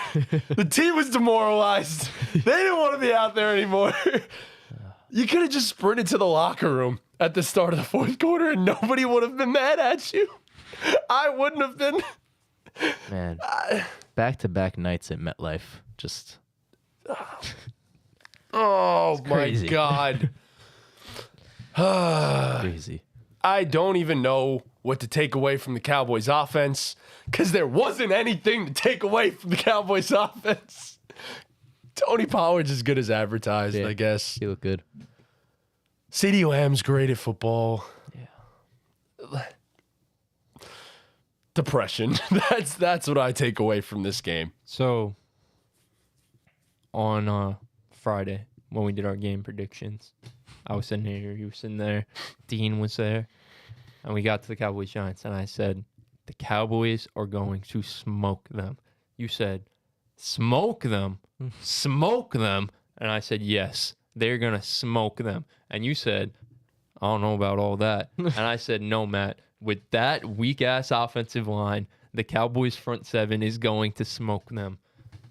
The team was demoralized. They didn't want to be out there anymore. You could have just sprinted to the locker room at the start of the fourth quarter and nobody would have been mad at you. I wouldn't have been. Man, back-to-back nights at MetLife. Just Oh, my crazy. God. crazy. I don't even know what to take away from the Cowboys offense because there wasn't anything to take away from the Cowboys offense. Tony Pollard's as good as advertised, Yeah. I guess. He looked good. CeeDee Lamb's great at football. Yeah. Depression. That's what I take away from this game. So on Friday when we did our game predictions, I was sitting here, you were sitting there, Dean was there, and we got to the Cowboys Giants, and I said the Cowboys are going to smoke them. You said smoke them, and I said yes, they're gonna smoke them, and you said I don't know about all that, and I said no, Matt. With that weak ass offensive line, the Cowboys front seven is going to smoke them.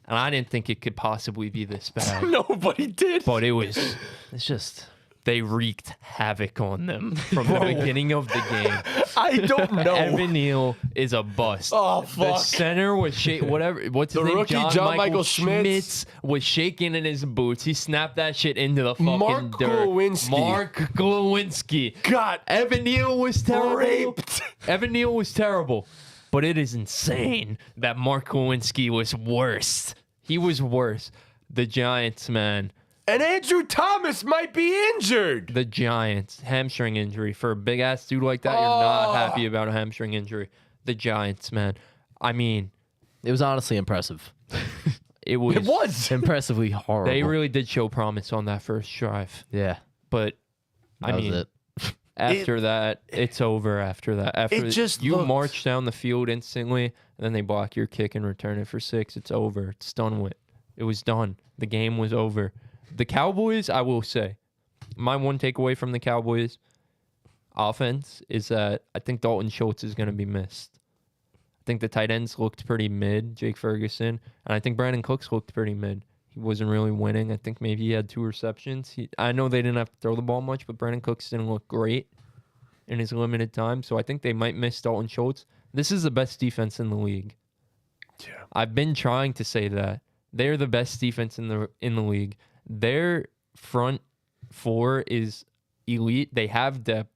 And I didn't think it could possibly be this bad. Nobody did. But it was, It's just they wreaked havoc on them from the beginning of the game. I don't know. Evan Neal is a bust. Oh, The fuck. center was shaking, whatever, what's his The name? rookie, John Michael Schmitz. was shaking in his boots. He snapped that shit into the fucking Mark dirt. Glowinski. Mark Glowinski. God, Evan Neal was terrible. raped. Evan Neal was terrible. But it is insane that Mark Glowinski was worse. He was worse. The Giants, man. And Andrew Thomas might be injured. The Giants, hamstring injury. For a big ass dude like that, you're not happy about a hamstring injury. The Giants, man. I mean, it was honestly impressive. it was. It was. Impressively horrible. They really did show promise on that first drive. Yeah. But, I That was mean, it. after that, it's over after that. After It just you looked- march down the field instantly, and then they block your kick and return it for 6. It's over. It's done with. It was done. The game was over. The Cowboys, I will say, my one takeaway from the Cowboys offense is that I think Dalton Schultz is going to be missed. I think the tight ends looked pretty mid, Jake Ferguson, and I think Brandon Cooks looked pretty mid. He wasn't really winning. I think maybe he had 2 receptions. I know they didn't have to throw the ball much, but Brandon Cooks didn't look great in his limited time, so I think they might miss Dalton Schultz. This is the best defense in the league. Yeah. I've been trying to say that. They're the best defense in the league. Their front 4 is elite. They have depth.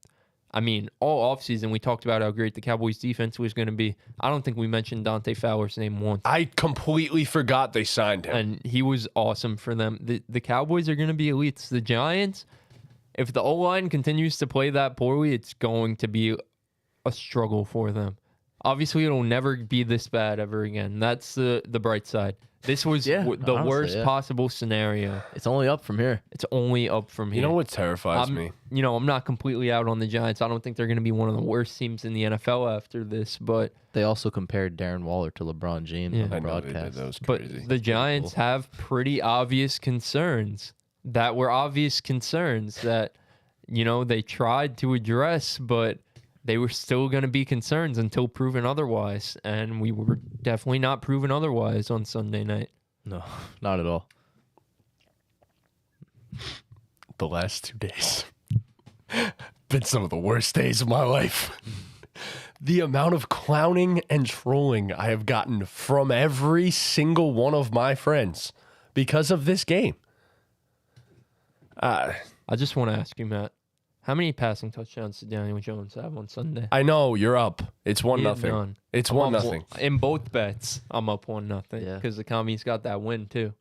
I mean, all offseason we talked about how great the Cowboys defense was going to be. I don't think we mentioned Dante Fowler's name once. I completely forgot they signed him. And he was awesome for them. The Cowboys are going to be elites. The Giants, if the O-line continues to play that poorly, it's going to be a struggle for them. Obviously, it'll never be this bad ever again. That's the bright side. This was Yeah, the honestly, worst yeah. possible scenario. It's only up from here. It's only up from here. You know what terrifies me? I'm not completely out on the Giants. I don't think they're going to be one of the worst teams in the NFL after this, but They also compared Darren Waller to LeBron James Yeah. on the I know they did. broadcast. That was But crazy. the Giants have pretty obvious concerns that were obvious concerns that, they tried to address, but they were still going to be concerns until proven otherwise. And we were definitely not proven otherwise on Sunday night. No, not at all. The last 2 days been some of the worst days of my life. The amount of clowning and trolling I have gotten from every single one of my friends because of this game. I just want to ask you, Matt, how many passing touchdowns did Daniel Jones have on Sunday? I know you're up. It's 1-0. He had none. It's I'm up 1-0. In both bets, I'm up 1-0 Yeah. because the commies got that win too.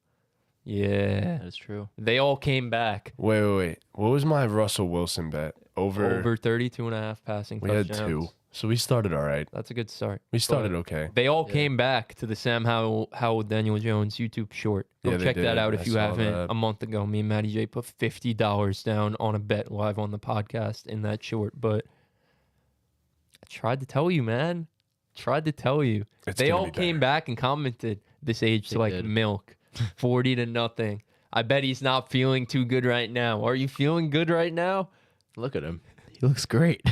Yeah. That is true. They all came back. Wait. What was my Russell Wilson bet? Over 32.5 passing we touchdowns. had 2. So we started all right. That's a good start. We started But okay. They all came back to the Sam Howell Daniel Jones YouTube short. Go Yeah, they check that did. out I if you saw haven't. that. A month ago, me and Matty J put $50 down on a bet live on the podcast in that short. But I tried to tell you, man. Tried to tell you. It's They gonna all be came better. back and commented this aged They like did. milk. 40-0. I bet he's not feeling too good right now. Are you feeling good right now? Look at him. He looks great.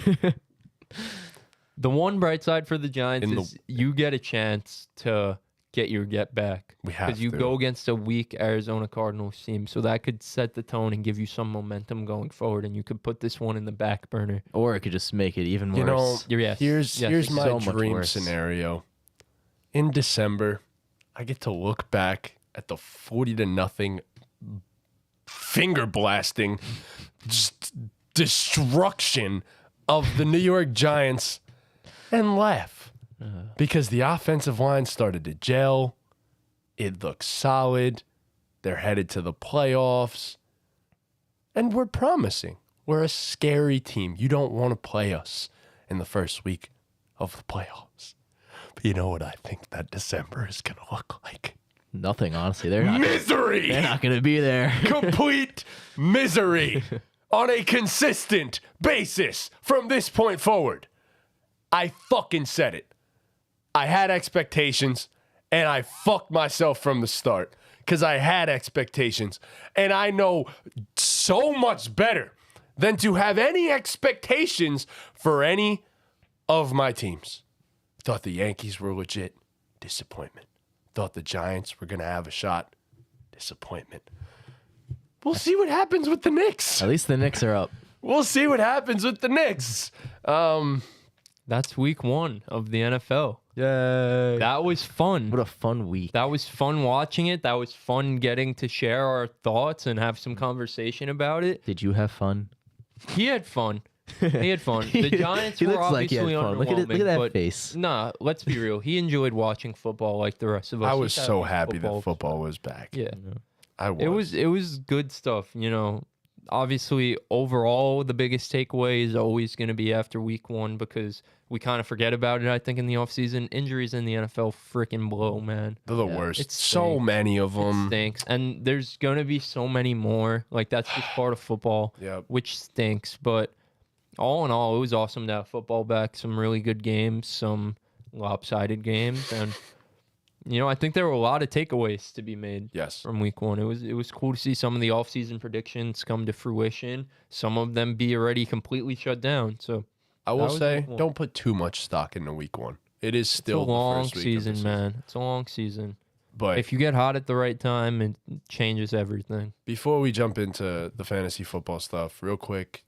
The one bright side for the Giants In the- is you get a chance to get your get back. We have Because you to. go against a weak Arizona Cardinals team. So that could set the tone and give you some momentum going forward. And you could put this one in the back burner. Or it could just make it even worse. You know, Yes. here's Yes. my So much dream worse. scenario. In December, I get to look back at the 40-0 finger blasting destruction of the New York Giants and laugh because the offensive line started to gel. It looks solid. They're headed to the playoffs. And we're promising. We're a scary team. You don't want to play us in the first week of the playoffs. But you know what I think that December is going to look like? Nothing, honestly. They're not Misery! going to be there. Complete misery on a consistent basis from this point forward. I fucking said it. I had expectations, and I fucked myself from the start because I had expectations. And I know so much better than to have any expectations for any of my teams. Thought the Yankees were legit. Disappointment. Thought the Giants were going to have a shot. Disappointment. We'll see what happens with the Knicks. At least the Knicks are up. We'll see what happens with the Knicks. That's week 1 of the NFL. Yay. That was fun. What a fun week. That was fun watching it. That was fun getting to share our thoughts and have some conversation about it. Did you have fun? He had fun. He had fun. The Giants He were looks like he had obviously fun. Look at underwhelming, that but face. Nah, let's be real. He enjoyed watching football like the rest of us. I was He's so happy happy that football was back. Yeah. I was. It was good stuff, you know. Obviously, overall, the biggest takeaway is always going to be after week 1 because we kind of forget about it, I think, in the offseason. Injuries in the NFL freaking blow, man. They're the Yeah. worst. It So stinks. many of It them. stinks. And there's going to be so many more. Like, that's just part of football, Yep. which stinks. But all in all, it was awesome to have football back. Some really good games, some lopsided games. And, you know, I think there were a lot of takeaways to be made Yes. from week 1. It was cool to see some of the offseason predictions come to fruition. Some of them be already completely shut down. So I will was say, week 1. don't put too much stock into week 1. It is it's still a the long first week of the season, man. It's a long season. But If you get hot at the right time, it changes everything. before we jump into the fantasy football stuff, real quick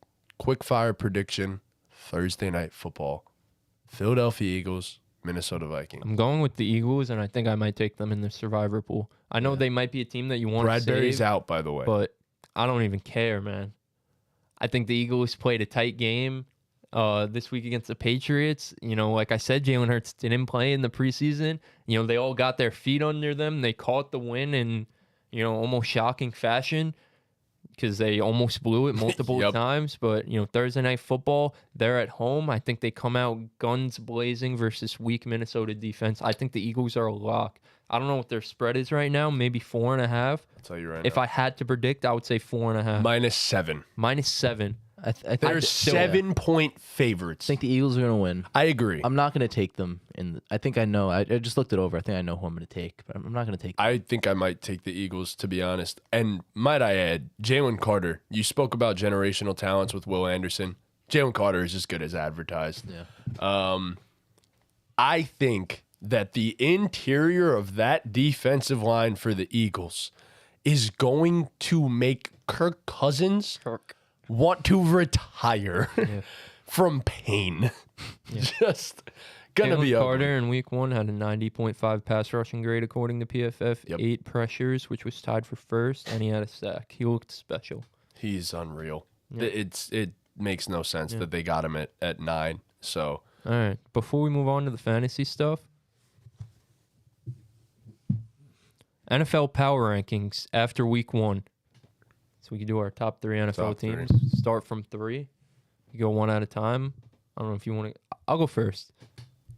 fire prediction: Thursday night football, Philadelphia Eagles, Minnesota Vikings. I'm going with the Eagles, and I think I might take them in the survivor pool. I know they might be a team that you want to Bradbury's save, out, by the way. but I don't even care, man. I think the Eagles played a tight game this week against the Patriots. You know, like I said, Jalen Hurts didn't play in the preseason. You know, they all got their feet under them. They caught the win in, you know, almost shocking fashion because they almost blew it multiple Yep. times. But, you know, Thursday night football, they're at home. I think they come out guns blazing versus weak Minnesota defense. I think the Eagles are a lock. I don't know what their spread is right now, maybe 4.5. I'll tell you right If now. I had to predict, I would say 4.5. -7. -7. I think They're still- 7-point I favorites. think the Eagles are going to win. I agree. I'm not going to take them. I think I know. I just looked it over. I think I know who I'm going to take, but I'm not going to take them. I think I might take the Eagles, to be honest. And might I add, Jalen Carter. You spoke about generational talents with Will Anderson. Jalen Carter is as good as advertised. Yeah. I think that the interior of that defensive line for the Eagles is going to make Kirk Cousins want to retire from pain. Just gonna Jalen be Carter ugly. in week 1 had a 90.5 pass rushing grade according to PFF, Yep. 8 pressures, which was tied for first, and he had a sack. He looked special. He's unreal. Yeah. It makes no sense that they got him at 9. So All right, before we move on to the fantasy stuff, NFL power rankings after week 1. So we can do our top 3 NFL Top 3. teams. Start from 3. You go one at a time. I don't know if you want to. I'll go first.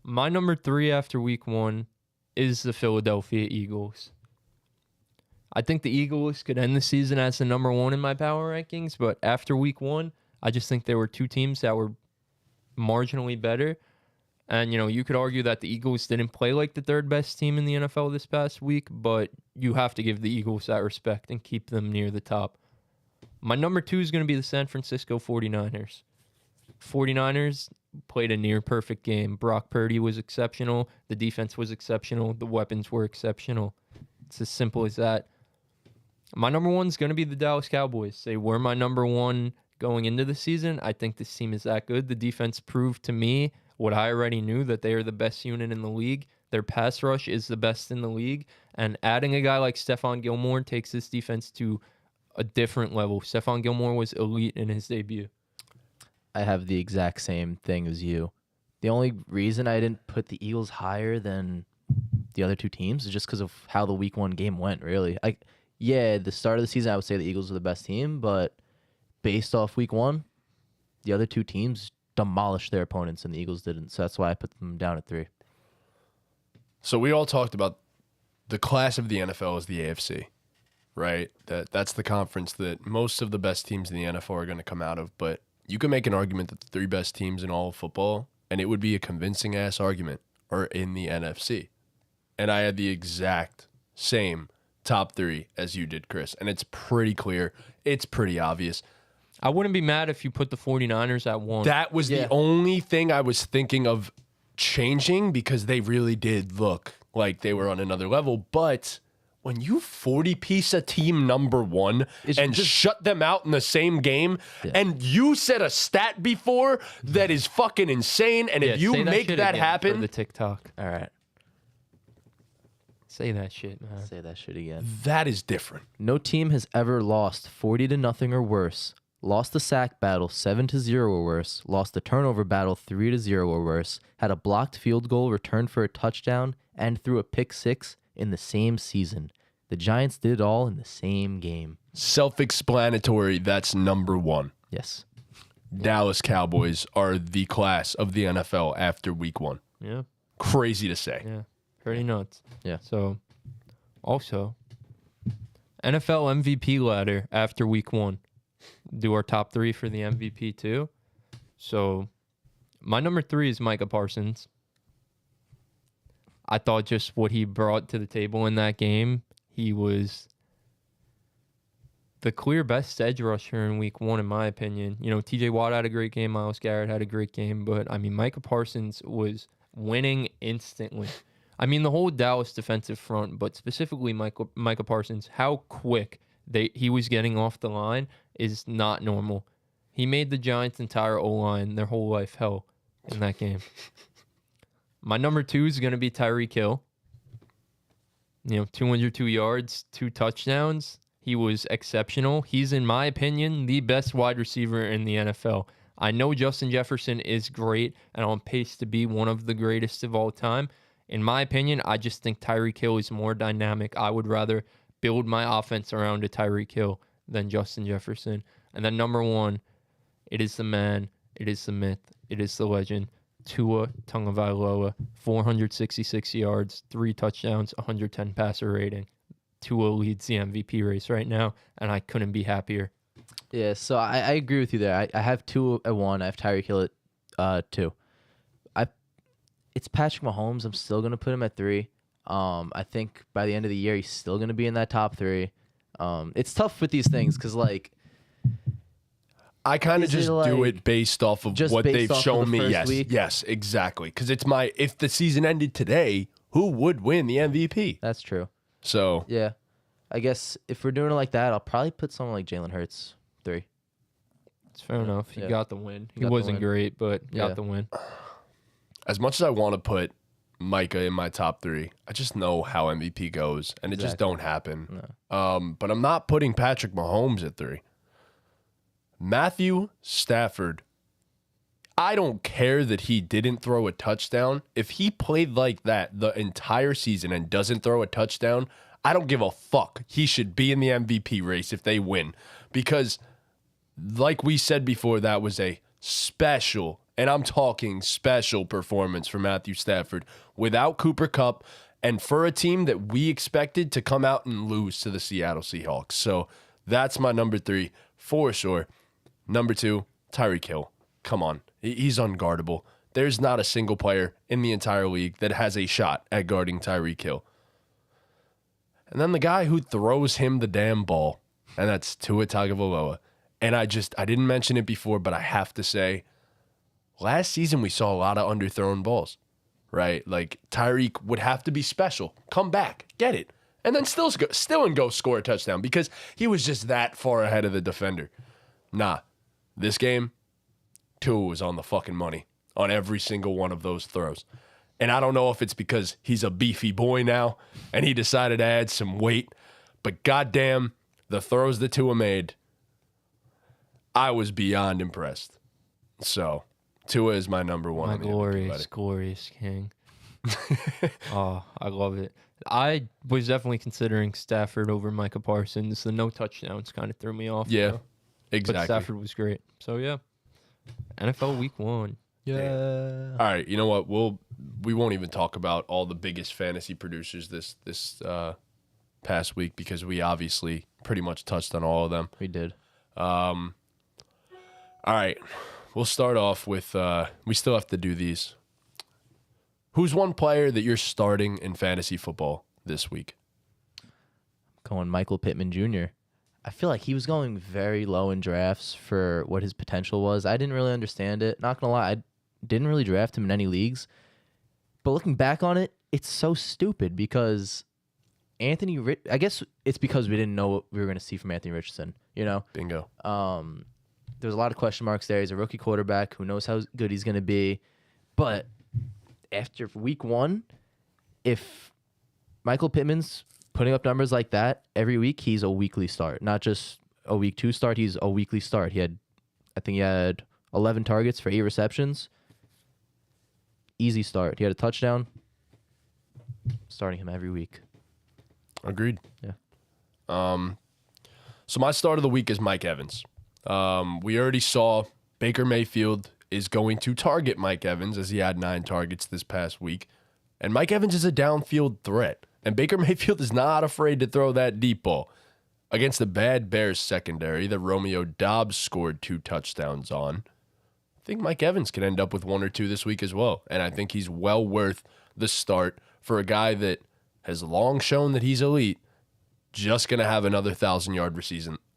My number 3 after week 1 is the Philadelphia Eagles. I think the Eagles could end the season as the number 1 in my power rankings, but after week 1, I just think there were 2 teams that were marginally better. And, you know, you could argue that the Eagles didn't play like the 3rd best team in the NFL this past week, but you have to give the Eagles that respect and keep them near the top. My number 2 is going to be the San Francisco 49ers. 49ers played a near perfect game. Brock Purdy was exceptional. The defense was exceptional. The weapons were exceptional. It's as simple as that. My number one is going to be the Dallas Cowboys. They were my number one going into the season. I think this team is that good. The defense proved to me what I already knew, that they are the best unit in the league. Their pass rush is the best in the league. And adding a guy like Stephon Gilmore takes this defense to a different level. Stephon Gilmore was elite in his debut. I have the exact same thing as you. The only reason I didn't put the Eagles higher than the other two teams is just because of how the week one game went, really. Yeah, the start of the season, I would say the Eagles were the best team, but based off week one, the other two teams demolished their opponents and the Eagles didn't. So that's why I put them down at 3. So we all talked about the class of the NFL is the AFC, right? That's the conference that most of the best teams in the NFL are going to come out of, but you can make an argument that the 3 best teams in all of football, and it would be a convincing ass argument, are in the NFC. And I had the exact same top 3 as you did, Chris. And it's pretty clear. It's pretty obvious. I wouldn't be mad if you put the 49ers at 1. That was the only thing I was thinking of changing because they really did look like they were on another level. But when you 40-piece a team number 1 and shut them out in the same game, and you said a stat before that is fucking insane, and if you make that happen... the TikTok. All right. Say that shit, man. Say that shit again. That is different. No team has ever lost 40-0 or worse, lost the sack battle 7-0 or worse, lost the turnover battle 3-0 or worse, had a blocked field goal returned for a touchdown, and threw a pick 6 in the same season. The Giants did it all in the same game. Self-explanatory, that's number 1. Yes. Dallas Cowboys are the class of the NFL after week 1. Yeah. Crazy to say. Yeah. Pretty nuts. Yeah. So, also, NFL MVP ladder after week 1. Do our top 3 for the MVP too. So, my number 3 is Micah Parsons. I thought just what he brought to the table in that game, he was the clear best edge rusher in week 1, in my opinion. You know, TJ Watt had a great game. Myles Garrett had a great game. But, I mean, Micah Parsons was winning instantly. I mean, the whole Dallas defensive front, but specifically Micah Parsons, how quick he was getting off the line is not normal. He made the Giants' entire O-line their whole life hell in that game. My number 2 is going to be Tyreek Hill. 202 yards, 2 touchdowns. He was exceptional. He's, in my opinion, the best wide receiver in the NFL. I know Justin Jefferson is great and on pace to be one of the greatest of all time. In my opinion, I just think Tyreek Hill is more dynamic. I would rather build my offense around a Tyreek Hill than Justin Jefferson. And then number 1, it is the man, it is the myth, it is the legend, Tua Tagovailoa, 466 yards, 3 touchdowns, 110 passer rating. Tua leads the MVP race right now, and I couldn't be happier. Yeah, so I agree with you there. I have 2 at 1. I have Tyreek Hill at 2. It's Patrick Mahomes. I'm still going to put him at 3. I think by the end of the year, he's still going to be in that top 3. It's tough with these things because, I kind of just do it based off of what they've shown me. Yes, week? Yes, exactly. Because it's if the season ended today, who would win the MVP? That's true. So yeah, I guess if we're doing it like that, I'll probably put someone like Jalen Hurts 3. It's fair enough. He Yeah. got the win. He got the wasn't win. great, but Yeah. got the win. as much as I want to put Micah in my top 3, I just know how MVP goes, and it just don't happen. No. But I'm not putting Patrick Mahomes at 3. Matthew Stafford, I don't care that he didn't throw a touchdown. If he played like that the entire season and doesn't throw a touchdown, I don't give a fuck. He should be in the MVP race if they win. Because, like we said before, that was a special, and I'm talking special performance for Matthew Stafford without Cooper Kupp and for a team that we expected to come out and lose to the Seattle Seahawks. So that's my number 3 for sure. Number 2, Tyreek Hill. Come on. He's unguardable. There's not a single player in the entire league that has a shot at guarding Tyreek Hill. And then the guy who throws him the damn ball, and that's Tua Tagovailoa. And I didn't mention it before, but I have to say, last season we saw a lot of underthrown balls, right? Like Tyreek would have to be special, come back, get it, and then still go score a touchdown because he was just that far ahead of the defender. Nah, this game, Tua was on the fucking money on every single one of those throws. And I don't know if it's because he's a beefy boy now and he decided to add some weight, but goddamn, the throws that Tua made, I was beyond impressed. So, Tua is my number one. My on the MVP glorious, voting. glorious king. Oh, I love it. I was definitely considering Stafford over Micah Parsons. The no touchdowns kind of threw me off. Yeah, though. exactly. But Stafford was great. So, yeah. NFL Week 1. Yeah. All right, you know what? We won't even talk about all the biggest fantasy producers this past week because we obviously pretty much touched on all of them. We did. All right, we'll start off with we still have to do these. Who's one player that you're starting in fantasy football this week? Going Michael Pittman Jr. I feel like he was going very low in drafts for what his potential was. I didn't really understand it. Not gonna lie, I didn't really draft him in any leagues. But looking back on it, it's so stupid because I guess it's because we didn't know what we were going to see from Anthony Richardson, you know? Bingo. There's a lot of question marks there. He's a rookie quarterback. Who knows how good he's going to be? But after week 1, if Michael Pittman's putting up numbers like that every week, he's a weekly start. Not just a week 2 start, he's a weekly start. I think he had 11 targets for 8 receptions. Easy start. He had a touchdown. Starting him every week. Agreed. Yeah. So my start of the week is Mike Evans. We already saw Baker Mayfield is going to target Mike Evans as he had 9 targets this past week. And Mike Evans is a downfield threat. And Baker Mayfield is not afraid to throw that deep ball. Against the bad Bears secondary that Romeo Doubs scored 2 touchdowns on, I think Mike Evans could end up with 1 or 2 this week as well. And I think he's well worth the start for a guy that has long shown that he's elite, just going to have another 1,000-yard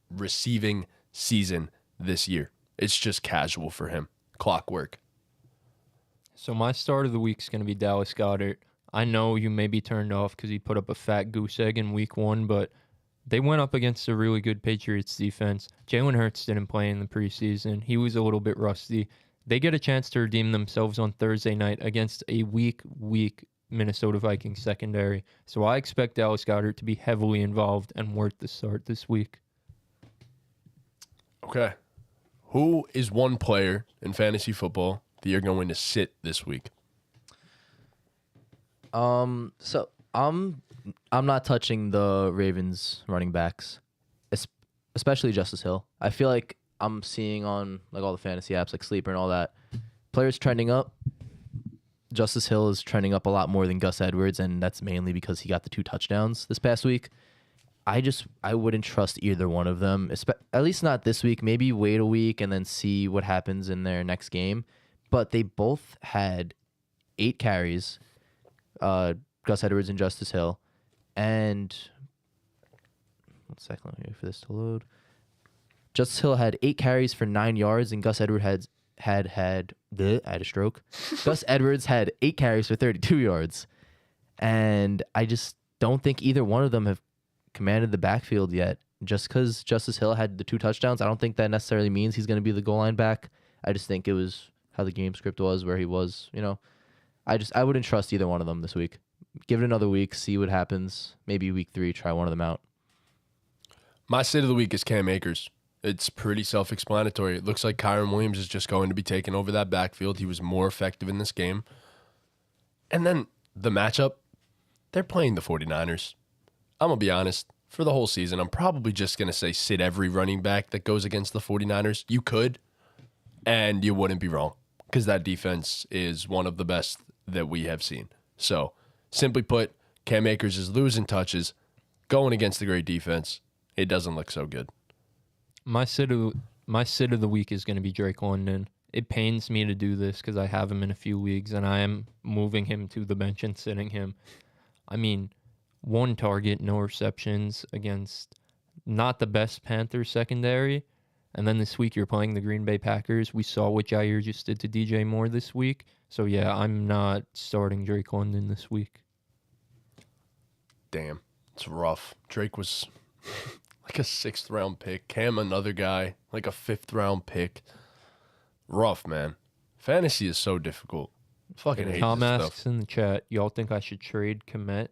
receiving season this year. It's just casual for him. Clockwork. So my start of the week is going to be Dallas Goedert. I know you may be turned off because he put up a fat goose egg in week 1, but they went up against a really good Patriots defense. Jalen Hurts didn't play in the preseason. He was a little bit rusty. They get a chance to redeem themselves on Thursday night against a weak Minnesota Vikings secondary. So I expect Dallas Goedert to be heavily involved and worth the start this week. Okay. Who is one player in fantasy football that you're going to sit this week? So I'm not touching the Ravens running backs, especially Justice Hill. I feel like I'm seeing on like all the fantasy apps like Sleeper and all that, players trending up. Justice Hill is trending up a lot more than Gus Edwards, and that's mainly because he got the 2 touchdowns this past week. I wouldn't trust either one of them, at least not this week. Maybe wait a week and then see what happens in their next game. But they both had 8 carries, Gus Edwards and Justice Hill. And 1 second, let me wait for this to load. Justice Hill had 8 carries for 9 yards, and Gus Edwards I had a stroke. Gus Edwards had 8 carries for 32 yards. And I just don't think either one of them have commanded the backfield yet. Just because Justice Hill had the 2 touchdowns, I don't think that necessarily means he's going to be the goal line back. I just think it was how the game script was, where he was, you know. I wouldn't trust either one of them this week. Give it another week, see what happens. Maybe week 3, try one of them out. My sit of the week is Cam Akers. It's pretty self-explanatory. It looks like Kyron Williams is just going to be taking over that backfield. He was more effective in this game. And then the matchup, they're playing the 49ers. I'm going to be honest. For the whole season, I'm probably just going to say sit every running back that goes against the 49ers. You could, and you wouldn't be wrong, because that defense is one of the best that we have seen. So, simply put, Cam Akers is losing touches, going against the great defense. It doesn't look so good. My sit of the week is going to be Drake London. It pains me to do this because I have him in a few leagues, and I am moving him to the bench and sitting him. I mean, 1 target, no receptions against not the best Panthers secondary. And then this week you're playing the Green Bay Packers. We saw what Jair just did to DJ Moore this week. So, yeah, I'm not starting Drake London this week. Damn, it's rough. Drake was like a 6th round pick. Cam, another guy, like a 5th round pick. Rough, man. Fantasy is so difficult. Fucking hate Tom this asks stuff. in the chat, y'all think I should trade Komet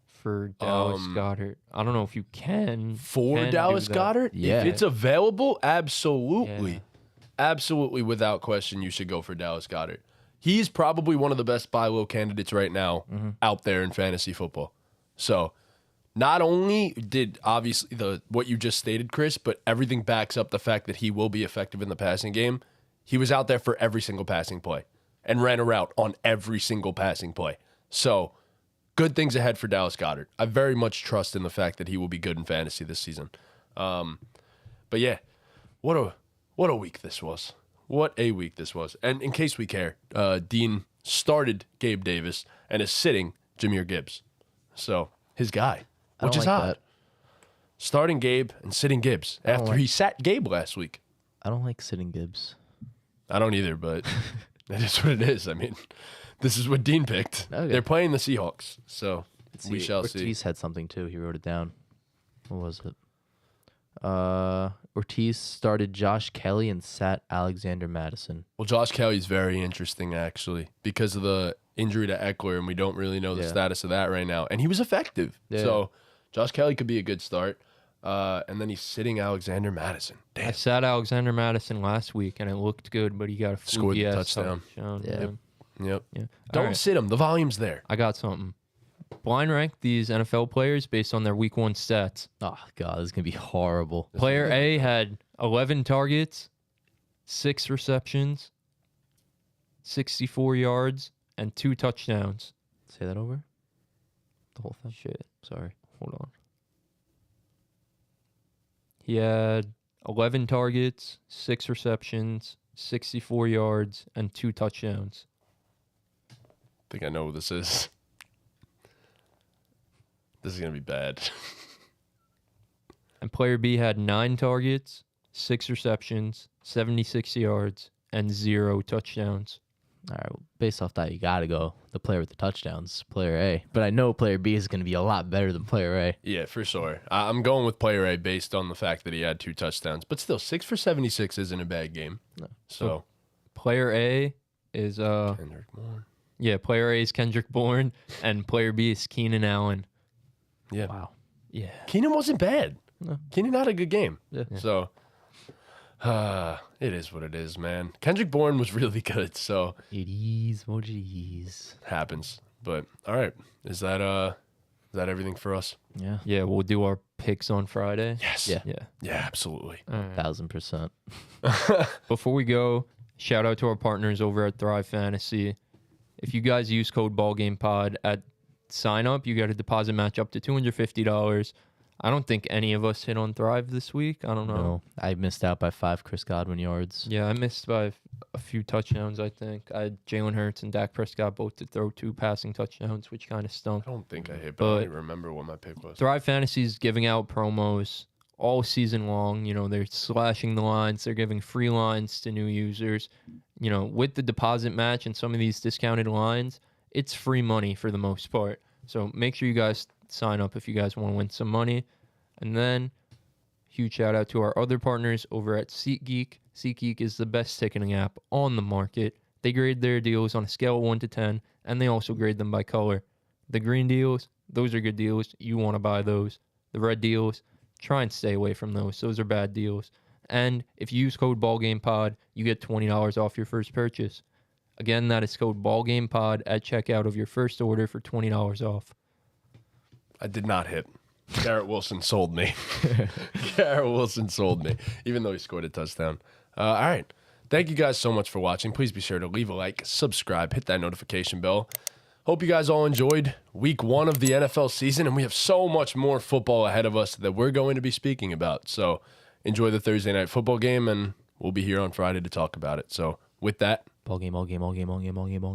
for Dallas Goddard? I don't know if you can. For can Dallas do that. Goddard? Yeah. If it's available, absolutely. Yeah. Absolutely, without question, you should go for Dallas Goddard. He's probably one of the best buy low candidates right now out there in fantasy football. So, not only did obviously what you just stated, Chris, but everything backs up the fact that he will be effective in the passing game. He was out there for every single passing play and ran a route on every single passing play. So, good things ahead for Dallas Goddard. I very much trust in the fact that he will be good in fantasy this season. But yeah, what a week this was. What a week this was. And in case we care, Dean started Gabe Davis and is sitting Jahmyr Gibbs. So, his guy, I which don't is like odd. that. Starting Gabe and sitting Gibbs after like- he sat Gabe last week. I don't like sitting Gibbs. I don't either, but that is what it is. I mean, this is what Dean picked. Okay. They're playing the Seahawks, so we shall see. Ortiz had something too. He wrote it down. What was it? Ortiz started Josh Kelly and sat Alexander Madison. Well, Josh Kelly's very interesting, actually, because of the injury to Eckler, and we don't really know the Yeah. status of that right now. And he was effective. Yeah. So Josh Kelly could be a good start. And then he's sitting Alexander Madison. I Damn. sat Alexander Madison last week, and it looked good, but he got a Scored the fluky-ass touchdown. Yeah. man. Yep. Yeah. Don't All right. sit him. The volume's there. I got something. Blind rank these NFL players based on their week 1 stats. Oh god, this is gonna be horrible. Player A had 11 targets, 6 receptions, 64 yards, and 2 touchdowns. Say that over. The whole thing. Shit. Sorry. Hold on. He had 11 targets, 6 receptions, 64 yards, and 2 touchdowns. I think I know who this is. This is going to be bad. And player B had 9 targets, 6 receptions, 76 yards, and 0 touchdowns. All right. Well, based off that, you gotta go the player with the touchdowns, player A. But I know player B is gonna be a lot better than player A. Yeah, for sure. I'm going with player A based on the fact that he had 2 touchdowns. But still, 6 for 76 isn't a bad game. No. So, Player A is Kendrick Moore. yeah, player A is Kendrick Bourne, and player B is Keenan Allen. Yeah. Wow. Yeah. Keenan wasn't bad. No. Keenan had a good game. Yeah. So, it is what it is, man. Kendrick Bourne was really good, so It is what it is. it happens. But all right, is that everything for us? Yeah. Yeah, we'll do our picks on Friday. Yes. Yeah. Yeah. Yeah, absolutely. All right. 1000%. Before we go, shout out to our partners over at Thrive Fantasy. If you guys use code BallGamePod at sign up, you get a deposit match up to $250. I don't think any of us hit on Thrive this week. I don't know. No, I missed out by 5 Chris Godwin yards. Yeah, I missed by a few touchdowns, I think. I had Jalen Hurts and Dak Prescott both to throw 2 passing touchdowns, which kind of stunk. I don't think I hit, but I don't But- even remember what my pick was. Thrive Fantasy is giving out promos all season long. You know, they're slashing the lines. They're giving free lines to new users. You know, with the deposit match and some of these discounted lines, it's free money for the most part. So make sure you guys sign up if you guys want to win some money. And then, huge shout out to our other partners over at SeatGeek. SeatGeek is the best ticketing app on the market. They grade their deals on a scale of 1 to 10, and they also grade them by color. The green deals, those are good deals. You want to buy those. The red deals, try and stay away from those. Those are bad deals. And if you use code BallGamePod, you get $20 off your first purchase. Again, that is code BallGamePod at checkout of your first order for $20 off. I did not hit. Garrett Wilson sold me. Garrett Wilson sold me, even though he scored a touchdown. All right. Thank you guys so much for watching. Please be sure to leave a like, subscribe, hit that notification bell. Hope you guys all enjoyed week 1 of the NFL season, and we have so much more football ahead of us that we're going to be speaking about. So enjoy the Thursday night football game, and we'll be here on Friday to talk about it. So with that, Ball game, all game, all game, all game, all game, all game.